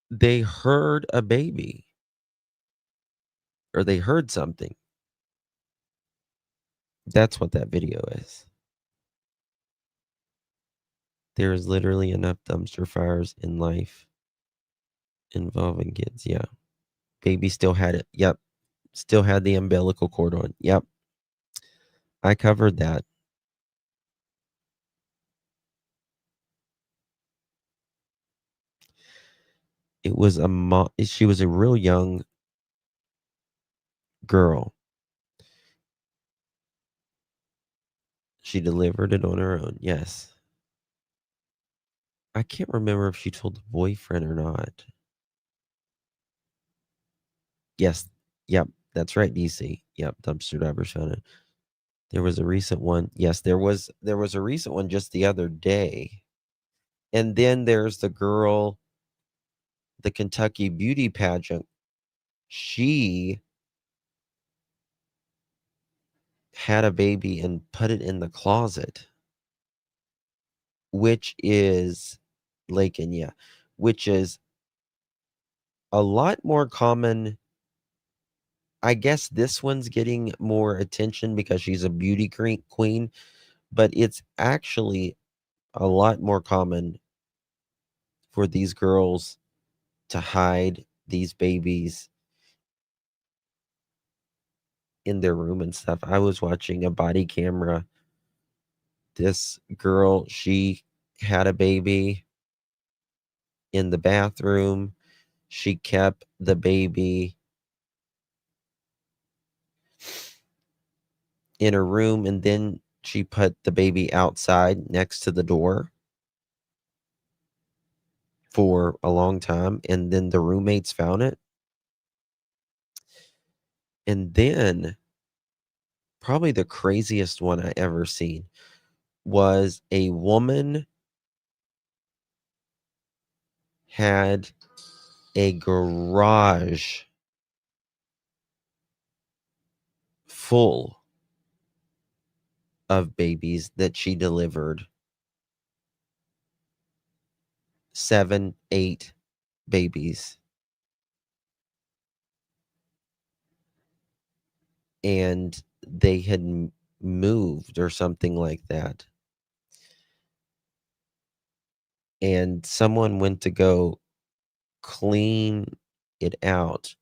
Speaker 1: they heard a baby, or they heard something. That's what that video is. There is literally enough dumpster fires in life involving kids. Yeah. Baby still had it. Yep. Still had the umbilical cord on. Yep. I covered that. It was she was a real young girl. She delivered it on her own. Yes. I can't remember if she told the boyfriend or not. Yes. Yep. That's right, DC. Yep. Dumpster divers found it. There was a recent one. Yes, there was a recent one just the other day. And then there's the girl, the Kentucky beauty pageant. She had a baby and put it in the closet, which is Lakin, yeah, which is a lot more common. I guess this one's getting more attention because she's a beauty queen, but it's actually a lot more common for these girls to hide these babies in their room and stuff. I was watching a body camera. This girl, she had a baby in the bathroom. She kept the baby in her room, and then she put the baby outside next to the door for a long time, and then the roommates found it. And then probably the craziest one I ever seen was a woman had a garage full of babies that she delivered. 7, 8 babies. And they had moved or something like that. And someone went to go clean it out.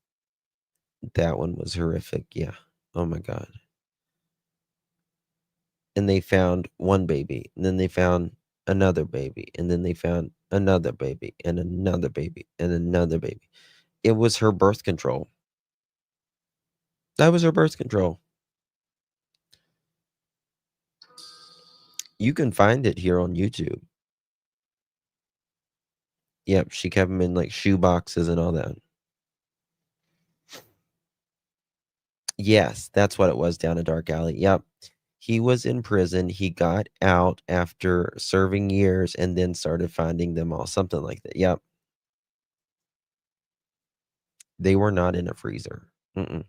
Speaker 1: That one was horrific. Yeah. Oh my God. And they found one baby, and then they found another baby, and then they found another baby, and another baby, and another baby. It was her birth control. That was her birth control. You can find it here on YouTube. Yep, she kept them in like shoe boxes and all that. Yes, that's what it was down a dark alley. Yep. He was in prison. He got out after serving years and then started finding them all. Something like that. Yep. They were not in a freezer. No.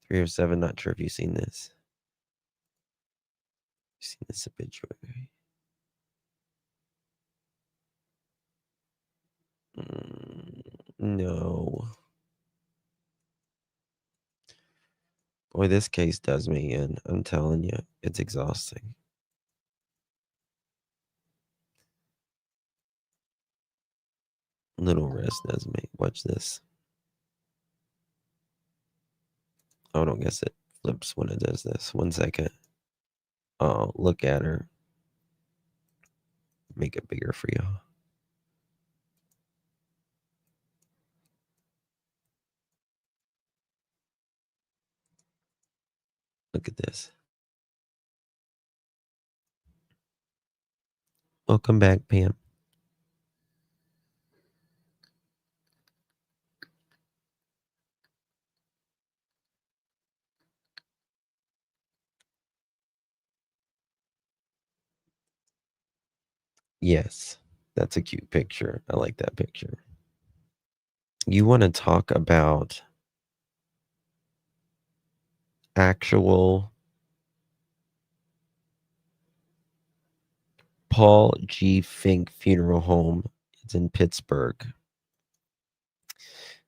Speaker 1: 307, not sure if you've seen this. Seen this obituary. No. Boy, this case does me in. I'm telling you, it's exhausting. Little rest does me. Watch this. Oh, don't guess it flips when it does this. 1 second. Oh, look at her. Make it bigger for y'all. Look at this. Welcome back, Pam. Yes, that's a cute picture. I like that picture. You want to talk about actual Paul G. Fink Funeral Home. It's in Pittsburgh.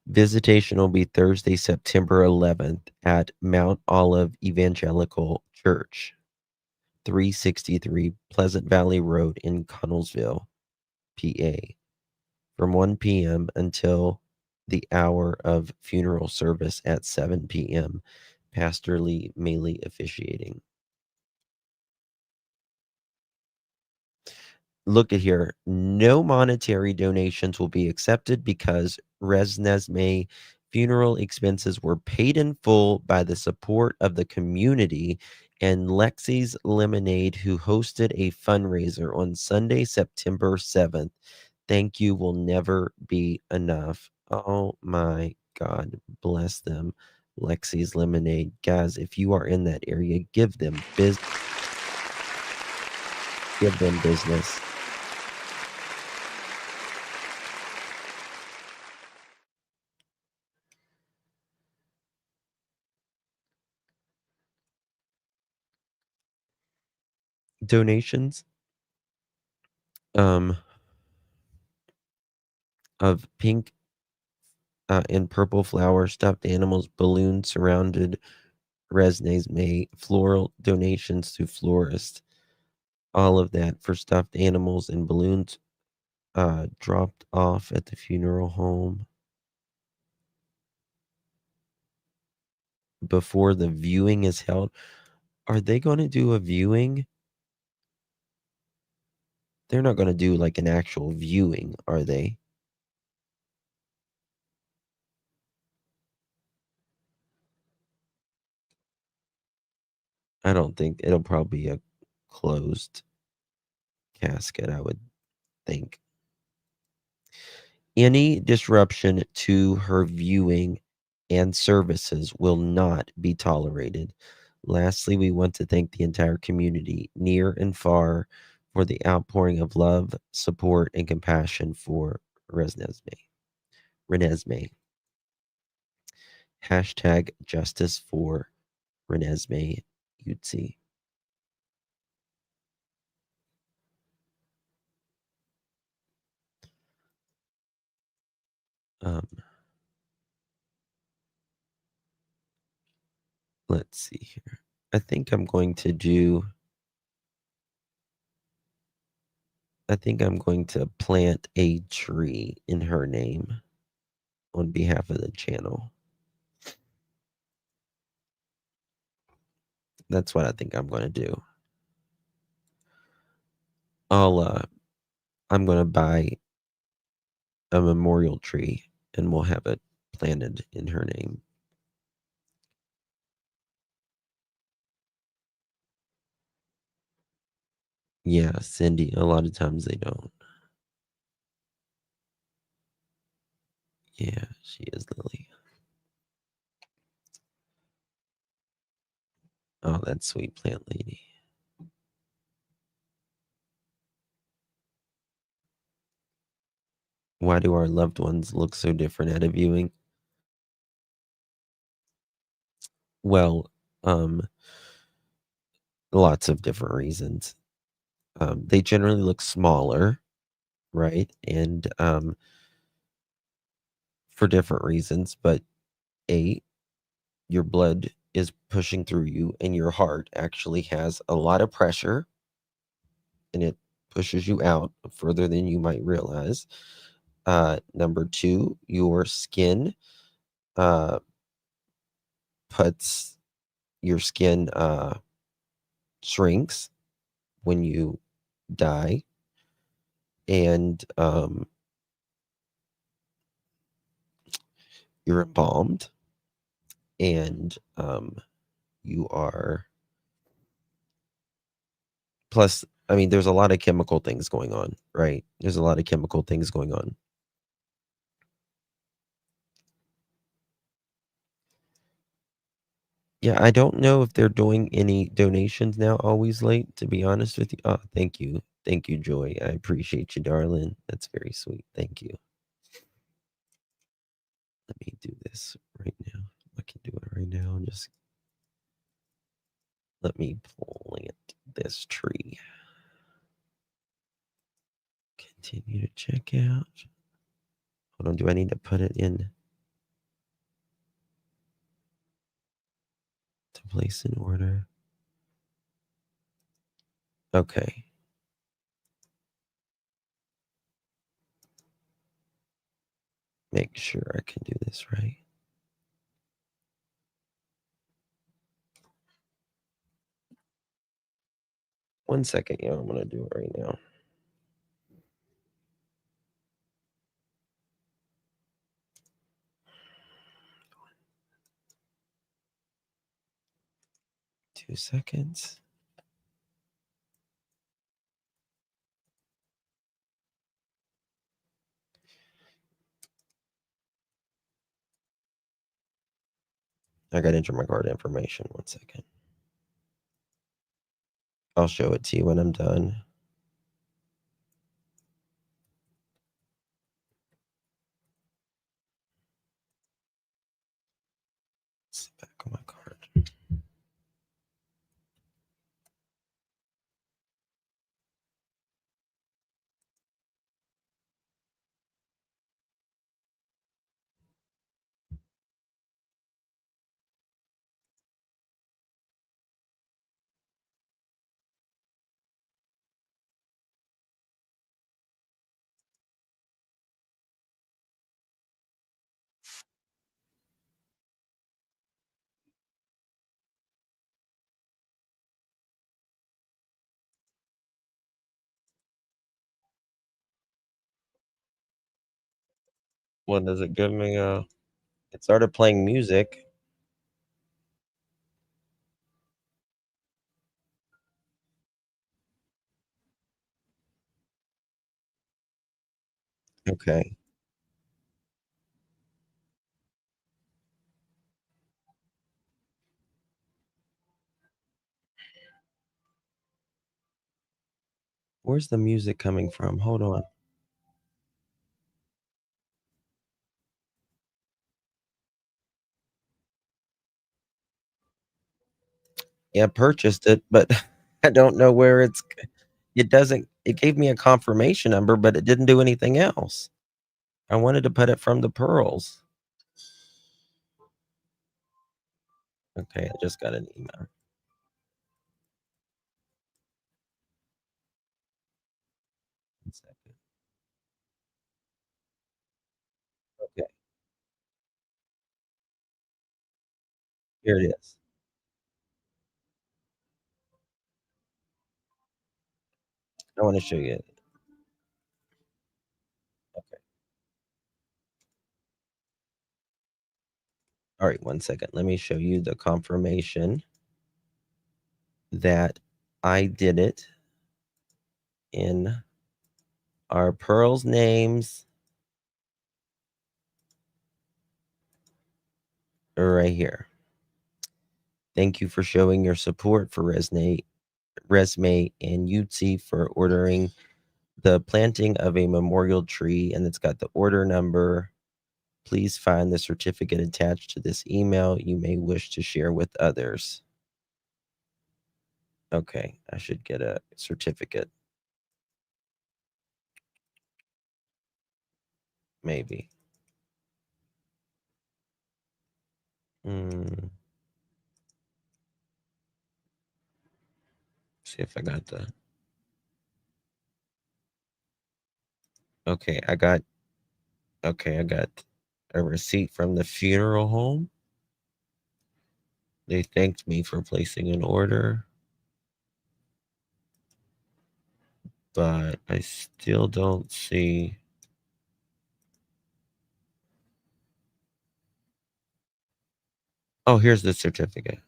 Speaker 1: Visitation will be Thursday, September 11th at Mount Olive Evangelical Church, 363 Pleasant Valley Road in Connellsville, PA, from 1 p.m. until the hour of funeral service at 7 p.m. Pastor Lee Maley officiating. Look at here. No monetary donations will be accepted because Resnesme funeral expenses were paid in full by the support of the community and Lexi's Lemonade, who hosted a fundraiser on Sunday, September 7th. Thank you will never be enough. Oh my God. Bless them. Lexi's Lemonade. Guys, if you are in that area, give them business. Give them business. Donations of pink and purple flower stuffed animals, balloons surrounded Resnesme, floral donations to florists, all of that for stuffed animals and balloons dropped off at the funeral home before the viewing is held. Are they going to do a viewing? They're not going to do like an actual viewing, are they? I don't think it'll probably be a closed casket, I would think. Any disruption to her viewing and services will not be tolerated. Lastly, we want to thank the entire community, near and far, for the outpouring of love, support, and compassion for Resnesme. Hashtag justice for Resnesme Utsi. Let's see here. I think I'm going to plant a tree in her name on behalf of the channel. That's what I think I'm going to do. I'm gonna buy a memorial tree and we'll have it planted in her name. Yeah, Cindy, a lot of times they don't. Yeah, she is Lily. Oh, that sweet plant lady. Why do our loved ones look so different at a viewing? Well, lots of different reasons. They generally look smaller, right? And for different reasons, but your blood is pushing through you, and your heart actually has a lot of pressure, and it pushes you out further than you might realize. Number two, your skin puts your skin shrinks when you die, and you're embalmed, and you are plus. I mean, there's a lot of chemical things going on, right? There's a lot of chemical things going on. Yeah, I don't know if they're doing any donations now, Always Late, to be honest with you. Oh, thank you. Thank you, Joy. I appreciate you, darling. That's very sweet. Thank you. Let me do this right now. I can do it right now. Just let me plant this tree. Continue to check out. Hold on, do I need to put it in to place in order? Okay. Make sure I can do this right. One second, yeah, I'm gonna do it right now. Two seconds. I gotta enter my card information. One second. I'll show it to you when I'm done. It's the back of my card. What does it give me? It started playing music. Okay. Where's the music coming from? Hold on. Yeah, purchased it, but I don't know where it doesn't, it gave me a confirmation number, but it didn't do anything else. I wanted to put it from the pearls. Okay, I just got an email. One second. Okay. Here it is. I want to show you. Okay. All right, 1 second. Let me show you the confirmation that I did it in our Pearl's names right here. Thank you for showing your support for Resme and Yutzi for ordering the planting of a memorial tree, and it's got the order number. Please find the certificate attached to this email. You may wish to share with others. Okay, I should get a certificate. Maybe. See if I got the. Okay, I got a receipt from the funeral home. They thanked me for placing an order, but I still don't see. Oh, here's the certificate.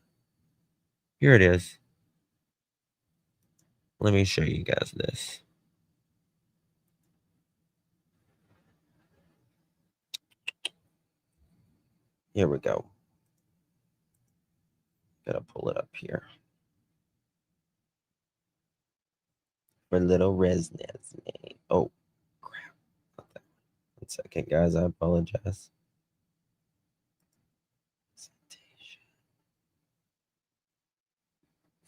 Speaker 1: Here it is. Let me show you guys this. Here we go. Gotta pull it up here. For little Resnez name. Oh, crap. Not that one. 1 second, guys. I apologize.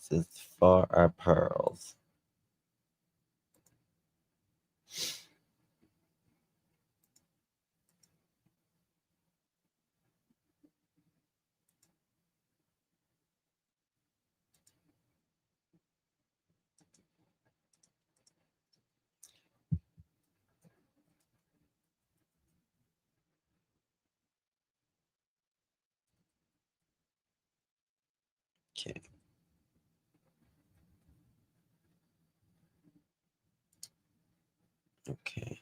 Speaker 1: This is for our pearls. Okay. Okay.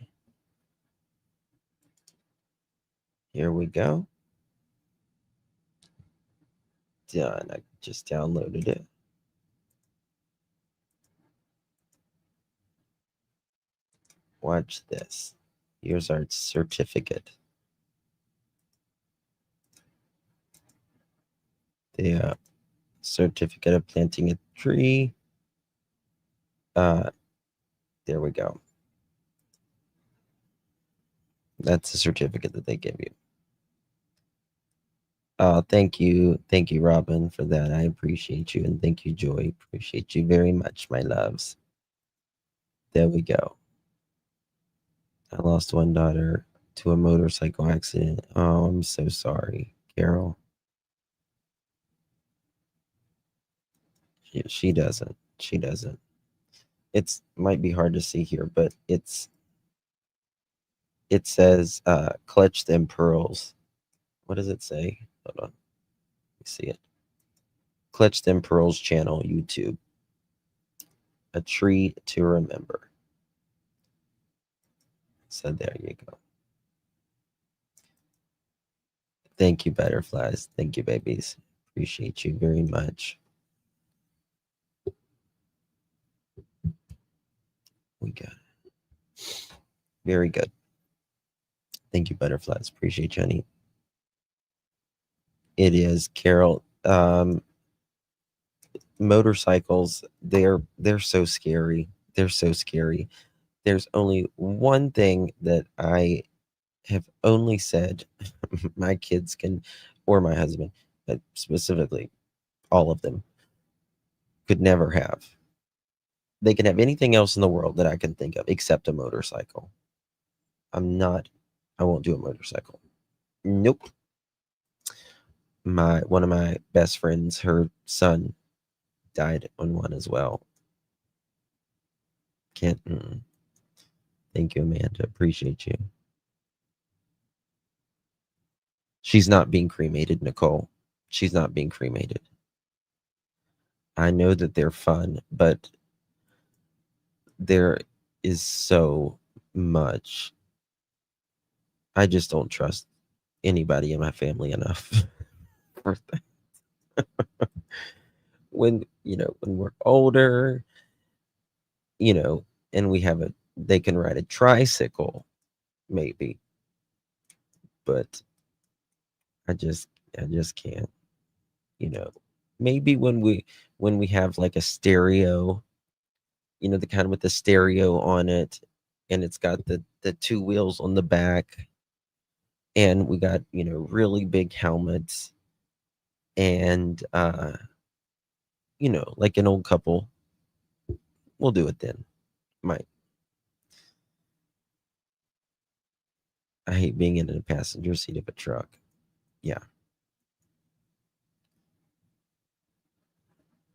Speaker 1: Here we go. Done. I just downloaded it. Watch this. Here's our certificate. The certificate of planting a tree. There we go. That's the certificate that they give you. Thank you, Robin, for that. I appreciate you, and thank you, Joy. Appreciate you very much, my loves. There we go. I lost one daughter to a motorcycle accident. Oh, I'm so sorry, Carol. She doesn't. She doesn't. It's might be hard to see here, but it says clutch them pearls. What does it say? Hold on. Let me see it. Clutch them pearls channel, YouTube. A tree to remember. So there you go. Thank you, butterflies. Thank you, babies. Appreciate you very much. We got it. Very good. Thank you, butterflies. Appreciate you, honey. It is, Carol. Motorcycles, they're so scary. They're so scary. There's only one thing that I have only said my kids can, or my husband, but specifically all of them, could never have. They can have anything else in the world that I can think of except a motorcycle. I won't do a motorcycle. Nope. One of my best friends, her son died on one as well. Can't. Thank you, Amanda. Appreciate you. She's not being cremated, Nicole. She's not being cremated. I know that they're fun, but there is so much. I just don't trust anybody in my family enough for that. When we're older, and they can ride a tricycle, maybe, but I just can't. Maybe when we have like a stereo, the kind with the stereo on it, and it's got the two wheels on the back, and we got really big helmets, and like an old couple, we'll do it then. Might. I hate being in the passenger seat of a truck. Yeah.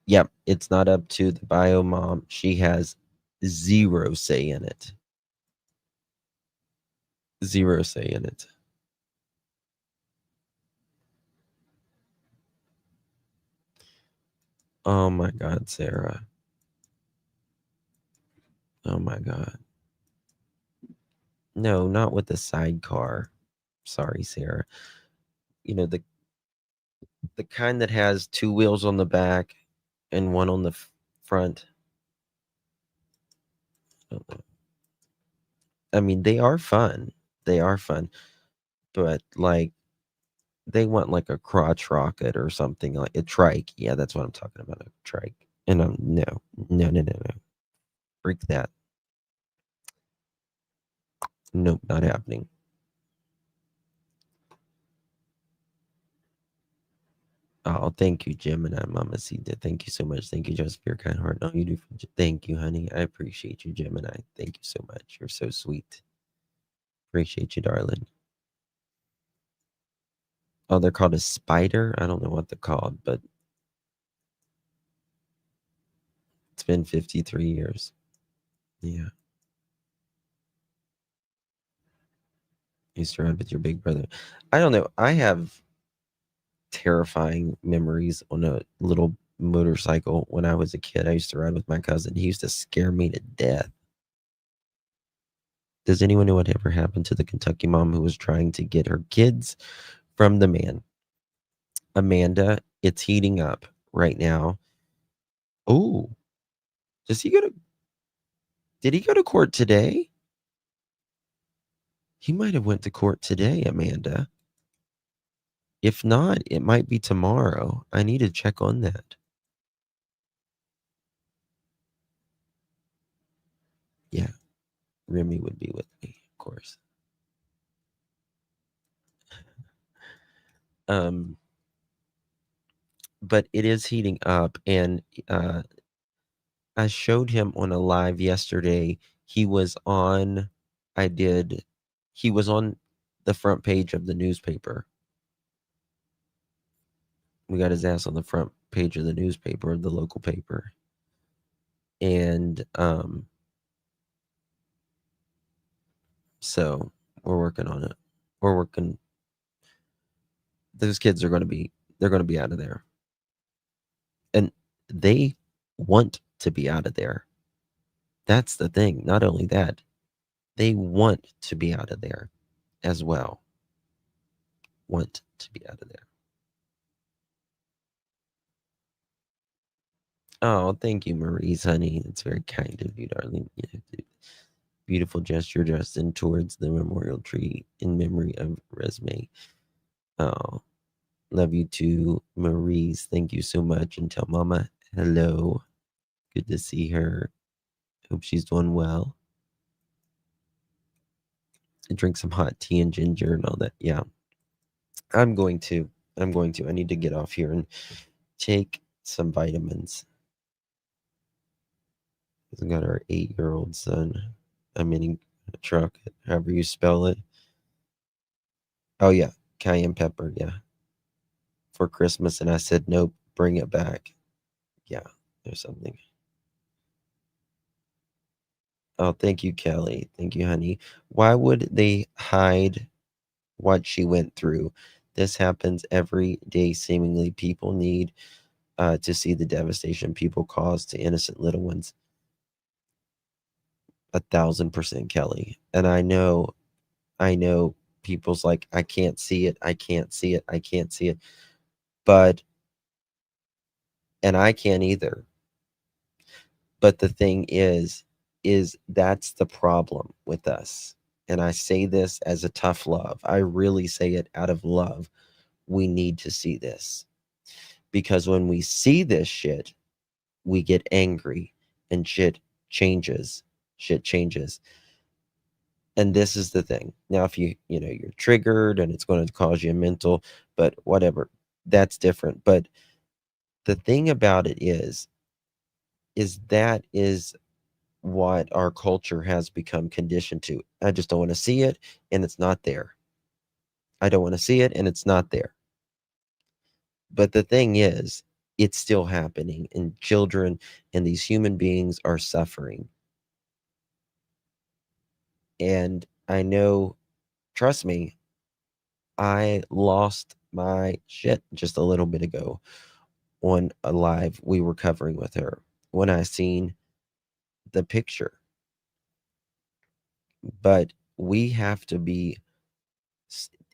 Speaker 1: Yep, it's not up to the bio mom. She has zero say in it. Zero say in it. Oh my God, Sarah. Oh my God. No, not with the sidecar. Sorry, Sarah. The kind that has two wheels on the back and one on the front. I mean, they are fun. They are fun. But like, they want like a crotch rocket or something, like a trike. Yeah, that's what I'm talking about, a trike. And no. Freak that. Nope, not happening. Oh, thank you, Gemini Mamacita. Thank you so much. Thank you, just for your kind heart. No, you do. Thank you, honey. I appreciate you, Gemini. Thank you so much. You're so sweet. Appreciate you, darling. Oh, they're called a spider? I don't know what they're called, but it's been 53 years. Yeah. You used to ride with your big brother. I don't know. I have terrifying memories on a little motorcycle when I was a kid. I used to ride with my cousin. He used to scare me to death. Does anyone know what ever happened to the Kentucky mom who was trying to get her kids from the man? Amanda, it's heating up right now. Oh, did he go to court today? He might have went to court today, Amanda. If not, it might be tomorrow. I need to check on that. Yeah, Remy would be with me, of course. But it is heating up, and I showed him on a live yesterday. He was on the front page of the newspaper. We got his ass on the front page of the newspaper, the local paper. And so we're working on it. Those kids are going to be out of there. And they want to be out of there. That's the thing. Not only that, they want to be out of there as well. Want to be out of there. Oh, thank you, Maurice, honey. It's very kind of you, darling. Yeah, beautiful gesture, Justin, towards the memorial tree in memory of Resme. Oh, love you too, Maurice. Thank you so much. And tell Mama hello. Good to see her. Hope she's doing well. And drink some hot tea and ginger and all that. Yeah. I'm going to. I need to get off here and take some vitamins. We got our 8-year-old son. I'm in a truck, however you spell it. Oh, yeah. Cayenne pepper. Yeah. For Christmas. And I said, nope, bring it back. Yeah. There's something. Oh, thank you, Kelly. Thank you, honey. Why would they hide what she went through? This happens every day, seemingly. People need to see the devastation people cause to innocent little ones. 1,000% Kelly. And I know people's like, I can't see it. I can't see it. I can't see it. But, and I can't either. But the thing is that's the problem with us. And I say this as a tough love. I really say it out of love. We need to see this. Because when we see this shit, we get angry and shit changes. Shit changes. And this is the thing. Now, if you're triggered and it's going to cause you a mental, but whatever, that's different. But the thing about it is that is what our culture has become conditioned to. I just don't want to see it, and it's not there. I don't want to see it, and it's not there. But the thing is, it's still happening, and children and these human beings are suffering. And I know, trust me, I lost my shit just a little bit ago on a live we were covering with her when I seen the picture. But we have to be,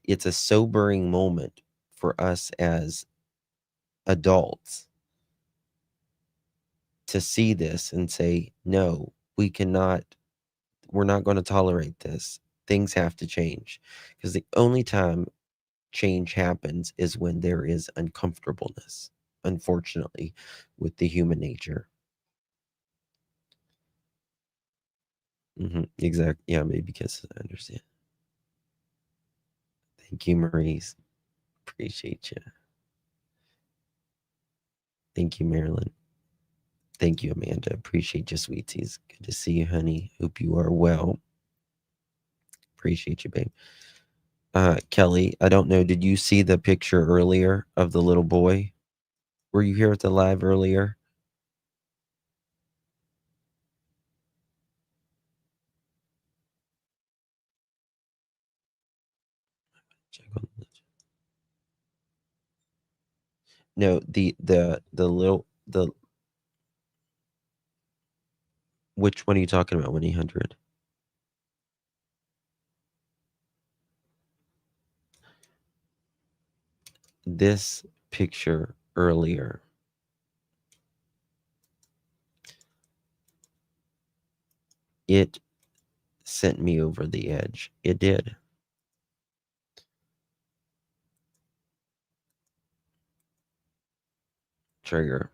Speaker 1: it's a sobering moment for us as adults to see this and say, no, we're not going to tolerate this. Things have to change. Because the only time change happens is when there is uncomfortableness, unfortunately, with the human nature. Exactly. Yeah, maybe because I understand. Thank you, Maurice. Appreciate you. Thank you, Marilyn. Thank you, Amanda. Appreciate you, sweeties. Good to see you, honey. Hope you are well. Appreciate you, babe. Kelly, I don't know. Did you see the picture earlier of the little boy? Were you here at the live earlier? No, the which one are you talking about, 1-800? This picture earlier. It sent me over the edge. It did. Trigger.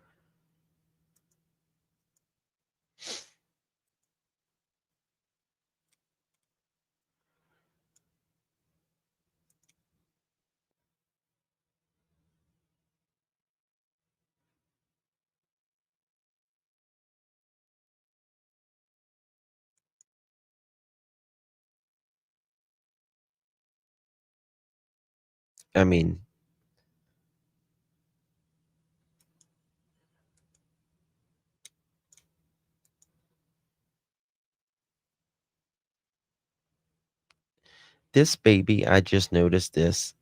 Speaker 1: I mean, this baby, I just noticed this.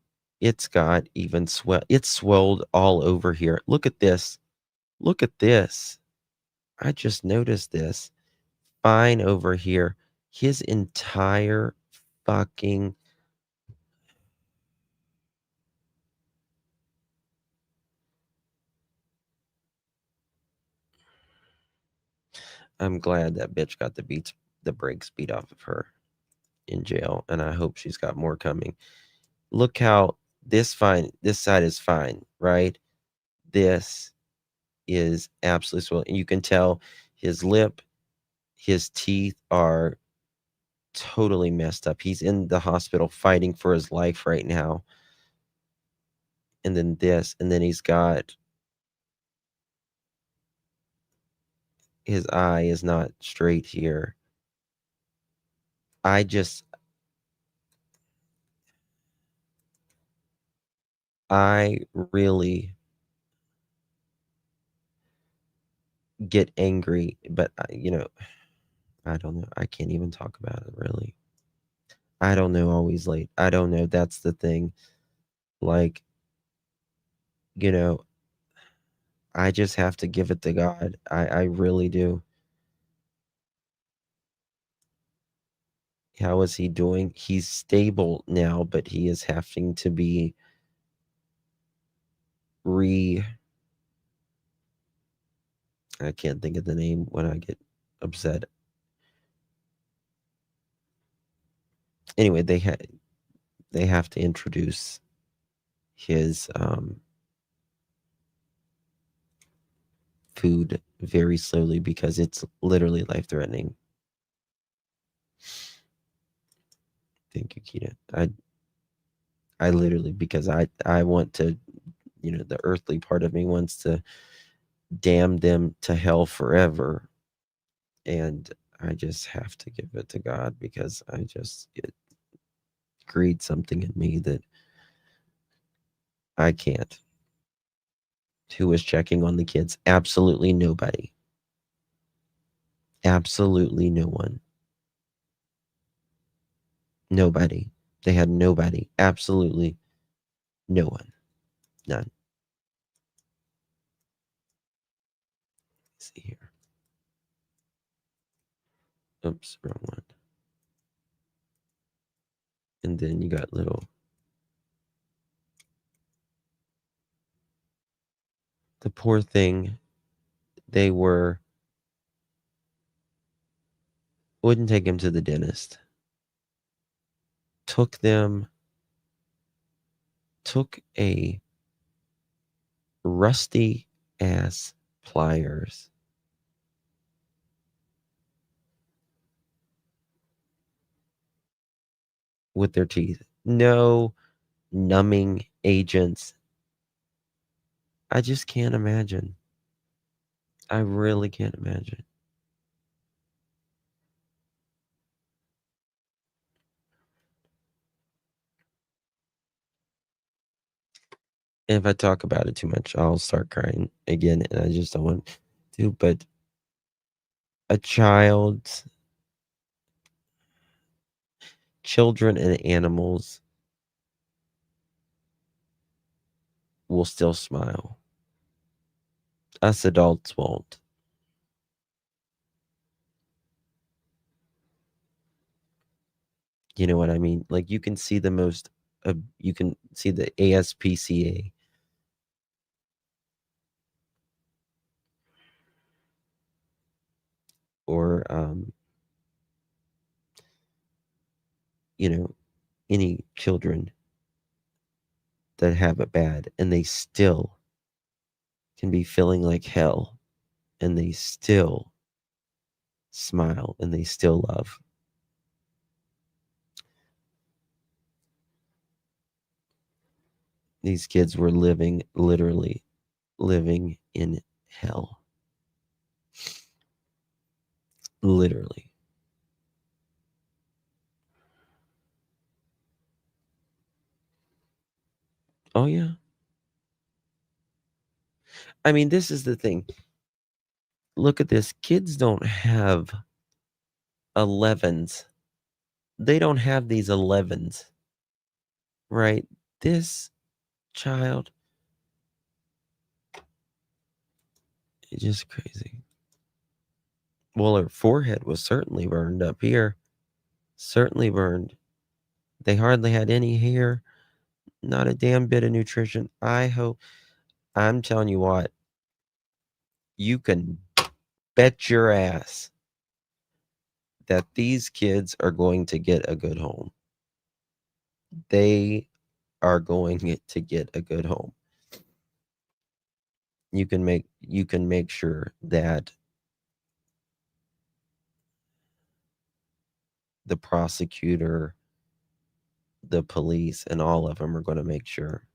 Speaker 1: It's got even it's swelled all over here. Look at this. Look at this. I just noticed this. Fine over here. His entire fucking I'm glad that bitch got the brakes beat off of her in jail, and I hope she's got more coming. Look how this side is fine, right? This is absolutely swollen. And you can tell his lip, his teeth are totally messed up. He's in the hospital fighting for his life right now. And then this, and then he's got his eye is not straight here. I really get angry, but I don't know. I can't even talk about it really. I don't know, always late. I don't know. That's the thing. Like, I just have to give it to God. I really do. How is he doing? He's stable now, but he is having to be I can't think of the name when I get upset. Anyway, they have to introduce his food very slowly because it's literally life-threatening. Thank you, Keita. I literally, because I want to, the earthly part of me wants to damn them to hell forever. And I just have to give it to God because it creates something in me that I can't. Who was checking on the kids? Absolutely nobody. Absolutely no one. Nobody. They had nobody. Absolutely no one. None. Let's see here. Oops, wrong one. And then you got little. The poor thing, they wouldn't take him to the dentist. Took a rusty ass pliers with their teeth. No numbing agents. I just can't imagine. I really can't imagine. If I talk about it too much, I'll start crying again, and I just don't want to. But children and animals will still smile. Us adults won't. You know what I mean? Like, you can see you can see the ASPCA. Or, any children that have it bad, and they still can be feeling like hell, and they still smile, and they still love. These kids were literally living in hell. Literally. Oh, yeah. I mean, this is the thing. Look at this. Kids don't have 11s. They don't have these 11s, right? This child is just crazy. Well, her forehead was certainly burned up here. Certainly burned. They hardly had any hair. Not a damn bit of nutrition. I'm telling you what, you can bet your ass that these kids are going to get a good home. They are going to get a good home. You can make sure that the prosecutor, the police, and all of them are going to make sure.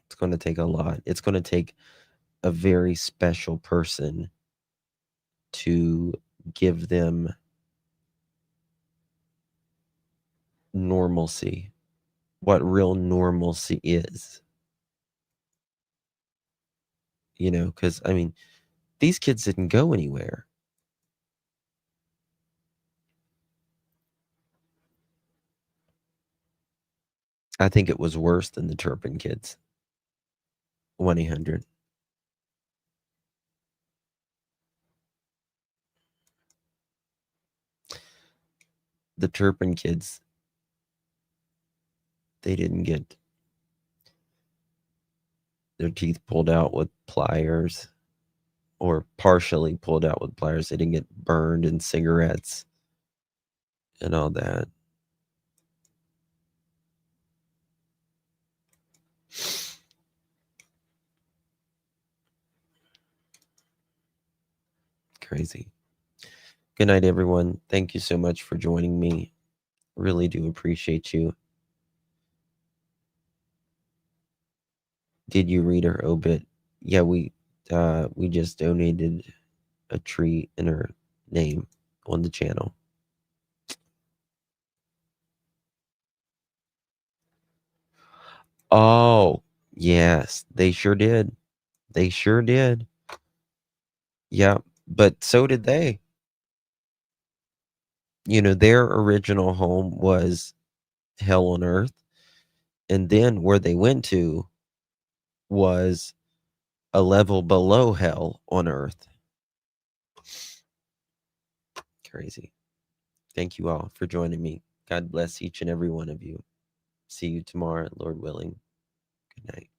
Speaker 1: It's going to take a lot. It's going to take a very special person to give them normalcy, what real normalcy is. Because, I mean, these kids didn't go anywhere. I think it was worse than the Turpin kids. 1-800. the Turpin kids, they didn't get their teeth pulled out with pliers, or partially pulled out with pliers. They didn't get burned in cigarettes and all that. Crazy. Good night, everyone. Thank you so much for joining me. Really do appreciate you. Did you read her obit? Yeah, we just donated a tree in her name on the channel. Oh, yes, they sure did. They sure did. Yeah, but so did they. You know, their original home was hell on earth. And then where they went to was a level below hell on earth. Crazy. Thank you all for joining me. God bless each and every one of you. See you tomorrow, Lord willing. Good night.